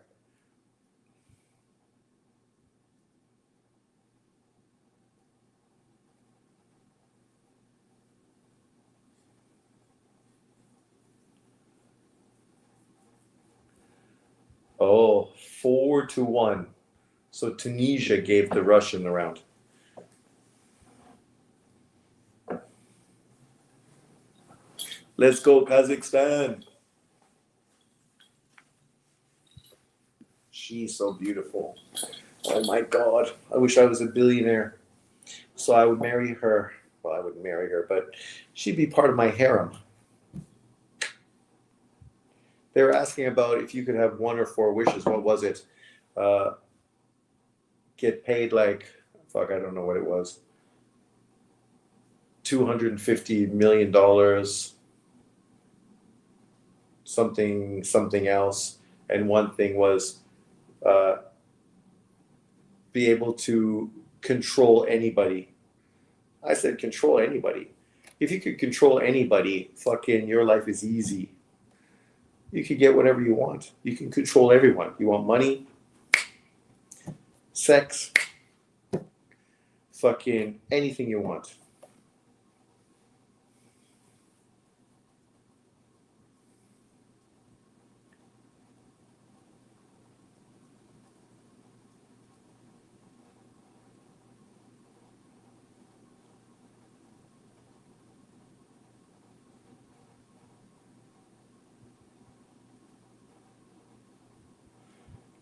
Oh, 4-1. So Tunisia gave the Russian the round. Let's go, Kazakhstan. She's so beautiful. Oh my God. I wish I was a billionaire. So I would marry her. Well, I wouldn't marry her, but she'd be part of my harem. They were asking about if you could have 1 or 4 wishes. What was it? Get paid like, fuck, I don't know what it was. $250 million. Something else. And one thing was be able to control anybody. I said control anybody. If you could control anybody, fucking your life is easy. You can get whatever you want. You can control everyone. You want money, sex, fucking anything you want.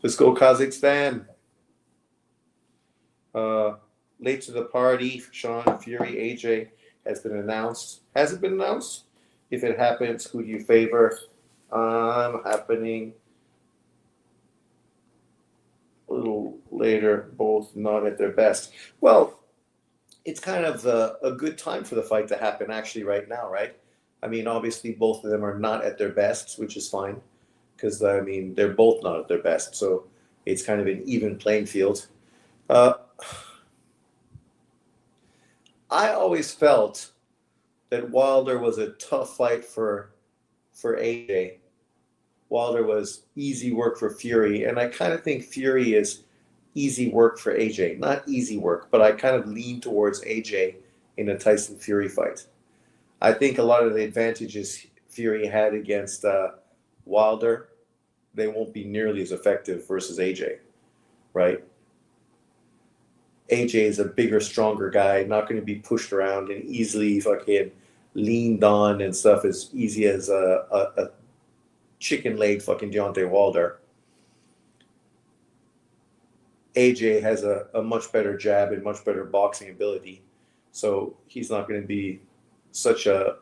Let's go, Kazakhstan. Late to the party, Sean Fury, AJ has been announced. Has it been announced? If it happens, who do you favor? Happening a little later, both not at their best. Well, it's kind of a good time for the fight to happen actually right now, right? I mean, obviously both of them are not at their best, which is fine. Because, I mean, they're both not at their best. So it's kind of an even playing field. I always felt that Wilder was a tough fight for AJ. Wilder was easy work for Fury. And I kind of think Fury is easy work for AJ. Not easy work, but I kind of lean towards AJ in a Tyson Fury fight. I think a lot of the advantages Fury had against Wilder, they won't be nearly as effective versus AJ, right? AJ is a bigger, stronger guy, not going to be pushed around and easily fucking leaned on and stuff as easy as a chicken leg fucking Deontay Wilder. AJ has a much better jab and much better boxing ability, so he's not going to be such a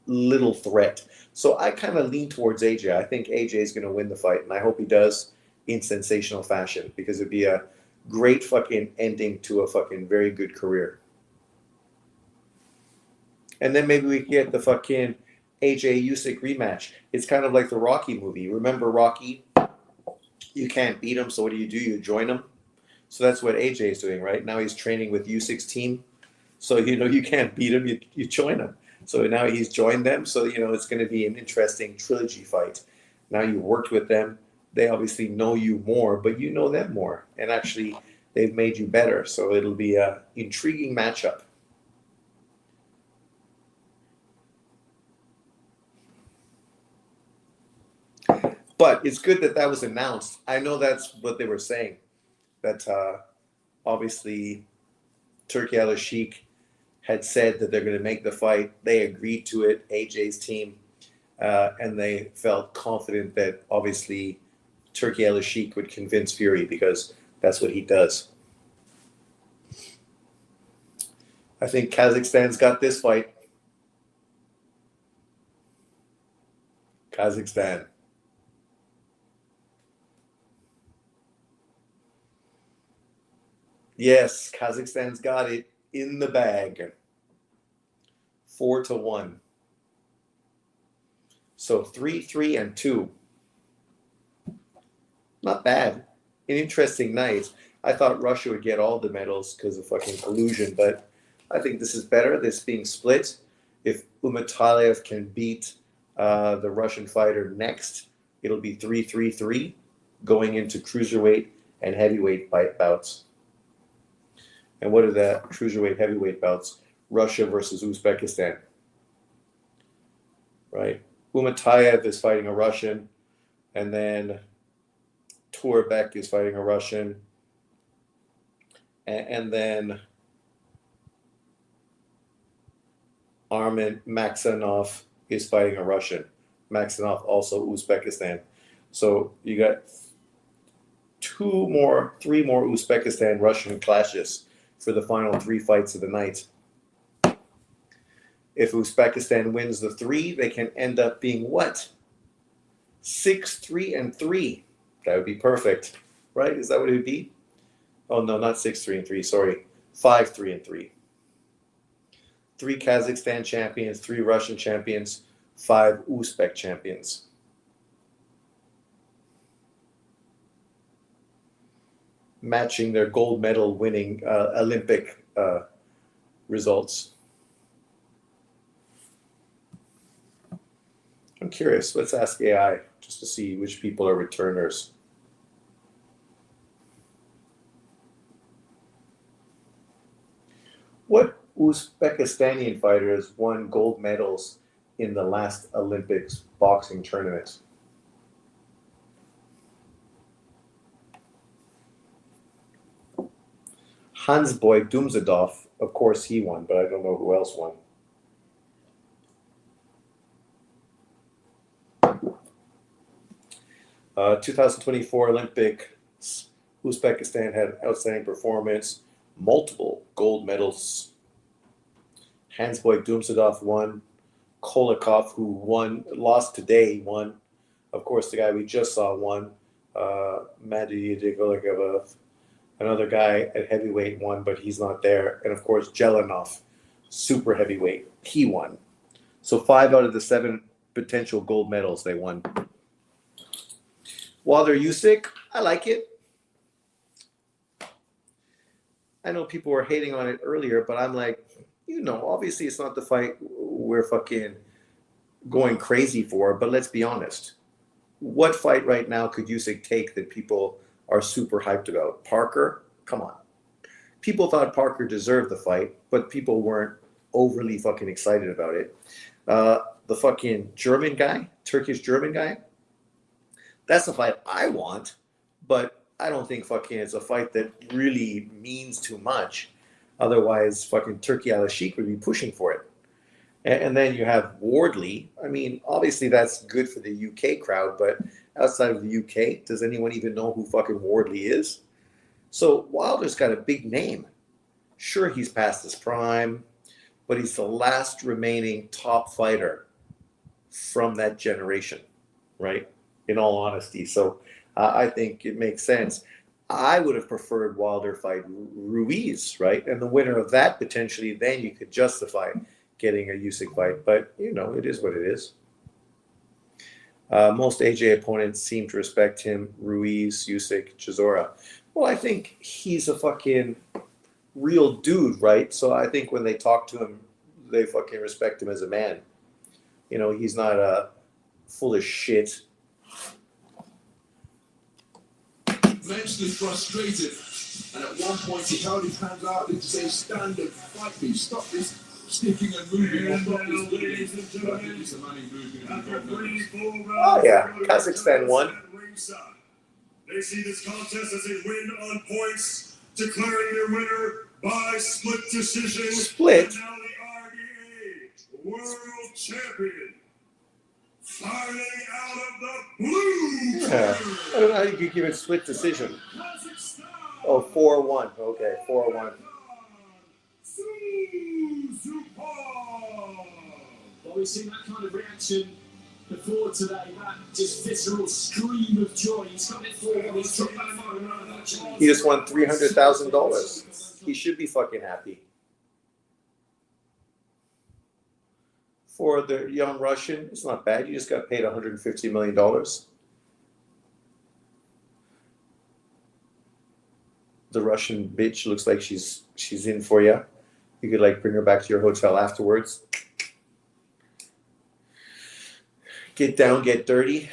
little threat. So I kind of lean towards AJ. I think AJ is going to win the fight, and I hope he does in sensational fashion because it'd be a great fucking ending to a fucking very good career. And then maybe we can get the fucking AJ Usyk rematch. It's kind of like the Rocky movie. Remember Rocky? You can't beat him, so what do? You join him. So that's what AJ is doing right now. He's training with Usyk's team. So, you can't beat him, you join him. So now he's joined them. So, it's going to be an interesting trilogy fight. Now you worked with them. They obviously know you more, but you know them more. And actually, they've made you better. So it'll be an intriguing matchup. But it's good that was announced. I know that's what they were saying. That obviously Turki Al-Sheikh had said that they're going to make the fight. They agreed to it, AJ's team, and they felt confident that obviously Turki Al-Sheikh would convince Fury because that's what he does. I think Kazakhstan's got this fight. Kazakhstan. Yes, Kazakhstan's got it in the bag. 4-1. So 3, and 2. Not bad. An interesting night. I thought Russia would get all the medals because of fucking collusion, but I think this is better. This being split. If Umatalev can beat the Russian fighter next, it'll be 3-3 going into cruiserweight and heavyweight bouts. And what are the cruiserweight heavyweight bouts? Russia versus Uzbekistan. Right? Umatayev is fighting a Russian, and then Turbek is fighting a Russian, and then Armen Maxanov is fighting a Russian. Maxanov also Uzbekistan. So you got 3 more Uzbekistan Russian clashes for the final 3 fights of the night. If Uzbekistan wins the 3, they can end up being what? 6-3-3. That would be perfect, right? Is that what it would be? Oh no, not 6-3-3. Sorry, 5-3-3. 3 Kazakhstan champions, 3 Russian champions, 5 Uzbek champions. Matching their gold medal winning Olympic results. I'm curious. Let's ask AI just to see which people are returners. What Uzbekistani fighters won gold medals in the last Olympics boxing tournament? Hansboy Dumzadov, of course he won, but I don't know who else won. Uh, 2024 Olympics, Uzbekistan had outstanding performance, multiple gold medals. Hansboy Dumzadov won. Kolikov, who lost today, won. Of course, the guy we just saw won. Mady Degolikov, another guy at heavyweight won, but he's not there. And of course, Jelenov, super heavyweight, he won. So 5 out of the 7 potential gold medals they won. Wilder Usyk, I like it. I know people were hating on it earlier, but I'm like, obviously it's not the fight we're fucking going crazy for, but let's be honest. What fight right now could Usyk take that people are super hyped about? Parker? Come on. People thought Parker deserved the fight, but people weren't overly fucking excited about it. The fucking German guy, Turkish German guy, that's the fight I want, but I don't think fucking it's a fight that really means too much. Otherwise, fucking Turki Al-Sheikh would be pushing for it. And then you have Wardley. I mean, obviously that's good for the UK crowd, but outside of the UK, does anyone even know who fucking Wardley is? So Wilder's got a big name. Sure, he's past his prime, but he's the last remaining top fighter from that generation, right? In all honesty. So I think it makes sense. I would have preferred Wilder fight Ruiz, right? And the winner of that potentially, then you could justify getting a Usyk fight. But, it is what it is. Most AJ opponents seem to respect him. Ruiz, Usyk, Chisora. Well, I think he's a fucking real dude, right? So I think when they talk to him, they fucking respect him as a man. You know, he's not full of shit. Eventually frustrated, and at one point he held his hands out to say, "Stand and fight me! Stop this sticking and moving! Or And stop now, this ladies and bleeding." But I think gentlemen, it's a man who's moving in the after gold three medals. full rounds, Oh, yeah. the Kazakhstan judges won. at ringside, they see this contest as a win on points, declaring your winner by split decision. Split? And now the IBA World Champion, fighting out of the blue Yeah. corner, I don't know how you could give it split decision. Kazakhstan. Oh, 4-1. Okay, 4-1. Well, we've seen that kind of reaction before today, that just visceral scream of joy. He's got it forward, he's dropped that final round actually. He just won $300,000. He should be fucking happy. For the young Russian, it's not bad. You just got paid $150 million. The Russian bitch looks like she's in for you. You could like bring her back to your hotel afterwards. Get down, get dirty.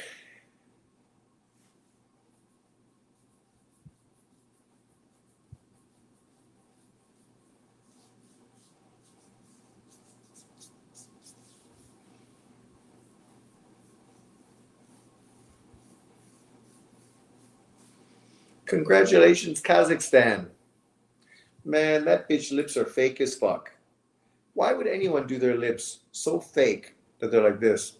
Congratulations, Kazakhstan. Man, that bitch lips are fake as fuck. Why would anyone do their lips so fake that they're like this?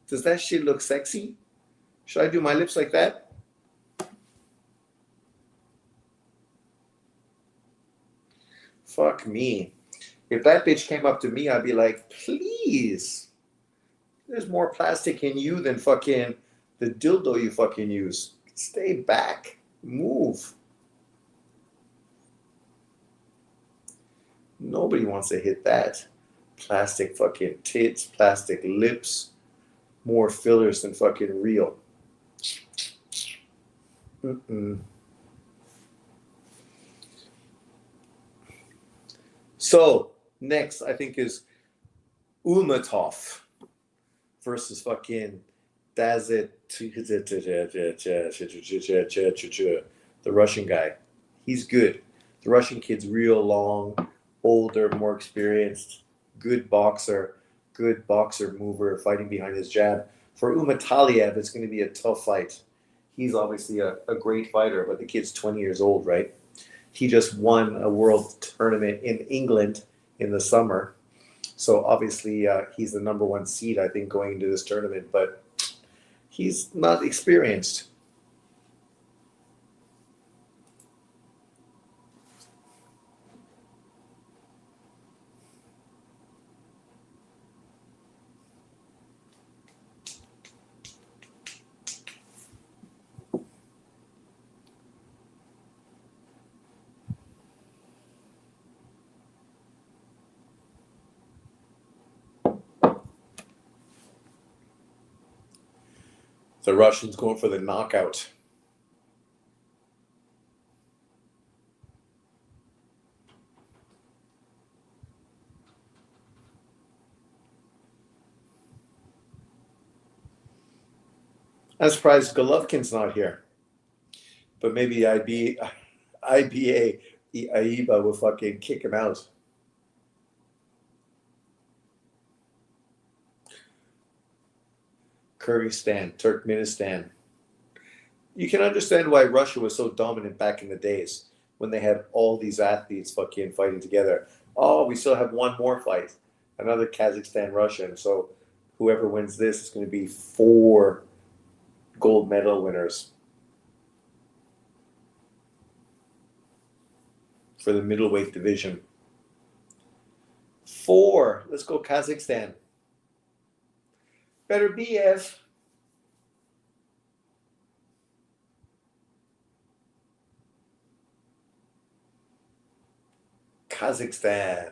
Does that shit look sexy? Should I do my lips like that? Fuck me. If that bitch came up to me, I'd be like, please. There's more plastic in you than fucking the dildo you fucking use. Stay back. Move. Nobody wants to hit that. Plastic fucking tits, plastic lips, more fillers than fucking real. So, next, I think is Umatov versus fucking Dazit, the Russian guy. He's good. The Russian kid's real long, older, more experienced, good boxer mover, fighting behind his jab. For Umataliev, it's going to be a tough fight. He's obviously a great fighter, but the kid's 20 years old, right? He just won a world tournament in England in the summer. So obviously he's the number one seed, I think, going into this tournament, but he's not experienced. The Russians going for the knockout. I'm surprised Golovkin's not here. But maybe IBA AIBA will fucking kick him out. Kyrgyzstan, Turkmenistan. You can understand why Russia was so dominant back in the days when they had all these athletes fucking fighting together. Oh, we still have one more fight. Another Kazakhstan, Russian. So whoever wins this is going to be 4 gold medal winners for the middleweight division. 4. Let's go Kazakhstan. Better BF. Kazakhstan.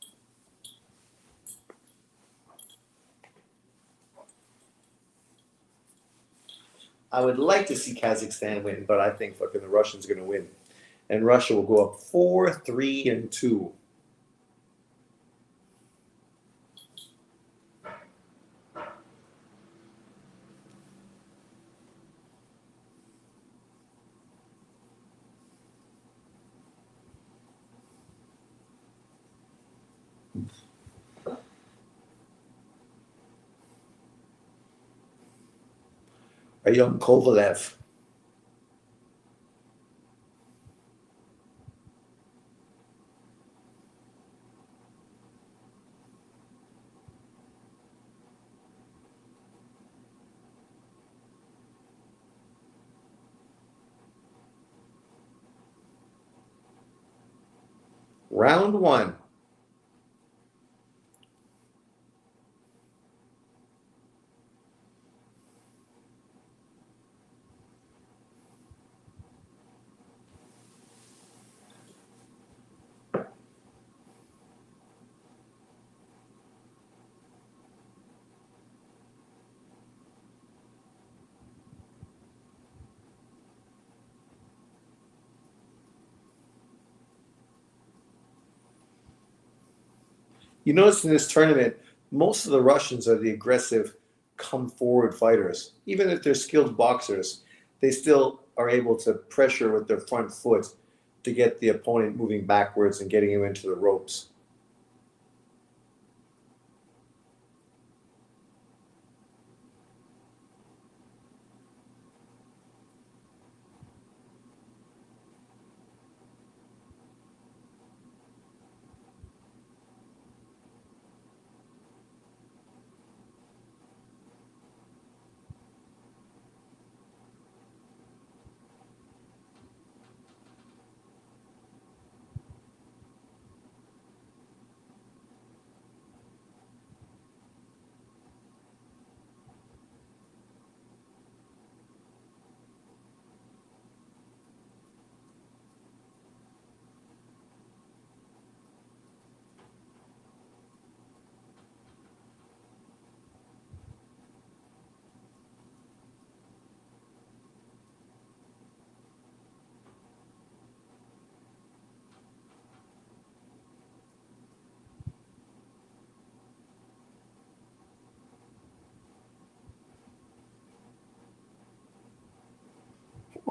I would like to see Kazakhstan win, but I think fucking the Russians are going to win. And Russia will go up 4-3-2. A young Kovalev. Round one. You notice in this tournament, most of the Russians are the aggressive, come forward fighters. Even if they're skilled boxers, they still are able to pressure with their front foot to get the opponent moving backwards and getting him into the ropes.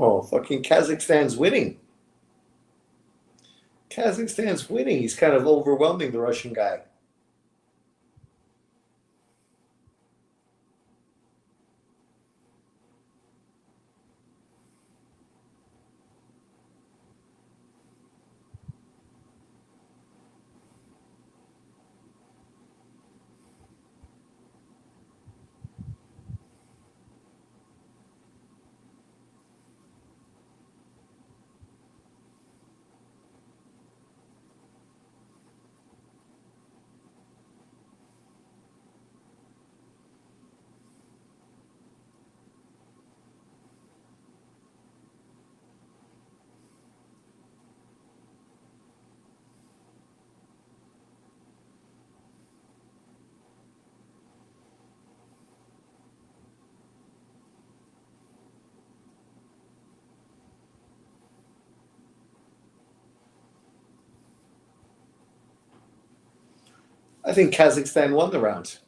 Oh, fucking Kazakhstan's winning. Kazakhstan's winning. He's kind of overwhelming the Russian guy. I think Kazakhstan won the round.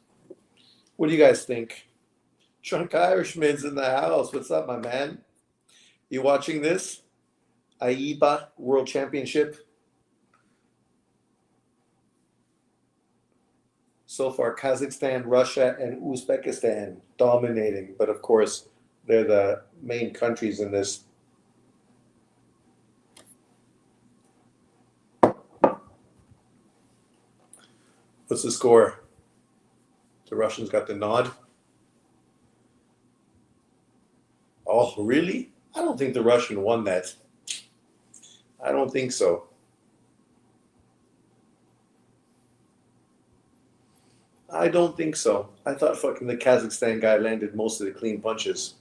What do you guys think? Drunk Irishman's in the house. What's up, my man? You watching this? IBA World Championship. So far, Kazakhstan, Russia, and Uzbekistan dominating. But of course, they're the main countries in this. What's the score? The Russians got the nod. Oh, really? I don't think the Russian won that. I don't think so. I don't think so. I thought fucking the Kazakhstan guy landed most of the clean punches.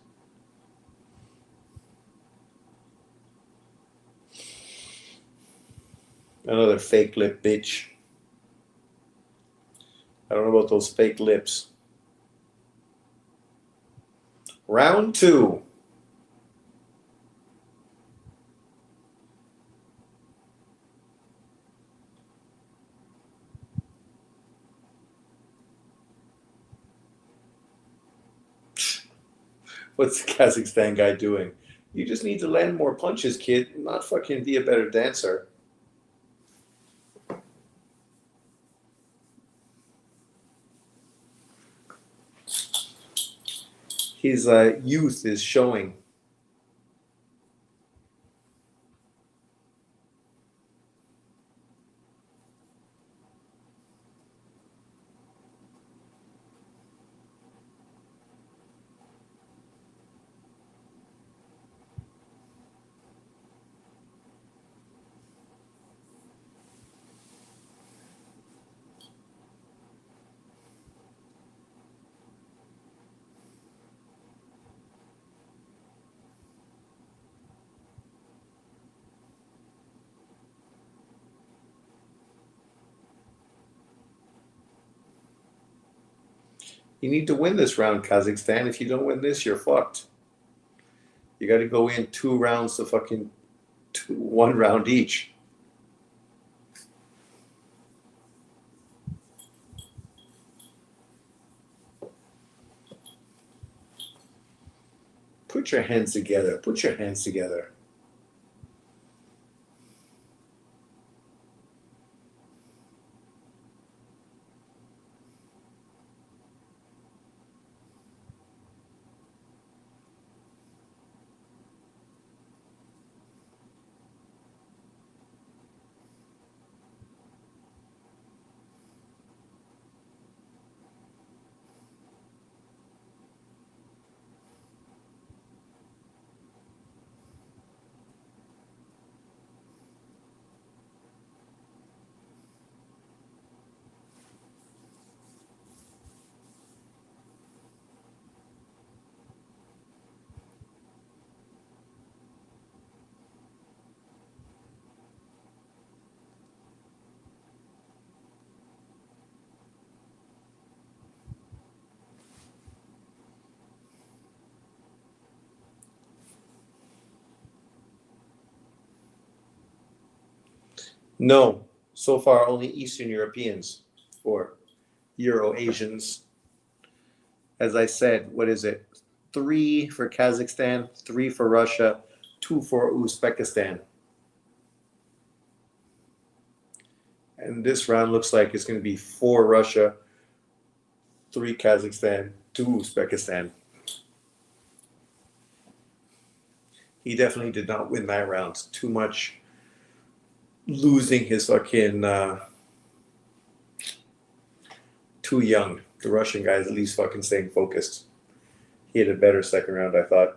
Another fake lip bitch. I don't know about those fake lips. Round 2. What's the Kazakhstan guy doing? You just need to land more punches, kid, not fucking be a better dancer. His youth is showing. You need to win this round, Kazakhstan. If you don't win this, you're fucked. You got to go in 2 rounds to fucking 1 round each. Put your hands together. Put your hands together. No, so far only Eastern Europeans or Euro Asians. As I said, what is it? 3 for Kazakhstan, 3 for Russia, 2 for Uzbekistan. And this round looks like it's going to be 4 Russia, 3 Kazakhstan, 2 Uzbekistan. He definitely did not win that round. Too much losing his fucking too young. The Russian guy is at least fucking staying focused. He had a better second round, I thought.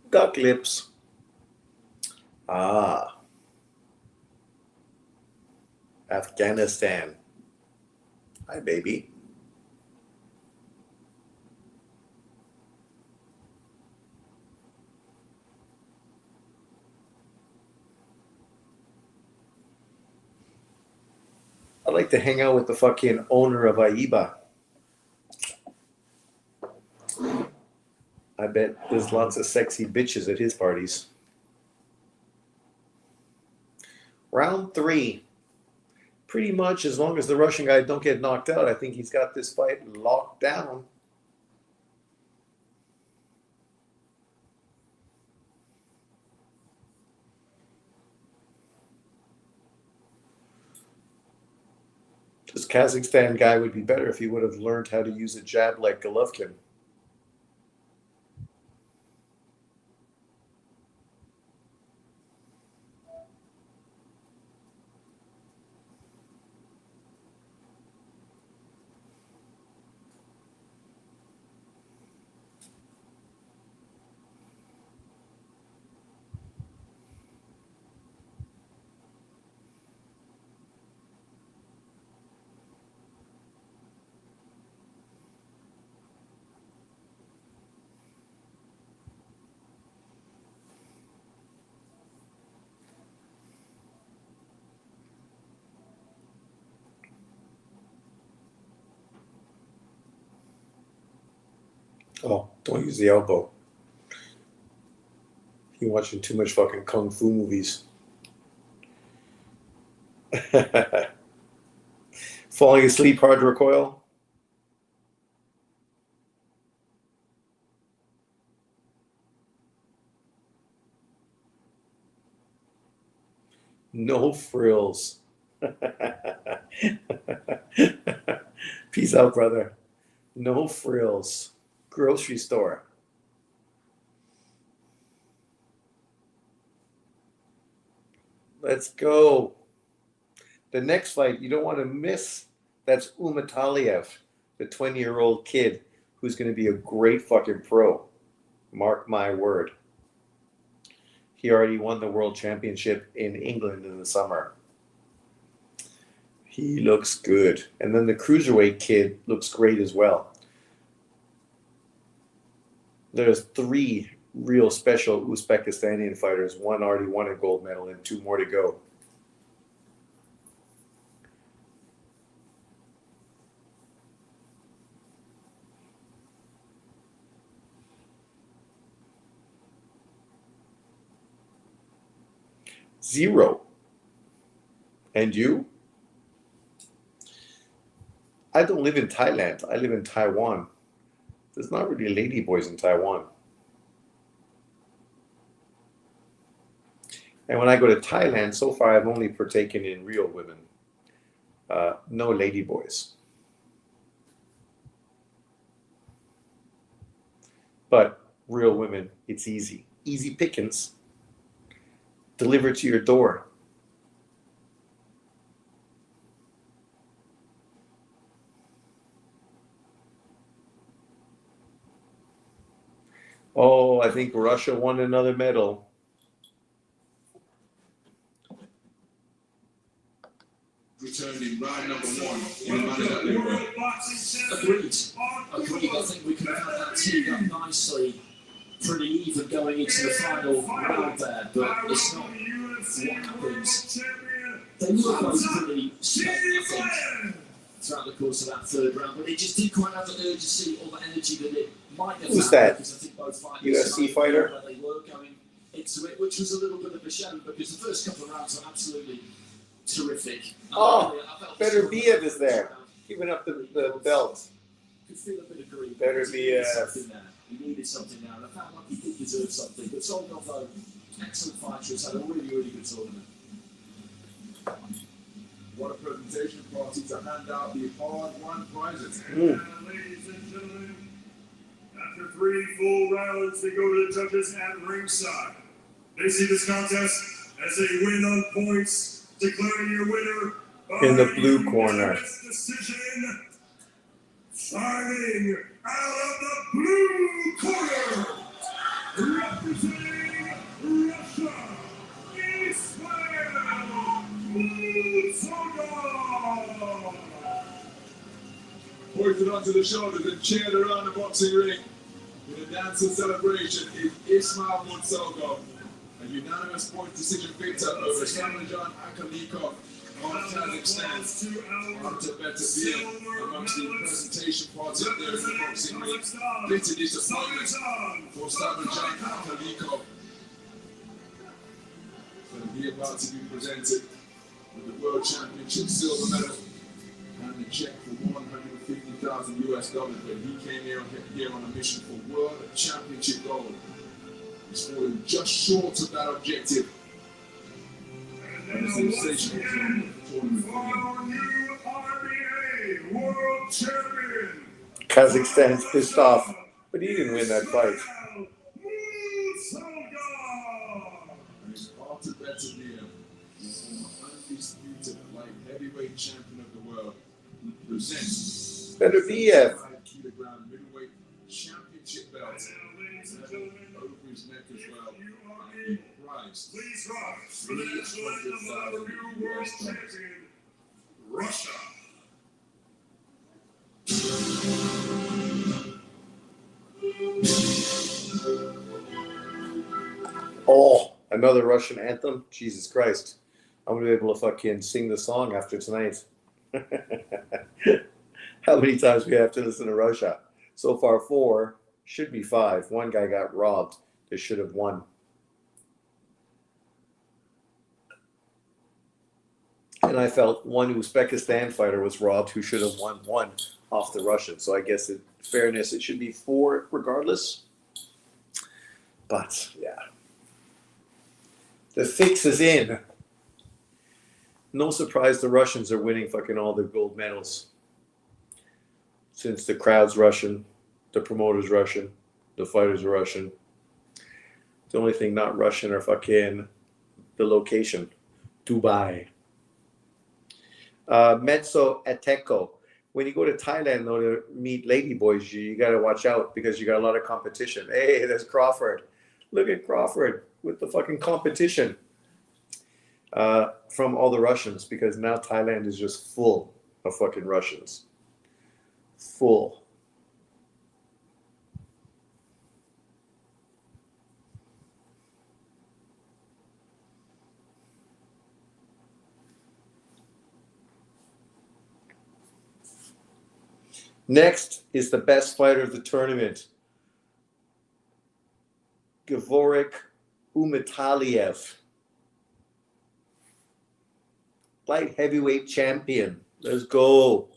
Duck lips. Ah. Afghanistan. Hi, baby. I'd like to hang out with the fucking owner of IBA. I bet there's lots of sexy bitches at his parties. Round 3. Pretty much as long as the Russian guy don't get knocked out, I think he's got this fight locked down. This Kazakhstan guy would be better if he would have learned how to use a jab like Golovkin. Oh, don't use the elbow. You're watching too much fucking kung fu movies. Falling asleep, hard to recoil. No frills. Peace out, brother. No frills. Grocery store. Let's go. The next fight you don't want to miss. That's Umataliev, the 20-year-old kid who's going to be a great fucking pro. Mark my word. He already won the World Championship in England in the summer. He looks good. And then the cruiserweight kid looks great as well. There's 3 real special Uzbekistani fighters. One already won a gold medal and 2 more to go. Zero. And you? I don't live in Thailand. I live in Taiwan. There's not really ladyboys in Taiwan. And when I go to Thailand, so far I've only partaken in real women. No ladyboys. But real women, it's easy. Easy pickings. Delivered to your door. Oh, I think Russia won another medal. Returning round number 1 in the manner that they were. Agreed. I think we can have that teed up nicely, pretty even going into the final round there, but it's not what happens. They were both pretty strong, I think, throughout the course of that 3rd round, but it just didn't quite have the urgency or the energy that it might have. Who's that? Because I think both fighters UFC fighter? where they were going into it, which was a little bit of a shame because the first couple of rounds were absolutely terrific. Oh, Better Biev is there, giving up the belt. Could feel a bit of grief. Better Biev. He needed something now, and I felt like he did deserve something. But Solgov, though, excellent fighter, has had a really, really good tournament. What a presentation party to hand out the hard-won prizes. Ladies and gentlemen, after 3 full rounds, they go to the judges at ringside. They see this contest as a win on points, declaring your winner by In the blue corner. decision. Fighting out of the blue corner, representing Russia, Ismail Mutsogov. Pointed onto the shoulders and cheered around the boxing ring with a dance and celebration is Ismail Mutsogov. A unanimous point decision victor over Stammerjan Akalikov of Kazakhstan. After better deal amongst the presentation party up there in the boxing ring. Bitter disappointment for Stammerjan Akalikov. Going to be about to be presented with the World Championship silver medal and the check for $150,000 US, but he came here on a mission for World Championship gold. He's fallen just short of that objective. And a sensational tournament for Our new IBA World Champion. Kazakhstan's pissed off, but he didn't win that fight. And it's after better deal. The former undisputed light heavyweight champion of the world. He presents Better Biev. 5-kilogram middleweight championship belt. Over his neck as well. And the prize. Please rise for the national anthem of our new world champion, Russia. Oh, another Russian anthem? Jesus Christ. I'm going to be able to fucking sing the song after tonight. How many times we have to listen to Russia? So far 4. Should be 5. One guy got robbed. They should have won. And I felt one Uzbekistan fighter was robbed who should have won 1 off the Russian. So I guess in fairness, it should be 4 regardless. But yeah, the fix is in. No surprise the Russians are winning fucking all the gold medals. Since the crowd's Russian, the promoter's Russian, the fighters are Russian. The only thing not Russian are fucking the location. Dubai. Mezzo Ateco. When you go to Thailand, though, to meet ladyboys, you got to watch out because you got a lot of competition. Hey, there's Crawford. Look at Crawford with the fucking competition from all the Russians, because now Thailand is just full of fucking Russians. Full. Next is the best fighter of the tournament, Gavorek Umataliev, light heavyweight champion. Let's go.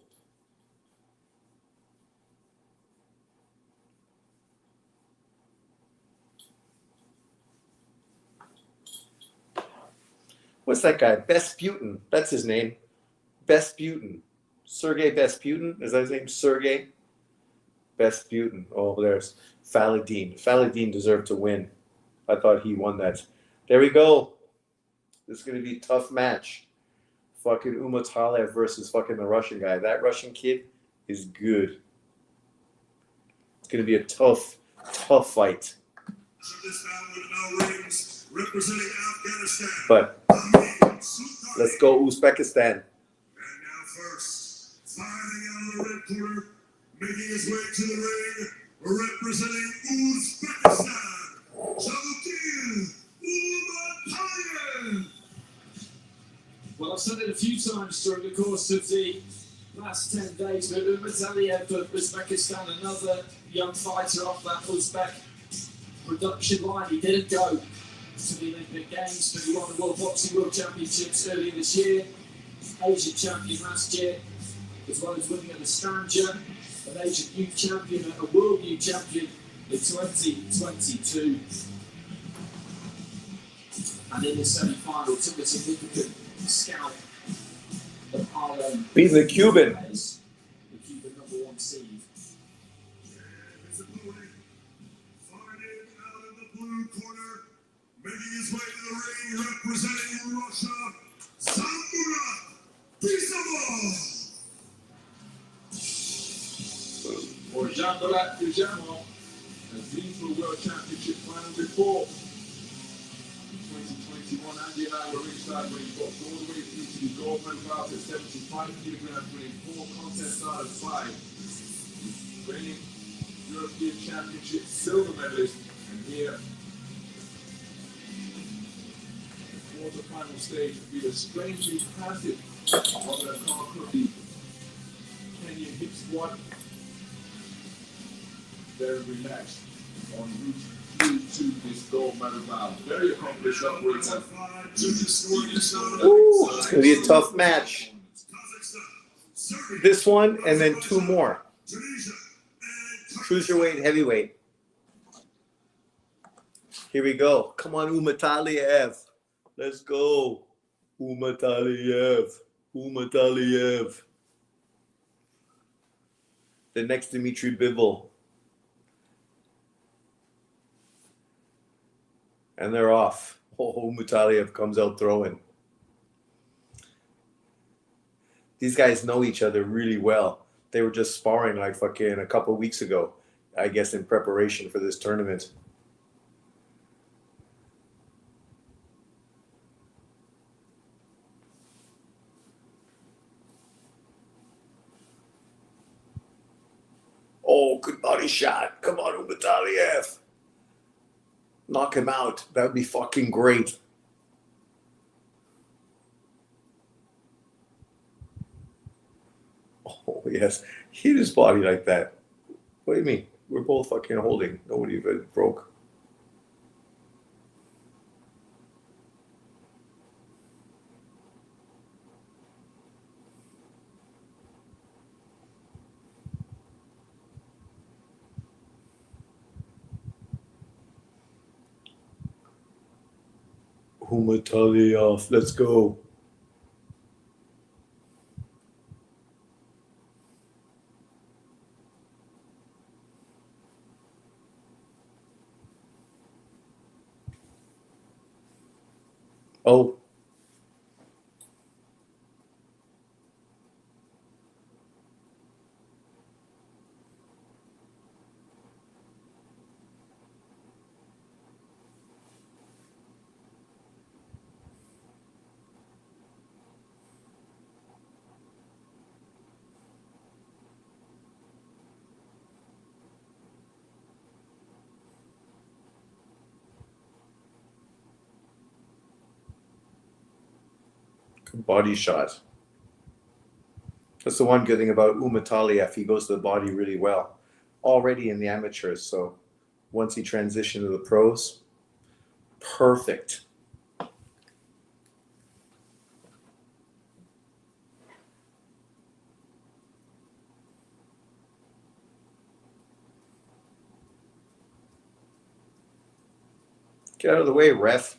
What's that guy? Vesputin. That's his name. Vesputin. Sergey Vesputin. Is that his name? Sergey Vesputin. Oh, there's Faladin. Faladin deserved to win. I thought he won that. There we go. This is going to be a tough match. Fucking Umatalev versus fucking the Russian guy. That Russian kid is good. It's going to be a tough fight. Representing Afghanistan. But let's go Uzbekistan. And now first, fighting out of the red corner, making his way to the ring, representing Uzbekistan, Shabukin Umataliyev. Well, I've said it a few times during the course of the last 10 days, but Umataliev for Uzbekistan, another young fighter off that Uzbek production line. He didn't go to the Olympic Games, but he won the World Championships earlier this year, Asian champion last year, as well as winning at the Stranger, an Asian youth champion and a world youth champion in 2022. And in the semi-final, took a significant scalp of Arlen. Beat the Cuban. The Cuban #1 seed. And his opponent, fighting out of the blue corner, making his way to the ring, representing Russia, Samura Pisamo. For Jean-Dolat Pujamo has been to a World Championship final before. 2021, Andy and I were ringside when he got all the way through to the gold medal bout at 75 kilograms, winning 4 contests out of 5. Reigning European Championship silver medalist, and here, the quarter-final stage will be the strangely passive of the Kawakuri Kenyan hip squat. Very relaxed on route through to this gold medal bout. Very accomplished upwards and Ooh, it's going to be a tough match. This one and then 2 more. Cruiserweight, heavyweight. Here we go. Come on, Umataliev. Let's go. Umataliev. Umataliev. The next Dmitry Bivol. And they're off. Oh, Umataliev comes out throwing. These guys know each other really well. They were just sparring like fucking a couple weeks ago, I guess, in preparation for this tournament. Oh, good body shot. Come on, Umataliev. Knock him out. That would be fucking great. Oh, yes. Hit his body like that. What do you mean? We're both fucking holding. Nobody even broke. Humatali off. Let's go. Oh. Good body shot. That's the one good thing about Umataliev. He goes to the body really well. Already in the amateurs, so once he transitioned to the pros, perfect. Get out of the way, ref.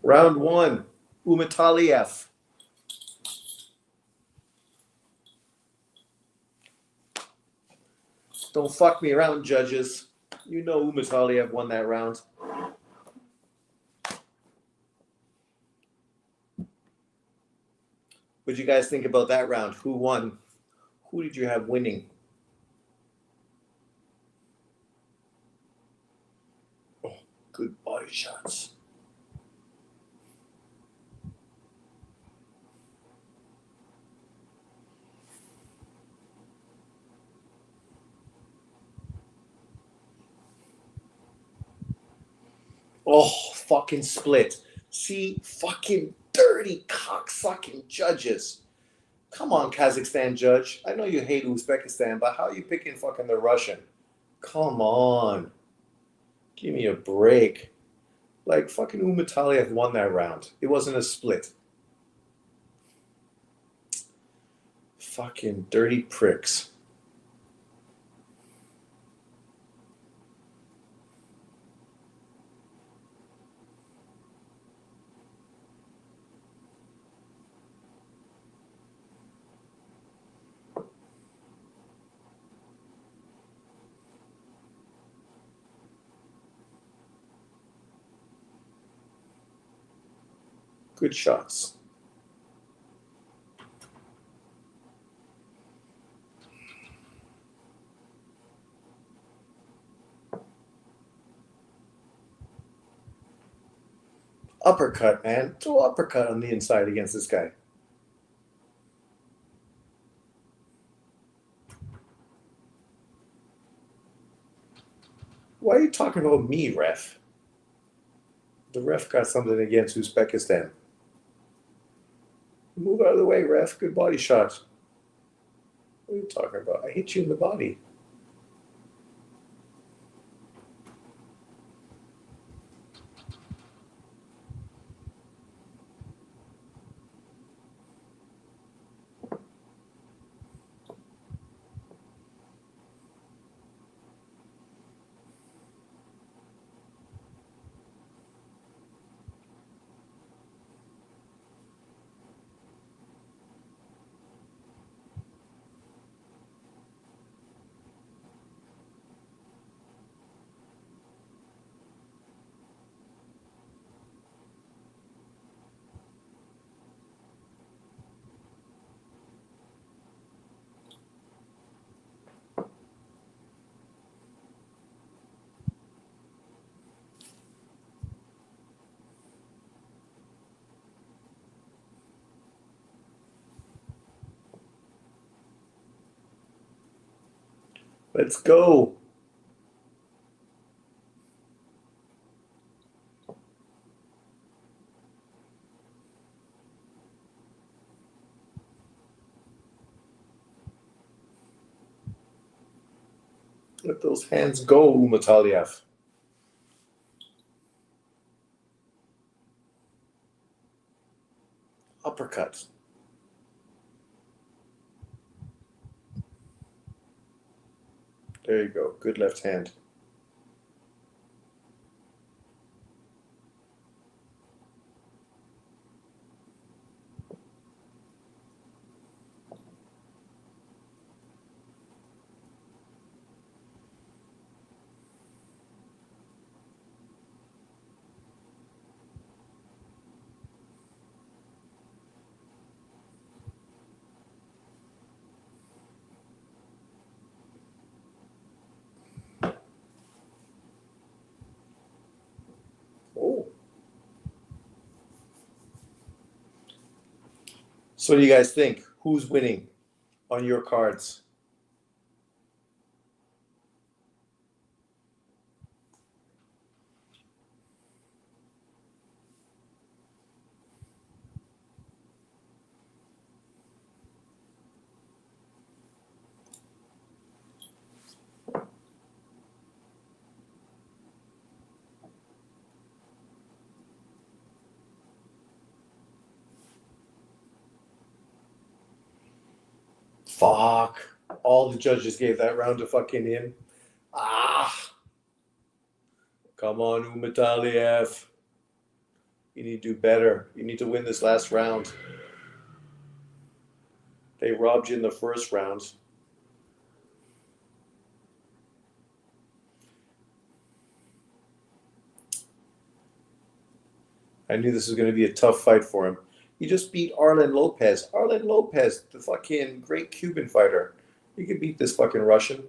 Round one, Umataliev. Don't fuck me around, judges. You know Umataliev won that round. What did you guys think about that round? Who won? Who did you have winning? Oh, good body shots. Oh, fucking split. See, fucking dirty cocksucking judges. Come on, Kazakhstan judge. I know you hate Uzbekistan, but how are you picking fucking the Russian? Come on. Give me a break. Like, fucking Umataliev won that round. It wasn't a split. Fucking dirty pricks. Good shots. Uppercut, man. Throw uppercut on the inside against this guy. Why are you talking about me, ref? The ref got something against Uzbekistan. Move out of the way, ref. Good body shot. What are you talking about? I hit you in the body. Let's go. Let those hands go, Umataliev. Uppercut. There you go. Good left hand. Oh. So what do you guys think? Who's winning on your cards? Fuck. All the judges gave that round to fucking him. Ah. Come on, Umataliev. You need to do better. You need to win this last round. They robbed you in the first round. I knew this was going to be a tough fight for him. He just beat Arlen Lopez. Arlen Lopez, the fucking great Cuban fighter. You could beat this fucking Russian.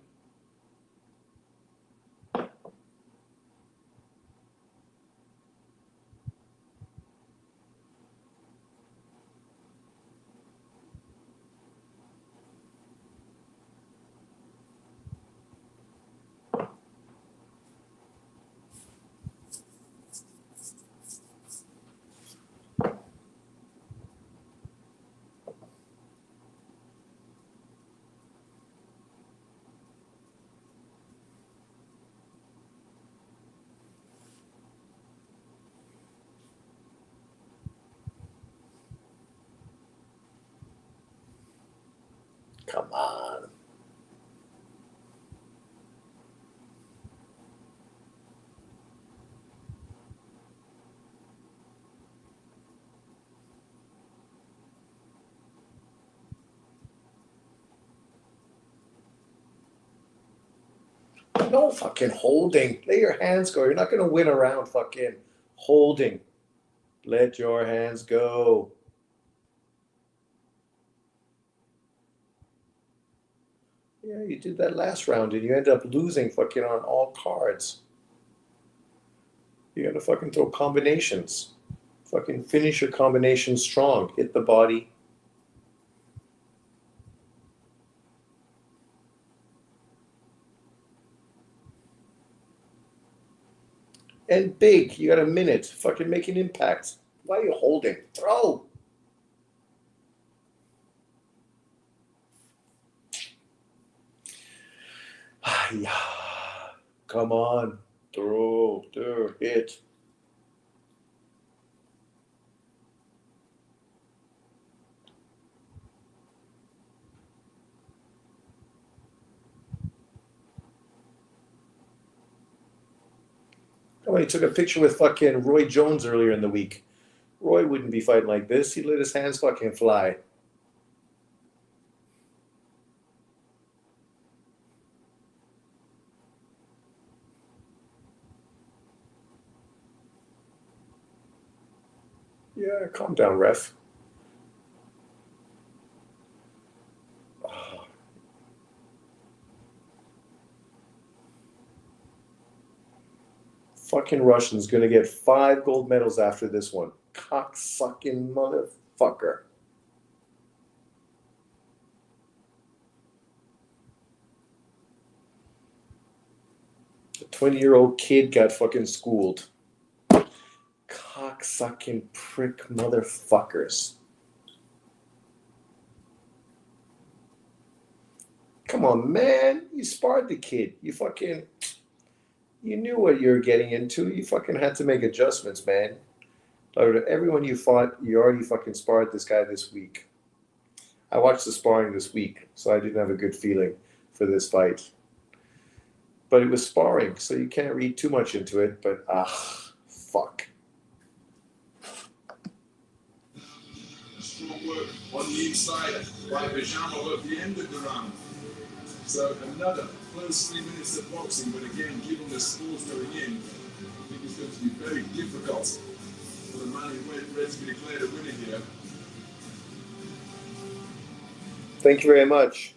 Come on. No fucking holding. Let your hands go. You're not going to win around fucking holding. Let your hands go. Yeah, you did that last round and you end up losing fucking on all cards. You gotta fucking throw combinations. Fucking finish your combination strong. Hit the body. And big. You got a minute. Fucking make an impact. Why are you holding? Throw. Yeah. Come on. Throw. Hit. Oh, he took a picture with fucking Roy Jones earlier in the week. Roy wouldn't be fighting like this. He'd let his hands fucking fly. Yeah, calm down, ref. Oh. Fucking Russian's gonna get 5 gold medals after this one. Cocksucking motherfucker. 20-year-old kid got fucking schooled. Cocksucking prick motherfuckers. Come on, man. You sparred the kid. You knew what you were getting into. You fucking had to make adjustments, man. Out of everyone you fought, you already fucking sparred this guy this week. I watched the sparring this week, so I didn't have a good feeling for this fight. But it was sparring, so you can't read too much into it, but fuck. Strong work on the inside by Pajama at the end of the round. So another close 3 minutes of boxing, but again, given the scores going in, I think it's going to be very difficult for the man in red to be declared a winner here. Thank you very much.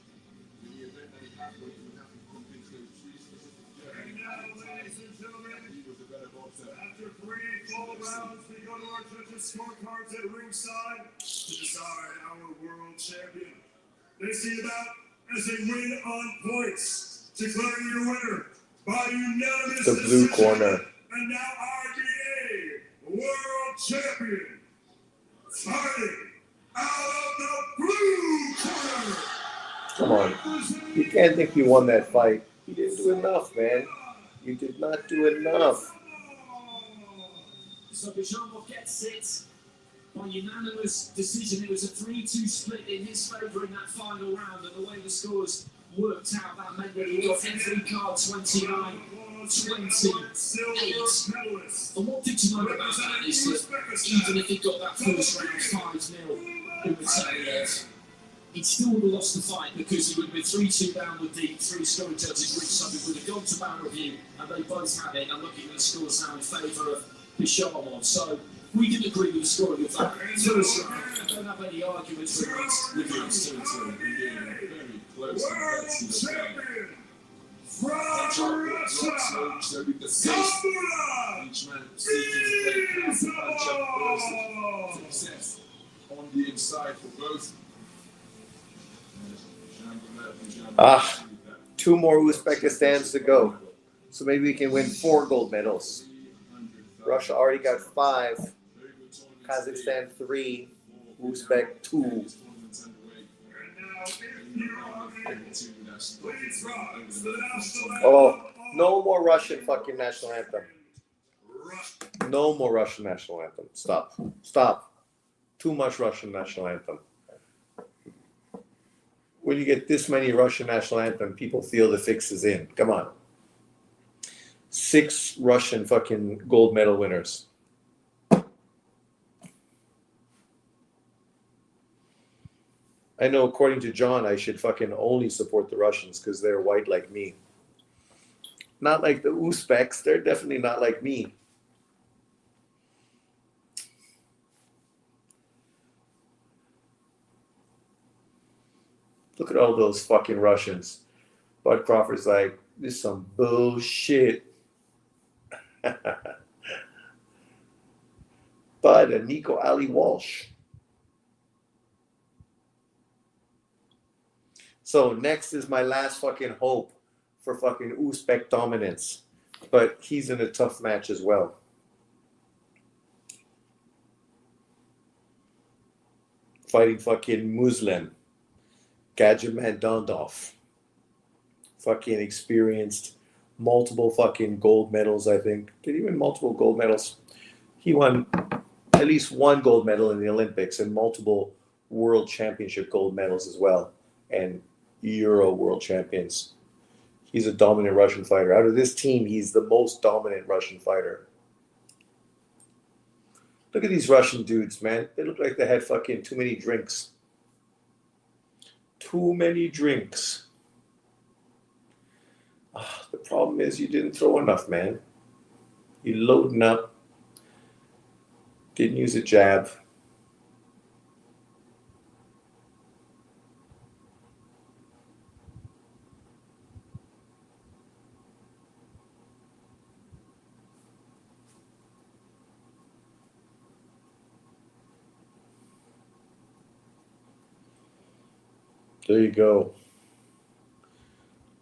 The event that he had, where he would have to complete those 3 specific And now, ladies and gentlemen, he was a better boxer. after 3 full rounds, we go to our judges' scorecards at ringside to decide our world champion. They see about as a win on points, declaring your winner by unanimous The blue decision, corner. and now IBA World Champion, fighting out of the blue corner. Come on. You can't think you won that fight. You didn't do enough, man. You did not do enough. So Bijamov gets it by unanimous decision. It was a 3-2 split in his favour in that final round, and the way the scores worked out, that meant that he got every card 29, 28. And one thing to note about that is that even if he got that first round 5-0 in retaliation, he still would have lost the fight because he would have been 3-2 down with the 3 scoring judges, which something would have gone to bar review, and they both had it. And looking at the scores now in favour of Bishamov. So we didn't agree with the scoring of that first round. I don't have any arguments with those two. Very close to World the champion from Russia, so with the pace, Samura each man seeking to play matchup success on the inside for both. 2 more Uzbekistans to go. So maybe we can win 4 gold medals. Russia already got 5. Kazakhstan 3. Uzbek 2. And now, if you are ready, please rise to the national anthem. Oh, no more Russian fucking national anthem. No more Russian national anthem. Stop. Stop. Too much Russian national anthem. When you get this many Russian national anthem, people feel the fix is in. Come on. 6 Russian fucking gold medal winners. I know according to John, I should fucking only support the Russians because they're white like me. Not like the Uzbeks. They're definitely not like me. Look at all those fucking Russians. Bud Crawford's like, this is some bullshit. Bud and Nico Ali Walsh. So next is my last fucking hope for fucking Uzbek dominance. But he's in a tough match as well. Fighting fucking Muslim. Gadjaman Dondov. Fucking experienced multiple fucking gold medals, I think. Did he win multiple gold medals? He won at least 1 gold medal in the Olympics and multiple World Championship gold medals as well. And Euro World Champions. He's a dominant Russian fighter. Out of this team, he's the most dominant Russian fighter. Look at these Russian dudes, man. They look like they had fucking too many drinks. Too many drinks. The problem is you didn't throw enough, man. You loading up. Didn't use a jab. There you go.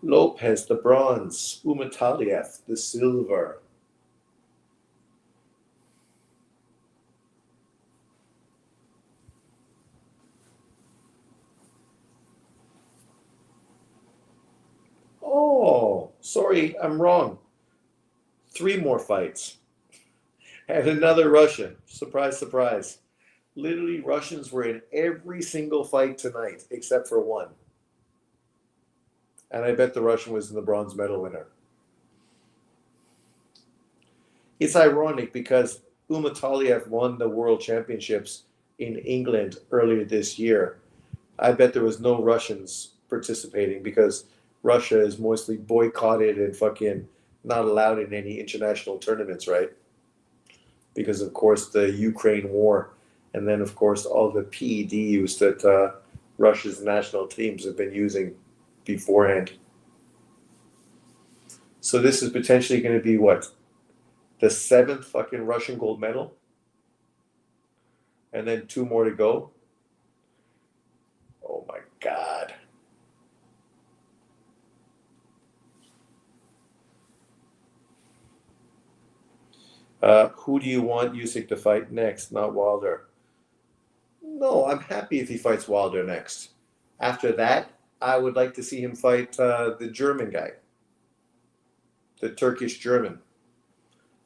Low Lopez, the bronze. Umataliev, the silver. Oh, sorry, I'm wrong. 3 more fights. And another Russian. Surprise, surprise. Literally, Russians were in every single fight tonight except for one. And I bet the Russian was the bronze medal winner. It's ironic because Umataliev won the World Championships in England earlier this year. I bet there was no Russians participating because Russia is mostly boycotted and fucking not allowed in any international tournaments, right? Because, of course, the Ukraine war, and then, of course, all the PEDs that Russia's national teams have been using beforehand. So this is potentially going to be what? The 7th fucking Russian gold medal? And then 2 more to go? Oh my God. Who do you want Usyk to fight next? Not Wilder. No, I'm happy if he fights Wilder next. After that, I would like to see him fight the German guy. The Turkish German.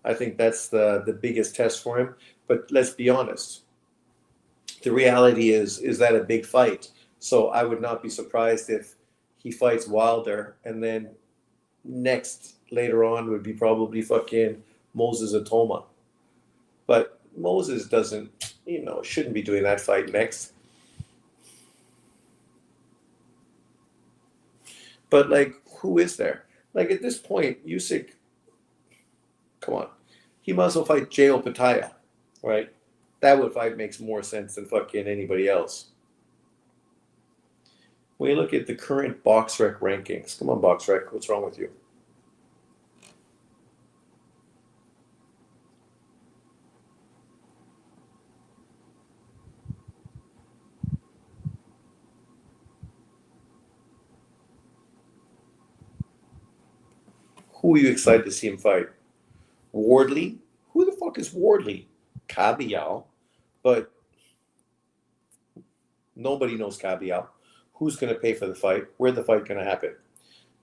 I think that's the biggest test for him. But let's be honest. The reality is that a big fight? So I would not be surprised if he fights Wilder and then next later on would be probably fucking Moses Atoma. But Moses doesn't, shouldn't be doing that fight next. But who is there? At this point, Usyk, come on. He might as well fight Jao Pataya, right? That would fight makes more sense than fucking anybody else. When you look at the current BoxRec rankings, come on, BoxRec, what's wrong with you? Who are you excited to see him fight? Wardley? Who the fuck is Wardley? Kabial. But nobody knows Kabial. Who's going to pay for the fight? Where's the fight going to happen?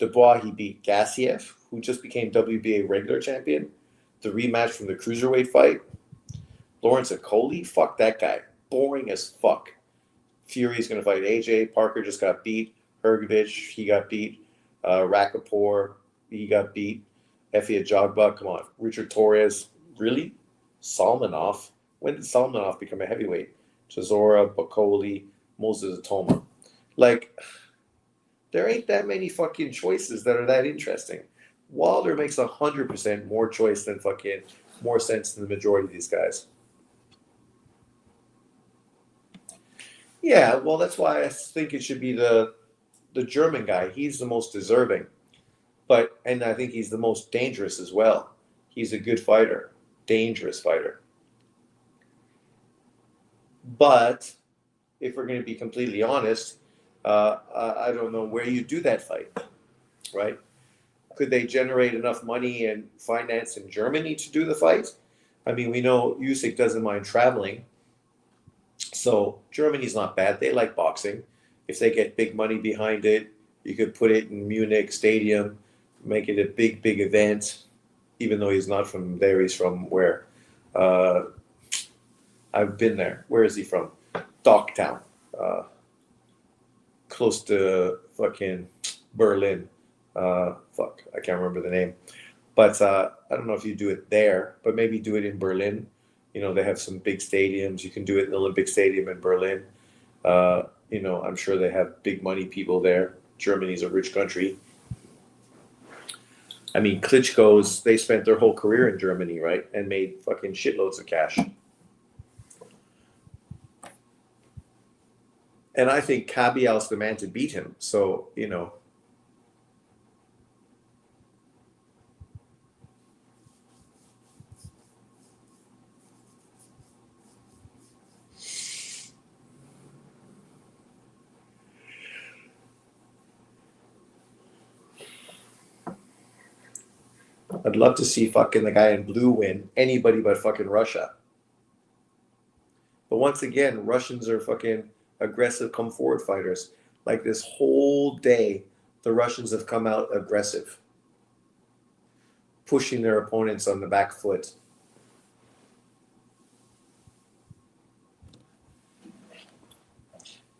Dubois, he beat Gassiev, who just became WBA regular champion. The rematch from the cruiserweight fight. Lawrence Okoli, fuck that guy. Boring as fuck. Fury's going to fight AJ. Parker just got beat. Hergovich, he got beat. Rakapor, he got beat. Effie Ajagba, come on. Richard Torres, really? Salmanov? When did Salmanov become a heavyweight? Chisora, Bacoli, Moses Atoma. There ain't that many fucking choices that are that interesting. Wilder makes 100% more choice than fucking more sense than the majority of these guys. Yeah, well, that's why I think it should be the German guy. He's the most deserving. And I think he's the most dangerous as well. He's a good fighter, dangerous fighter. But if we're going to be completely honest, I don't know where you do that fight, right? Could they generate enough money and finance in Germany to do the fight? I mean, we know Usyk doesn't mind traveling. So Germany's not bad. They like boxing. If they get big money behind it, you could put it in Munich Stadium, make it a big, big event, even though he's not from there. He's from where? I've been there. Where is he from? Dogtown. Close to fucking Berlin. I can't remember the name. But I don't know if you do it there, but maybe do it in Berlin. They have some big stadiums. You can do it in the Olympic Stadium in Berlin. I'm sure they have big money people there. Germany's a rich country. I mean, Klitschko's, they spent their whole career in Germany, right? And made fucking shitloads of cash. And I think Kabial's the man to beat him. So, I'd love to see fucking the guy in blue win. Anybody but fucking Russia. But once again, Russians are fucking aggressive come forward fighters. Like this whole day, the Russians have come out aggressive, pushing their opponents on the back foot.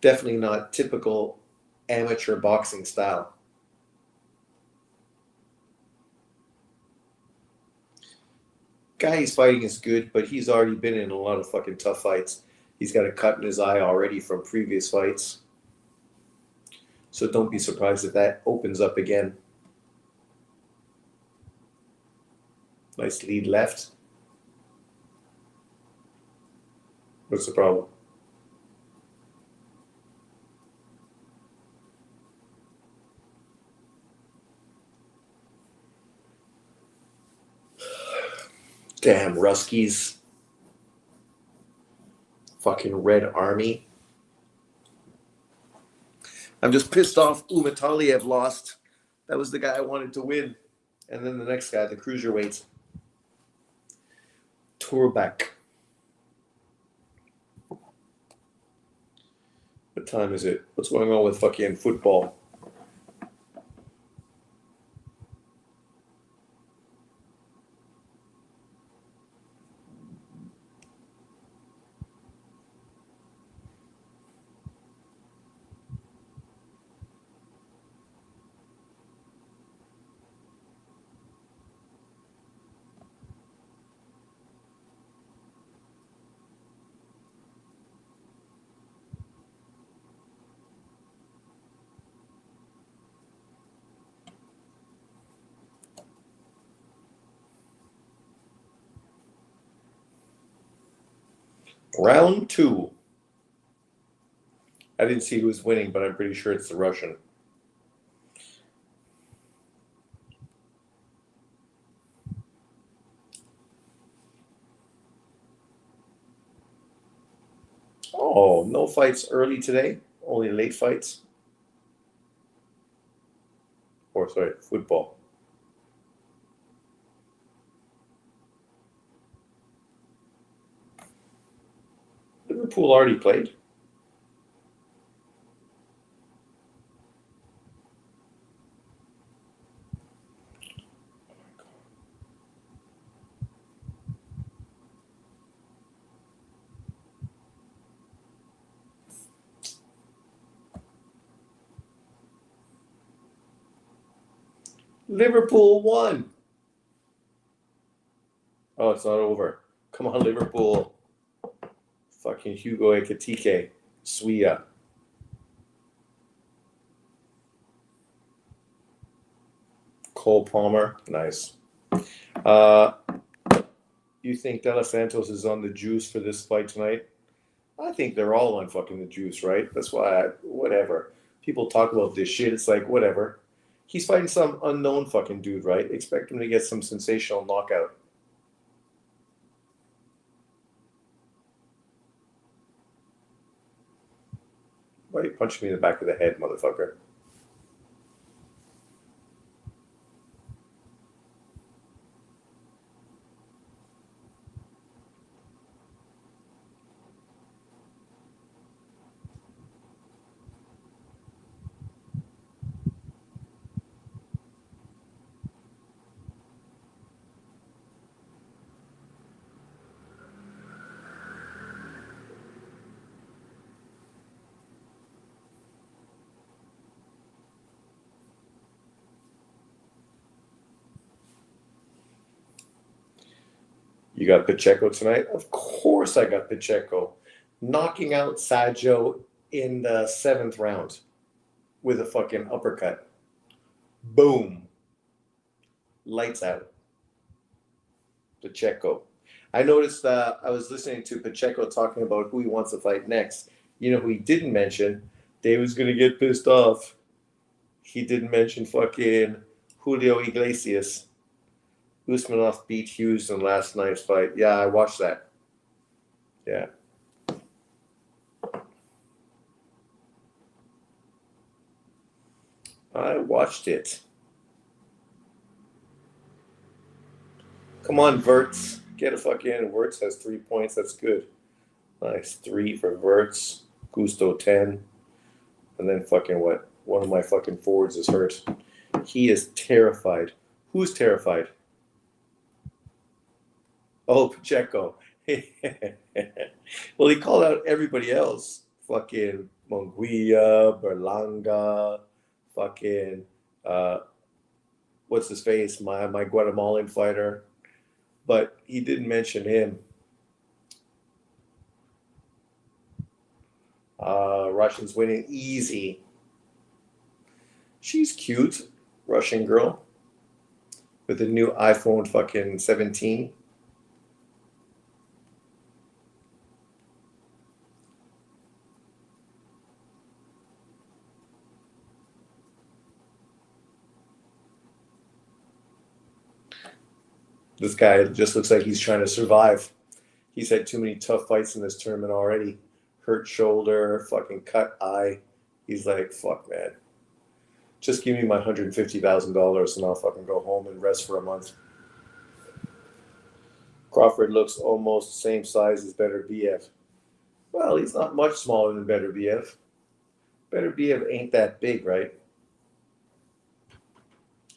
Definitely not typical amateur boxing style. Guy he's fighting is good, but he's already been in a lot of fucking tough fights. He's got a cut in his eye already from previous fights. So don't be surprised if that opens up again. Nice lead left. What's the problem? Damn Ruskies. Fucking Red Army. I'm just pissed off Umataliev lost. That was the guy I wanted to win. And then the next guy, the cruiserweight. Turbak. What time is it? What's going on with fucking football? Round 2. I didn't see who was winning, but I'm pretty sure it's the Russian. Oh, no fights early today. Only late fights. Or, sorry, football. Liverpool already played. Liverpool won. Oh, it's not over. Come on, Liverpool. Fucking Hugo Ekitike. Suya. Cole Palmer. Nice. You think De Los Santos is on the juice for this fight tonight? I think they're all on fucking the juice, right? That's why whatever. People talk about this shit. It's like, whatever. He's fighting some unknown fucking dude, right? Expect him to get some sensational knockout. Why are you punching me in the back of the head, motherfucker? You got Pacheco tonight? Of course I got Pacheco. Knocking out Sajo in the 7th round with a fucking uppercut. Boom. Lights out. Pacheco. I noticed I was listening to Pacheco talking about who he wants to fight next. You know who he didn't mention? David's going to get pissed off. He didn't mention fucking Julio Iglesias. Usmanov beat Hughes in last night's fight. Yeah, I watched that. Yeah. I watched it. Come on, Verts. Get a fucking Verts has 3 points. That's good. Nice. 3 for Verts. Gusto 10. And then fucking what? One of my fucking forwards is hurt. He is terrified. Who's terrified? Oh, Pacheco. Well, he called out everybody else. Fucking Monguia, Berlanga, fucking what's his face? My Guatemalan fighter. But he didn't mention him. Russians winning easy. She's cute, Russian girl, with a new iPhone fucking 17. This guy just looks like he's trying to survive. He's had too many tough fights in this tournament already. Hurt shoulder, fucking cut eye. He's like, fuck, man. Just give me my $150,000 and I'll fucking go home and rest for a month. Crawford looks almost the same size as Better BF. Well, he's not much smaller than Better BF. Better BF ain't that big, right?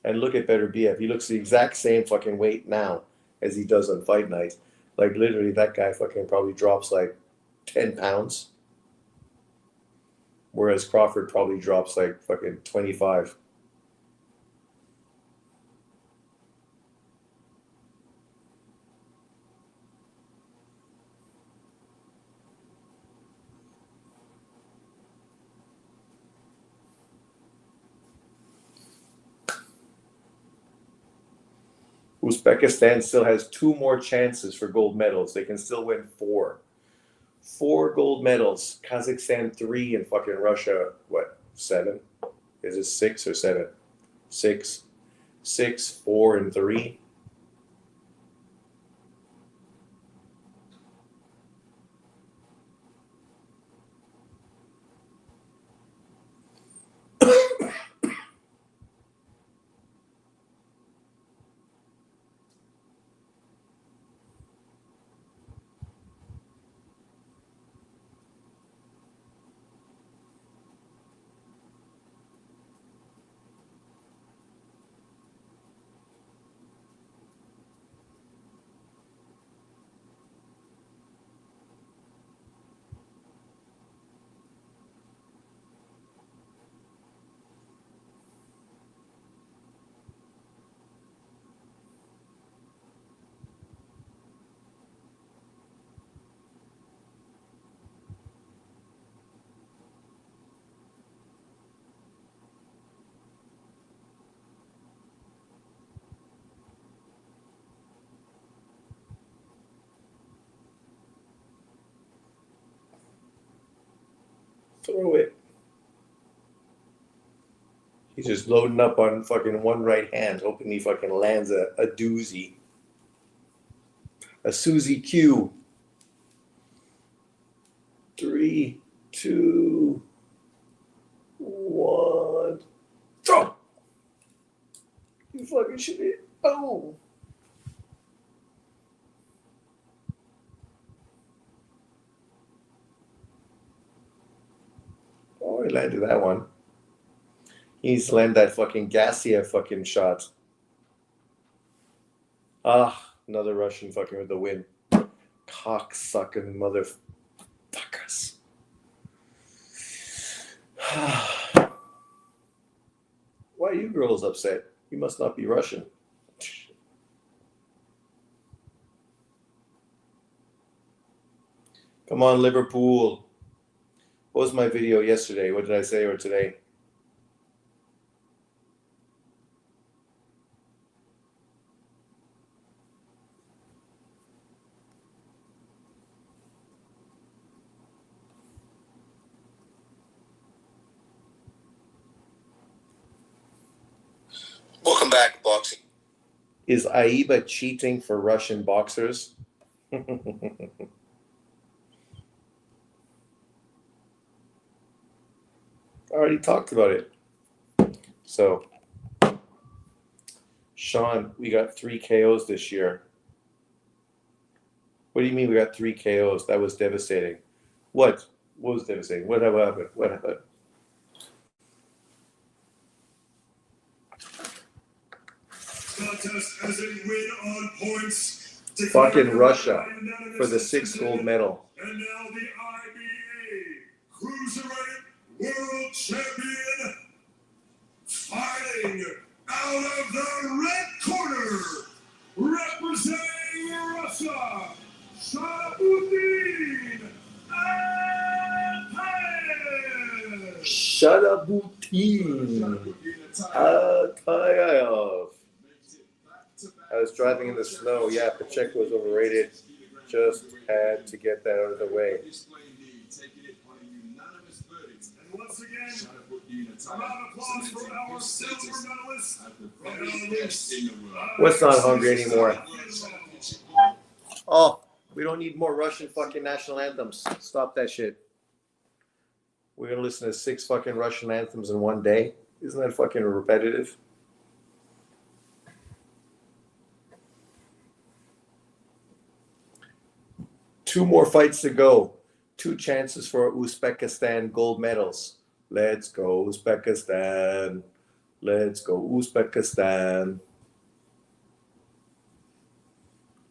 And look at Better BF. He looks the exact same fucking weight now as he does on fight night. Like, literally, that guy fucking probably drops like 10 pounds. Whereas Crawford probably drops like fucking 25. Uzbekistan still has 2 more chances for gold medals. They can still win 4. 4 gold medals. Kazakhstan 3 and fucking Russia, what, 7? Is it 6 or 7? 6. 6, 4, and 3. Throw it. He's just loading up on fucking one right hand, hoping he fucking lands a doozy. A Susie Q. 3, 2, 1. Throw! You fucking should be. Oh! Oh, he landed that one. He needs to land that fucking Gassia fucking shot. Ah, another Russian fucking with the win. Cocksucking motherfuckers. Why are you girls upset? You must not be Russian. Come on, Liverpool. What was my video yesterday? What did I say, or today? Welcome back, boxing. Is AIBA cheating for Russian boxers? I already talked about it. So, Sean, we got 3 KOs this year. What do you mean we got 3 KOs? That was devastating. What? What was devastating? What happened? What happened? Contest as a win on points. Fucking Russia for the 6th gold medal. And now the IBA Cruiserweight World Champion fighting out of the red corner, representing Russia, Shabuddin Atayev. Shadabutin Atayev. I was driving in the snow. Yeah, Pacheco was overrated. Just had to get that out of the way. And once again, a round of applause for our silver medalist from Belarus. What's not hungry anymore? Oh, we don't need more Russian fucking national anthems. Stop that shit. We're gonna listen to 6 fucking Russian anthems in one day. Isn't that fucking repetitive? Two more fights to go. 2 chances for Uzbekistan gold medals. Let's go, Uzbekistan. Let's go, Uzbekistan.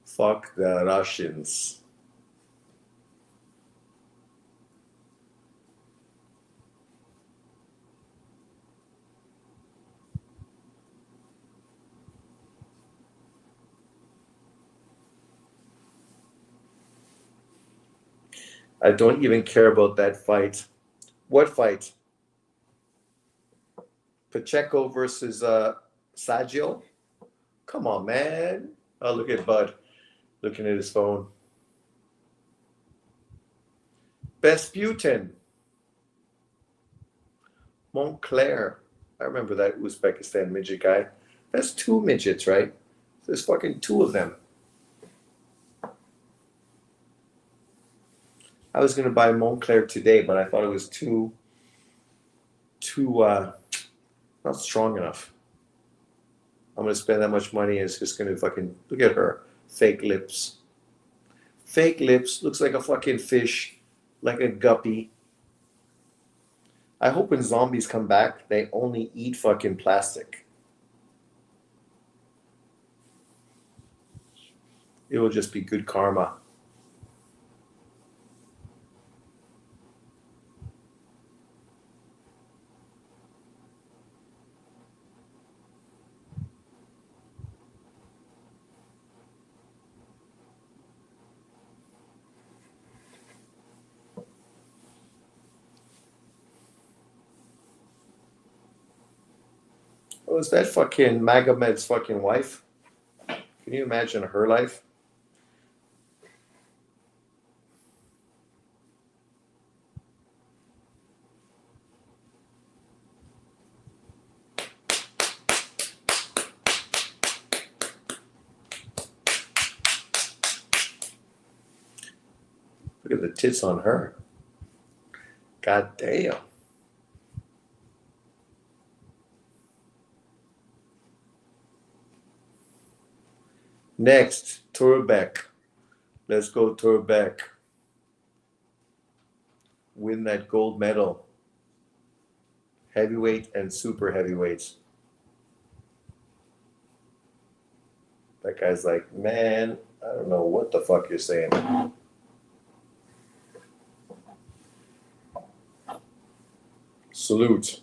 Fuck the Russians. I don't even care about that fight. What fight? Pacheco versus Saggio? Come on, man. Oh, look at Bud looking at his phone. Besputin. Montclair. I remember that Uzbekistan midget guy. That's 2 midgets, right? There's fucking 2 of them. I was going to buy Montclair today, but I thought it was too not strong enough. I'm going to spend that much money and it's just going to fucking, look at her. Fake lips. Fake lips. Looks like a fucking fish. Like a guppy. I hope when zombies come back, they only eat fucking plastic. It will just be good karma. Oh, is that fucking Magomed's fucking wife? Can you imagine her life? Look at the tits on her. God damn. Next, Turbeck. Let's go, Turbeck. Win that gold medal. Heavyweight and super heavyweights. That guy's like, man, I don't know what the fuck you're saying. Salute.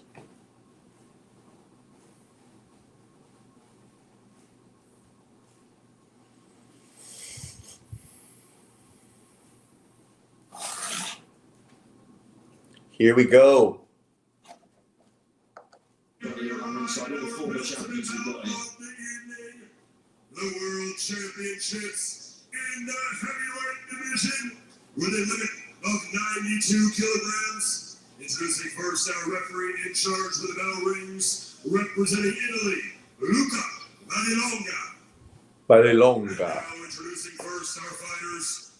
Here we go. The World Championships in the heavyweight division with a limit of 92 kilograms. Introducing first our referee in charge with the bell rings, representing Italy, Luca Vallelonga. Vallelonga. Now introducing first our fighters,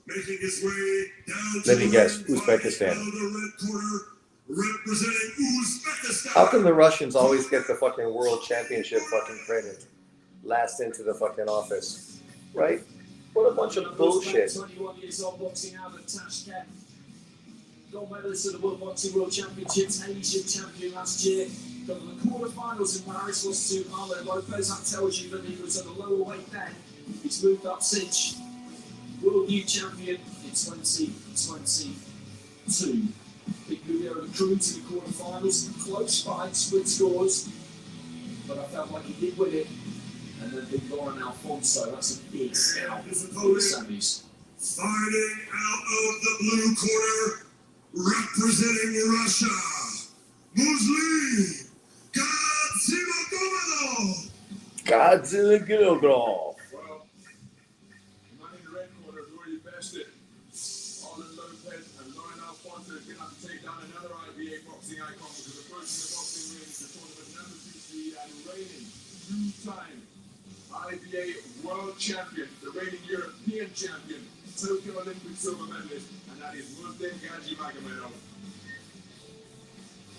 making his way down Let to me the guess, ring, Uzbekistan. out of the red corner, representing Uzbekistan. How come the Russians always get the fucking world championship fucking credit? Last into the fucking office. Right? What a bunch of bullshit. 21 years old, boxing out of Tashkent. Gold medalist at the World Boxing World Championships, Asian champion last year. Got to the quarterfinals in Paris, lost to Arlo Lopez. That tells you that he was at a lower weight then. He's moved up since. World new champion in 2022. Big Julio and crew to the quarterfinals. Close fight, split scores. But I felt like he did win it. And then big Lauren Alfonso, that's a big scalp for the semis. Fighting out of the blue corner, representing Russia, Muslim Gazimagomadov. Godzilla Gilgrove. Well, the man in the red corner who already bested Arlen Lopez and Lauren Alfonso is going to have to take down another IBA boxing icon because approaching the boxing ring is the tournament number 2 seed and reigning 2-time IBA World Champion, the reigning European champion, Tokyo Olympic silver medalist, and that is Muslim Gazimagomadov.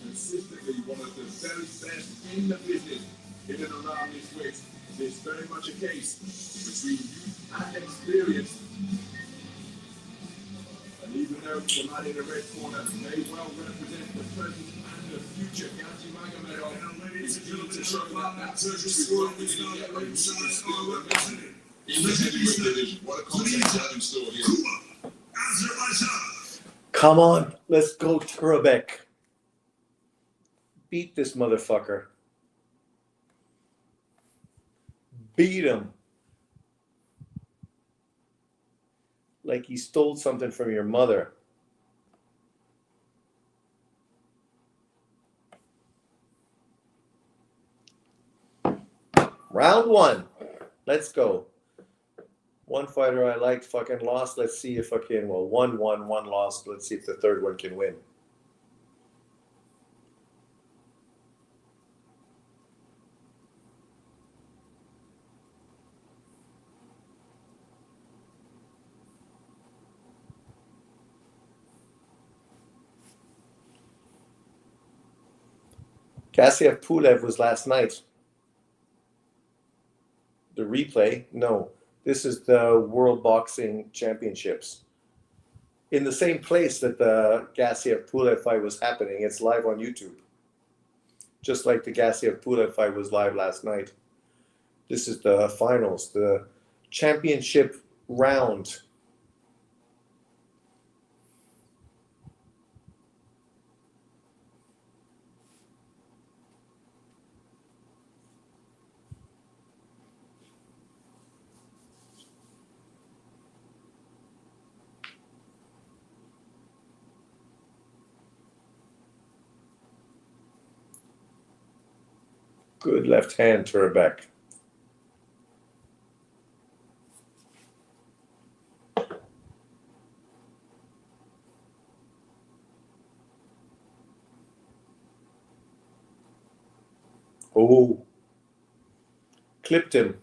Consistently one of the very best in the business in and around this weight. It's very much a case between youth and experience. And even though the man in the red corner may well represent the present and the future, Gazimagomadov is keen to show that Turkish world is not yet ready to still represented in the heavyweight division. What a concept to have in store here. Azerbaijan. Come on, let's go Turabek. Beat this motherfucker. Beat him. Like he stole something from your mother. Round 1. Let's go. One fighter I liked fucking lost. Let's see if fucking, well, 1 won, 1 lost. Let's see if the third one can win. Gassiev Pulev was last night. The replay? No. This is the World Boxing Championships. In the same place that the Gassiev Pulev fight was happening. It's live on YouTube. Just like the Gassiev Pulev fight was live last night. This is the finals, the championship round. Good left hand, Turabek. Oh, clipped him.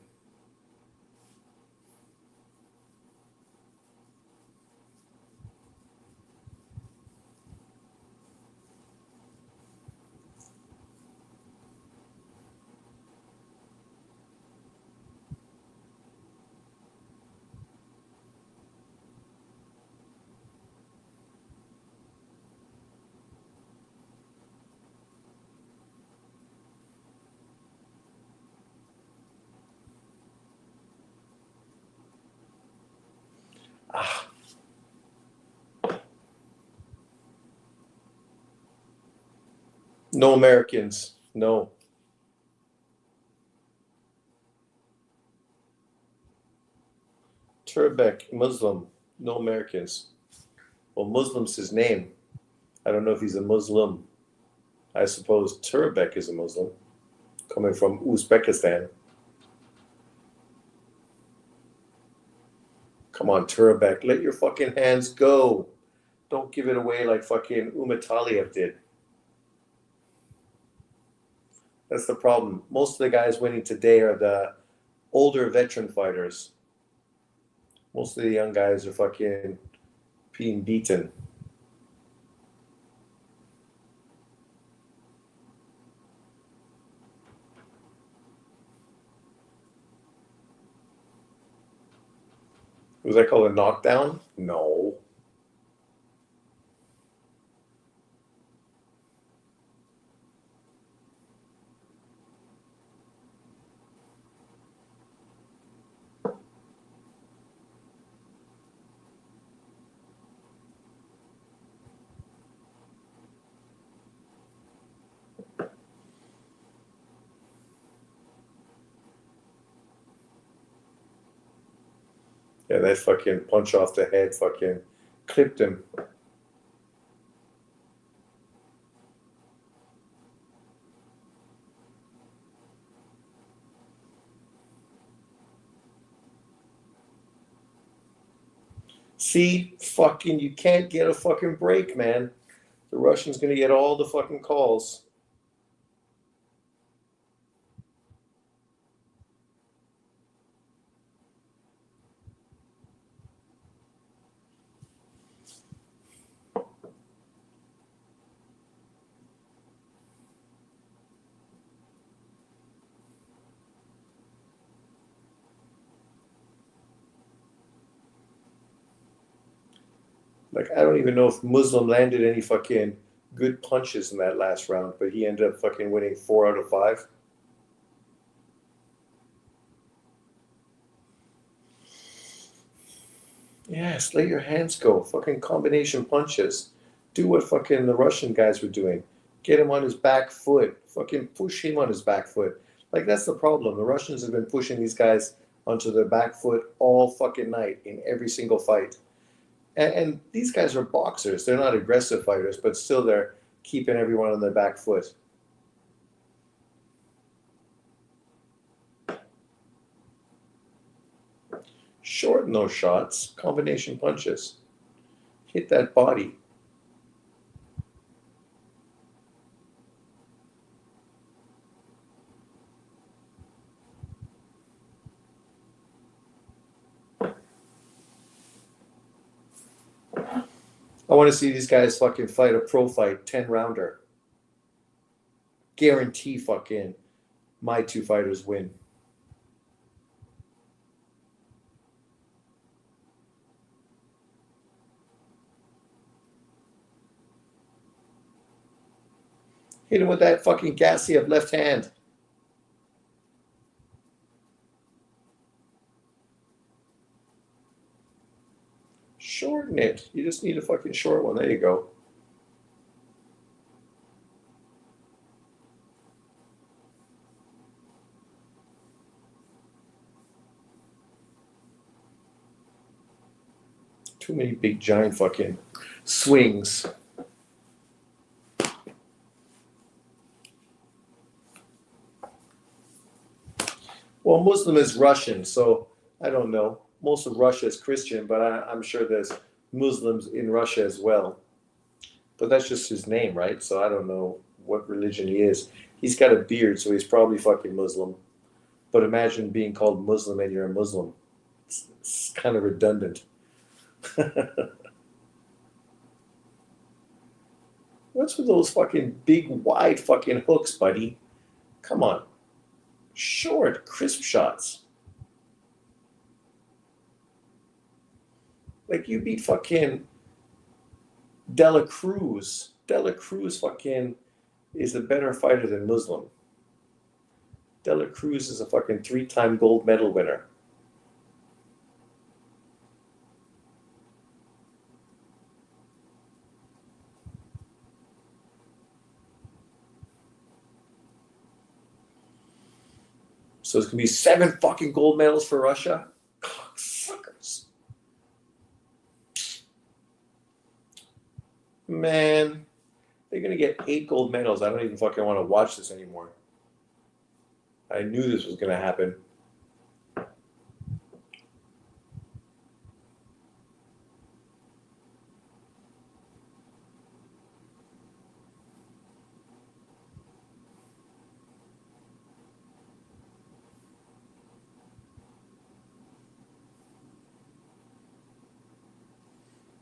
Ah. No Americans. No. Turabek, Muslim. No Americans. Well, Muslim's his name. I don't know if he's a Muslim. I suppose Turabek is a Muslim, coming from Uzbekistan. Come on, Turabek, let your fucking hands go. Don't give it away like fucking Umataliev did. That's the problem. Most of the guys winning today are the older veteran fighters. Most of the young guys are fucking being beaten. Was that called a knockdown? No. Yeah, that fucking punch off the head fucking clipped him. See, fucking, you can't get a fucking break, man. The Russian's gonna get all the fucking calls. Like, I don't even know if Muslim landed any fucking good punches in that last round, but he ended up fucking winning 4 out of 5. Yes, let your hands go. Fucking combination punches. Do what fucking the Russian guys were doing. Get him on his back foot. Fucking push him on his back foot. Like, that's the problem. The Russians have been pushing these guys onto their back foot all fucking night in every single fight. And these guys are boxers. They're not aggressive fighters, but still they're keeping everyone on their back foot. Shorten those shots. Combination punches. Hit that body. I want to see these guys fucking fight a pro fight, 10-rounder. Guarantee fucking my 2 fighters win. Hit him with that fucking gassy of left hand. Shorten it. You just need a fucking short one. There you go. Too many big giant fucking swings. Well, Muslim is Russian, so I don't know. Most of Russia is Christian, but I'm sure there's Muslims in Russia as well. But that's just his name, right? So I don't know what religion he is. He's got a beard, so he's probably fucking Muslim. But imagine being called Muslim and you're a Muslim. It's kind of redundant. What's with those fucking big, wide fucking hooks, buddy? Come on. Short, crisp shots. Like, you beat fucking Dela Cruz. Dela Cruz fucking is a better fighter than Muslim. Dela Cruz is a fucking 3-time gold medal winner. So it's going to be 7 fucking gold medals for Russia? Fuckers. Man, they're going to get 8 gold medals. I don't even fucking want to watch this anymore. I knew this was going to happen.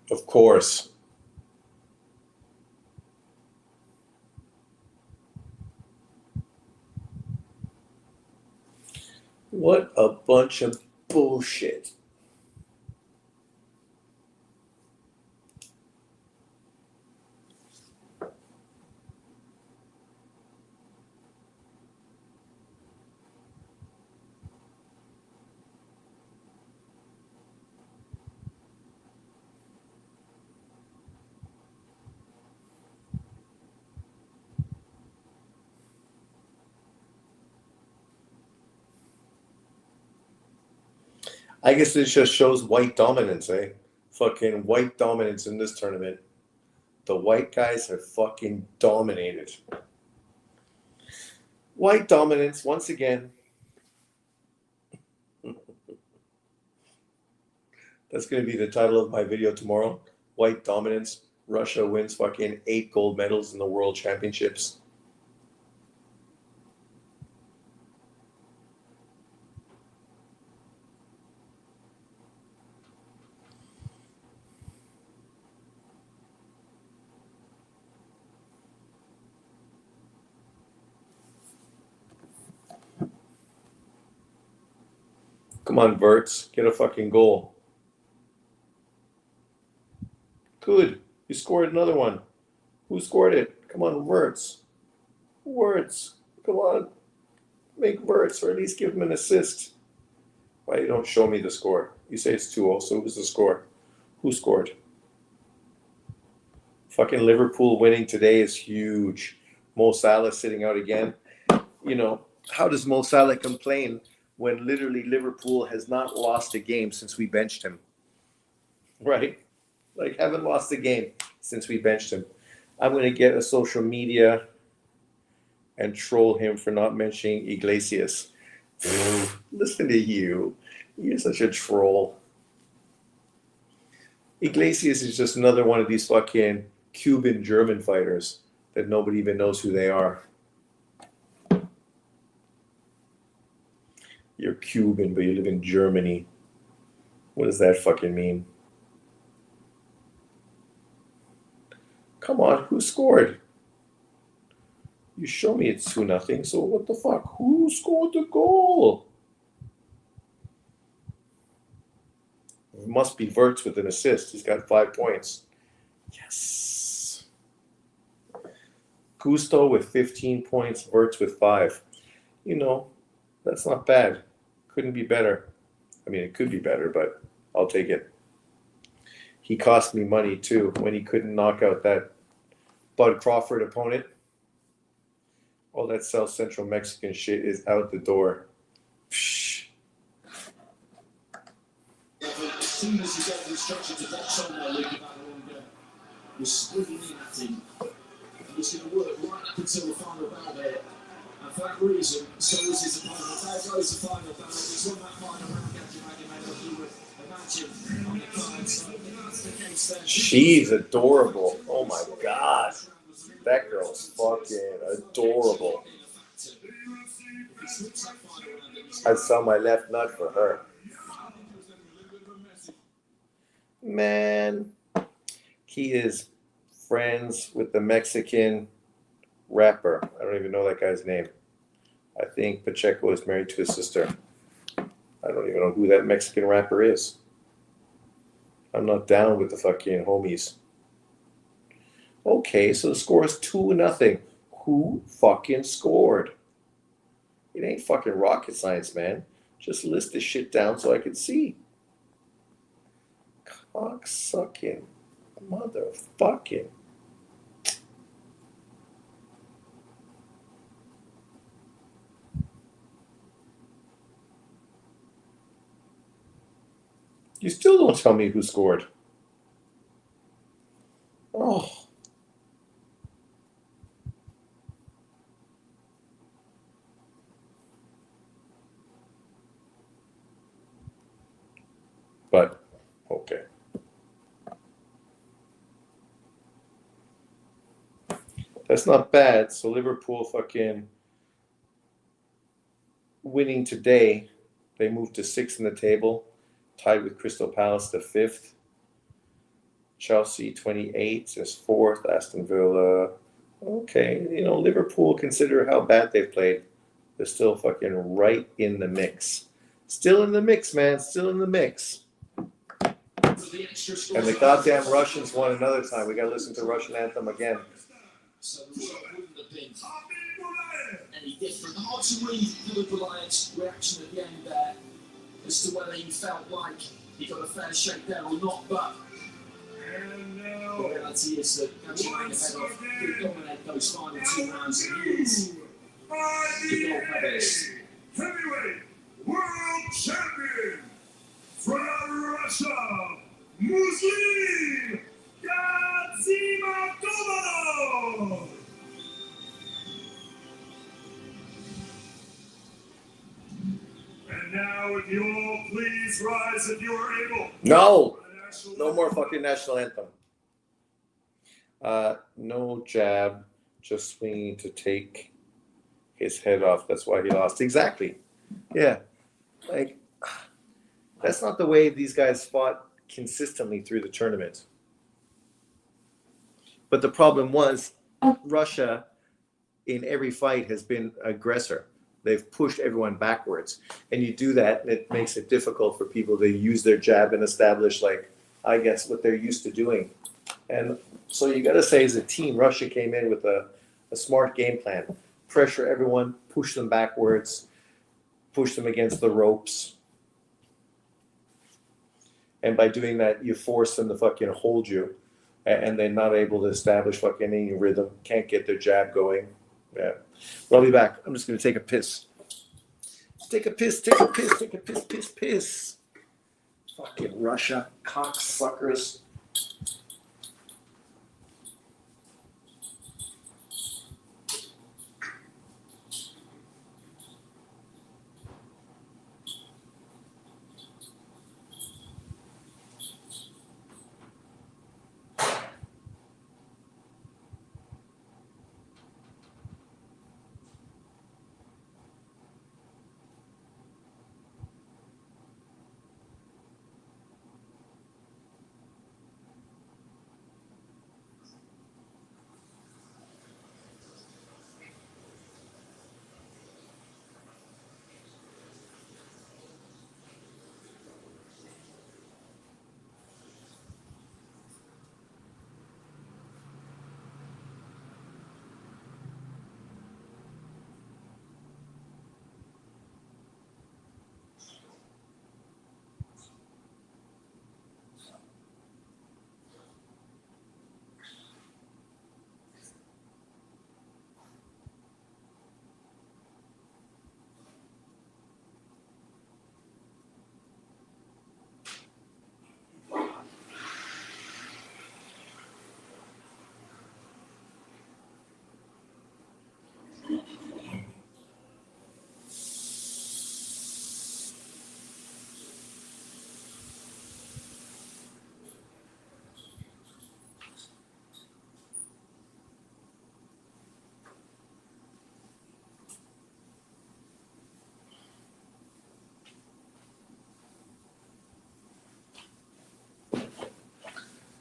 Of course. What a bunch of bullshit. I guess this just shows white dominance, eh? Fucking white dominance in this tournament. The white guys have fucking dominated. White dominance, once again. That's going to be the title of my video tomorrow. White dominance. Russia wins fucking 8 gold medals in the World Championships. Come on, Verts. Get a fucking goal. Good. You scored another one. Who scored it? Come on, Verts. Verts. Come on. Make Verts, or at least give him an assist. Why you don't show me the score? You say it's 2-0, so who's the score? Who scored? Fucking Liverpool winning today is huge. Mo Salah sitting out again. You know, how does Mo Salah complain when literally Liverpool has not lost a game since we benched him? Right? Like, haven't lost a game since we benched him. I'm going to get a social media and troll him for not mentioning Iglesias. Listen to you. You're such a troll. Iglesias is just another one of these fucking Cuban German fighters that nobody even knows who they are. You're Cuban, but you live in Germany. What does that fucking mean? Come on, who scored? You show me it's 2-0, so what the fuck? Who scored the goal? It must be Verts with an assist. He's got 5 points. Yes. Gusto with 15 points, Verts with 5. You know, that's not bad. Couldn't be better. I mean, it could be better, but I'll take it. He cost me money, too, when he couldn't knock out that Bud Crawford opponent. All that South Central Mexican shit is out the door. Psh. As soon as he got the instruction to box on there, Luke Battlelonger was screaming at him. He was going to work right up until the final bell there. And for that reason, so was his opponent. There goes the final bell. He's won that final round against Jimmy, you would imagine on the card. So that's the case there. She's adorable. Oh my God. That girl's fucking adorable. I'd sell my left nut for her. Man, he is friends with the Mexican rapper. I don't even know that guy's name. I think Pacheco is married to his sister. I don't even know who that Mexican rapper is. I'm not down with the fucking homies. Okay, so the score is 2-0. Who fucking scored? It ain't fucking rocket science, man. Just list this shit down so I can see. Cocksucking motherfucking. You still don't tell me who scored. Oh. But, okay. That's not bad. So Liverpool fucking winning today. They moved to 6th in the table, tied with Crystal Palace to 5th. Chelsea 28 is 4th. Aston Villa. Okay, you know, Liverpool, consider how bad they've played. They're still fucking right in the mix. Still in the mix, man. Still in the mix. And the goddamn Russians won another time. We got to listen to Russian anthem again. So the result wouldn't have been any different. Hard to read Liverpool's reaction at the end there as to whether he felt like he got a fair shake there or not, but the reality is that Country United did dominate those final 2 rounds and he is the gold medalist. Heavyweight World Champion Muslim Gazimatovov. And now, if you all please rise if you are able. No, for the national no more fucking national anthem. No jab, just swinging to take his head off. That's why he lost. Exactly. Yeah. Like, that's not the way these guys fought consistently through the tournament. But the problem was Russia in every fight has been aggressor. They've pushed everyone backwards. And you do that, and it makes it difficult for people to use their jab and establish, like, I guess, what they're used to doing. And so you got to say, as a team, Russia came in with a smart game plan. Pressure everyone, push them backwards, push them against the ropes. And by doing that, you force them to fucking hold you. And they're not able to establish fucking any rhythm, can't get their jab going. Yeah. But I'll be back. I'm just going to take a piss. Take a piss. Fucking Russia, cocksuckers.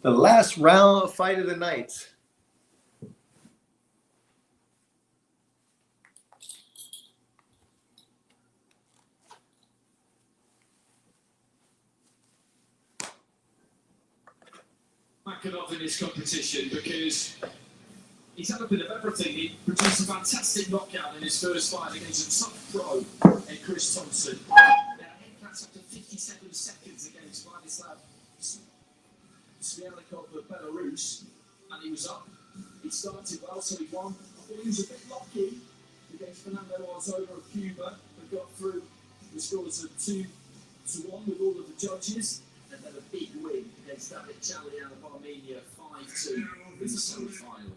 The last round of fight of the night. Makarov in this competition because he's had a bit of everything. He produced a fantastic knockout in his first fight against a tough pro in Chris Thompson. Headcats after 57 seconds against Vladislav Svialikov of Belarus, and he was up. He started well, so he won. I thought he was a bit lucky against Fernando Arzola of Cuba, but got through the scores of 2-1 with all of the judges. And then a big win against David Chalian of Armenia, 5-2 in the semi-final.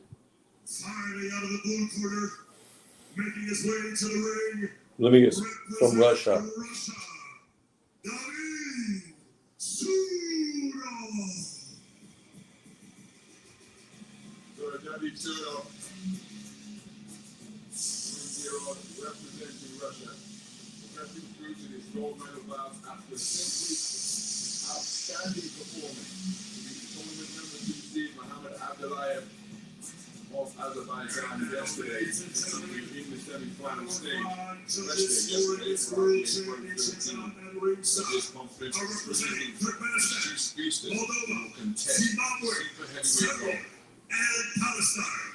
Firing out of the blue corner, making his way to the ring. Let me guess. From Russia. David Surov. So David Surov, 20-year-old representing Russia, pressing through to this gold medal bout after simply outstanding performance to be tournament number 2 seed Mohamed Abdullayev of Azerbaijan yesterday in the semi-final stage. Wrestling yesterday for this conference is presenting two speedsters who will contest super heavyweight gold. And Palestine.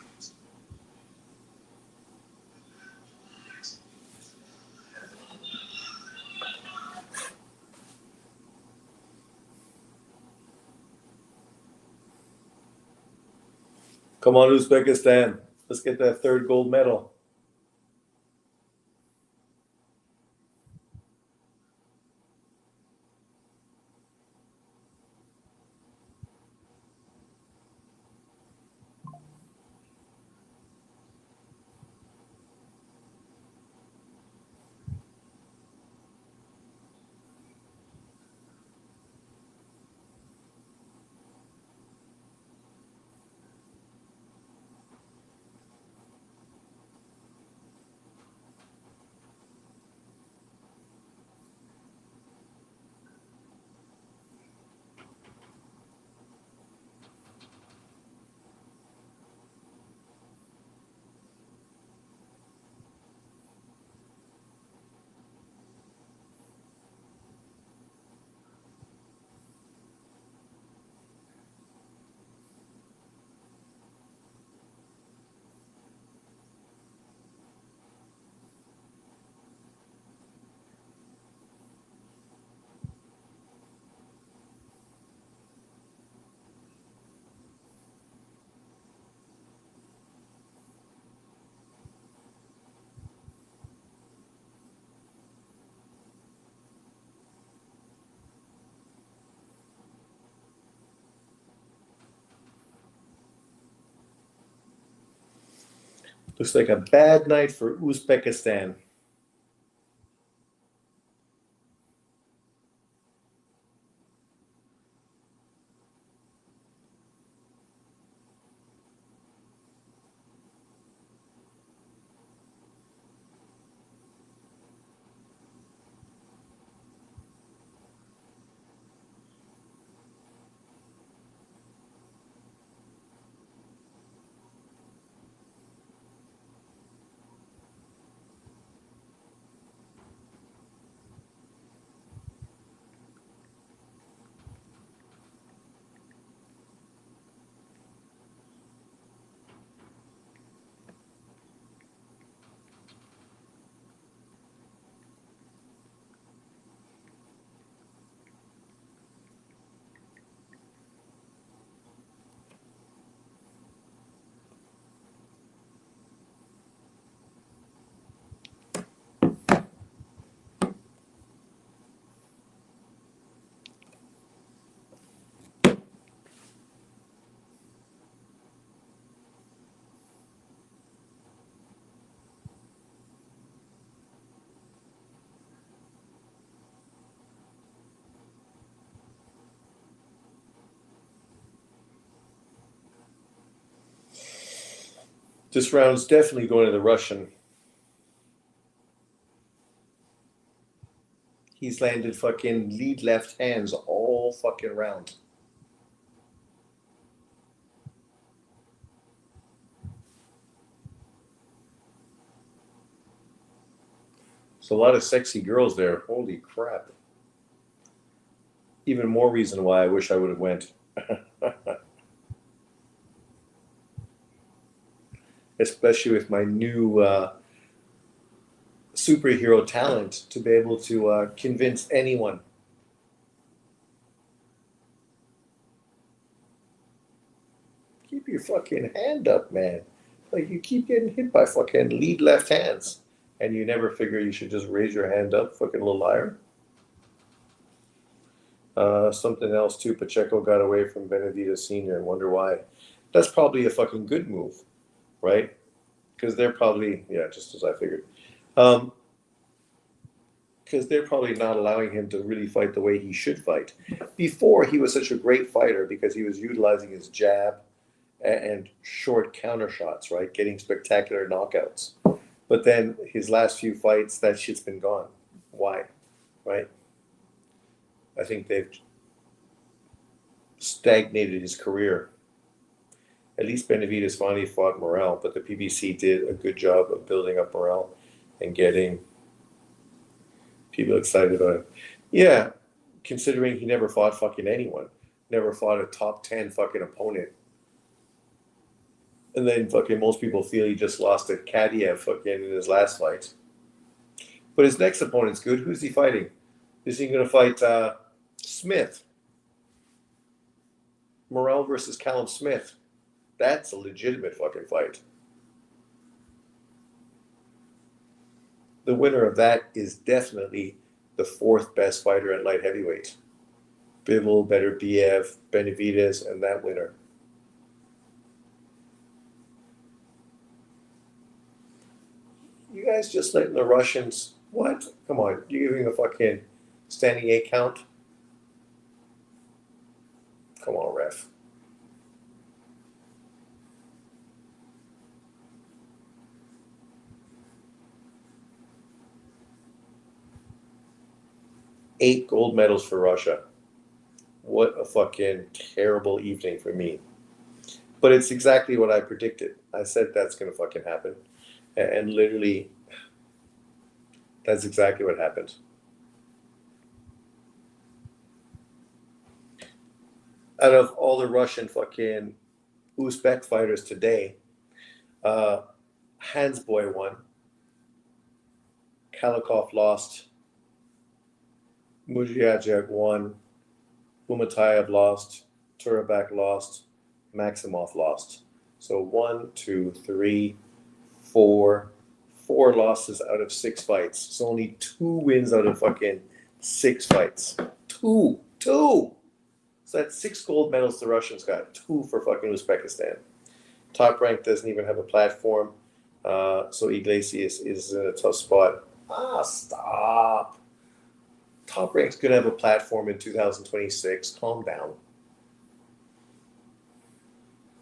Come on, Uzbekistan. Let's get that third gold medal. Looks like a bad night for Uzbekistan. This round's definitely going to the Russian. He's landed fucking lead left hands all fucking round. There's a lot of sexy girls there. Holy crap. Even more reason why I wish I would have went. Especially with my new superhero talent to be able to convince anyone. Keep your fucking hand up, man. Like, you keep getting hit by fucking lead left hands, and you never figure you should just raise your hand up, fucking little liar. Something else too, Pacheco got away from Benavidez Sr. and wonder why. That's probably a fucking good move, right? Because they're probably, yeah, just as I figured. Because they're probably not allowing him to really fight the way he should fight. Before, he was such a great fighter because he was utilizing his jab and short counter shots, right? Getting spectacular knockouts. But then his last few fights, that shit's been gone. Why? Right? I think they've stagnated his career. At least Benavidez finally fought Morrell, but the PBC did a good job of building up morale and getting people excited about it. Yeah, considering he never fought fucking anyone. Never fought a top 10 fucking opponent. And then fucking most people feel he just lost to Kadiev fucking in his last fight. But his next opponent's good. Who's he fighting? Is he going to fight Smith? Morrell versus Callum Smith. That's a legitimate fucking fight. The winner of that is definitely the fourth best fighter at light heavyweight. Bivol, Beterbiev, Benavidez, and that winner. You guys just letting the Russians... What? Come on. You're giving a fucking standing 8 count? Come on, ref. Eight gold medals for Russia. What a fucking terrible evening for me. But it's exactly what I predicted. I said that's going to fucking happen. And literally, that's exactly what happened. Out of all the Russian fucking Uzbek fighters today, Hansboy won. Kalikov lost. Mujiajek won. Umatayev lost. Turabak lost. Maximov lost. So 1, 2, 3, 4 losses out of 6 fights. So only 2 wins out of fucking 6 fights. 2. So that's 6 gold medals the Russians got. 2 for fucking Uzbekistan. Top Rank doesn't even have a platform. So Iglesias is in a tough spot. Stop. Top Rank's going to have a platform in 2026. Calm down.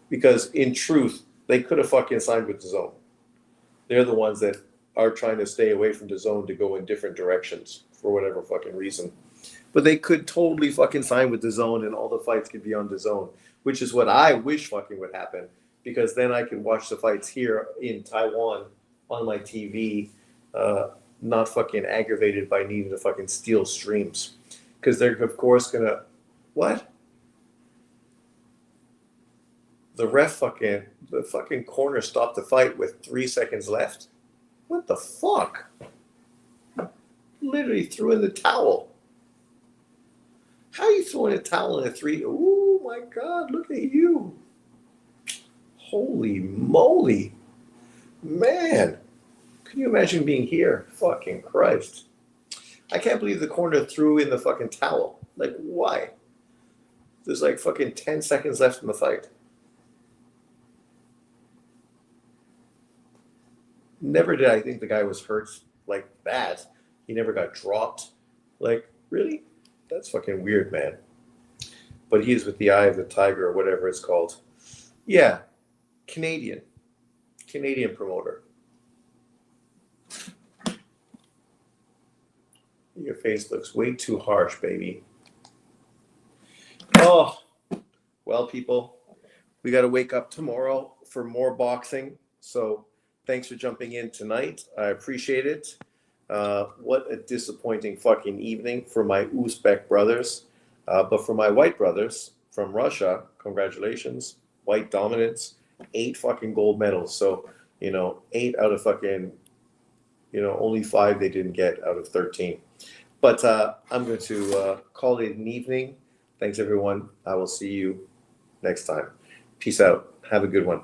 Because in truth, they could have fucking signed with DAZN. They're the ones that are trying to stay away from DAZN to go in different directions for whatever fucking reason. But they could totally fucking sign with DAZN and all the fights could be on DAZN, which is what I wish fucking would happen. Because then I can watch the fights here in Taiwan on my TV, not fucking aggravated by needing to fucking steal streams. Because they're, of course, going to... What? The fucking corner stopped the fight with 3 seconds left. What the fuck? Literally threw in the towel. How are you throwing a towel in a 3? Oh my God, look at you. Holy moly. Man. Can you imagine being here? Fucking Christ. I can't believe the corner threw in the fucking towel. Like, why? There's like fucking 10 seconds left in the fight. Never did I think the guy was hurt like that. He never got dropped. Like, really? That's fucking weird, man. But he is with the Eye of the Tiger or whatever it's called. Yeah. Canadian promoter. Your face looks way too harsh, baby. Oh, well, people, we got to wake up tomorrow for more boxing. So thanks for jumping in tonight. I appreciate it. What a disappointing fucking evening for my Uzbek brothers. But for my white brothers from Russia, congratulations. White dominance, 8 fucking gold medals. So, 8 out of fucking, only 5 they didn't get out of 13. But I'm going to call it an evening. Thanks, everyone. I will see you next time. Peace out. Have a good one.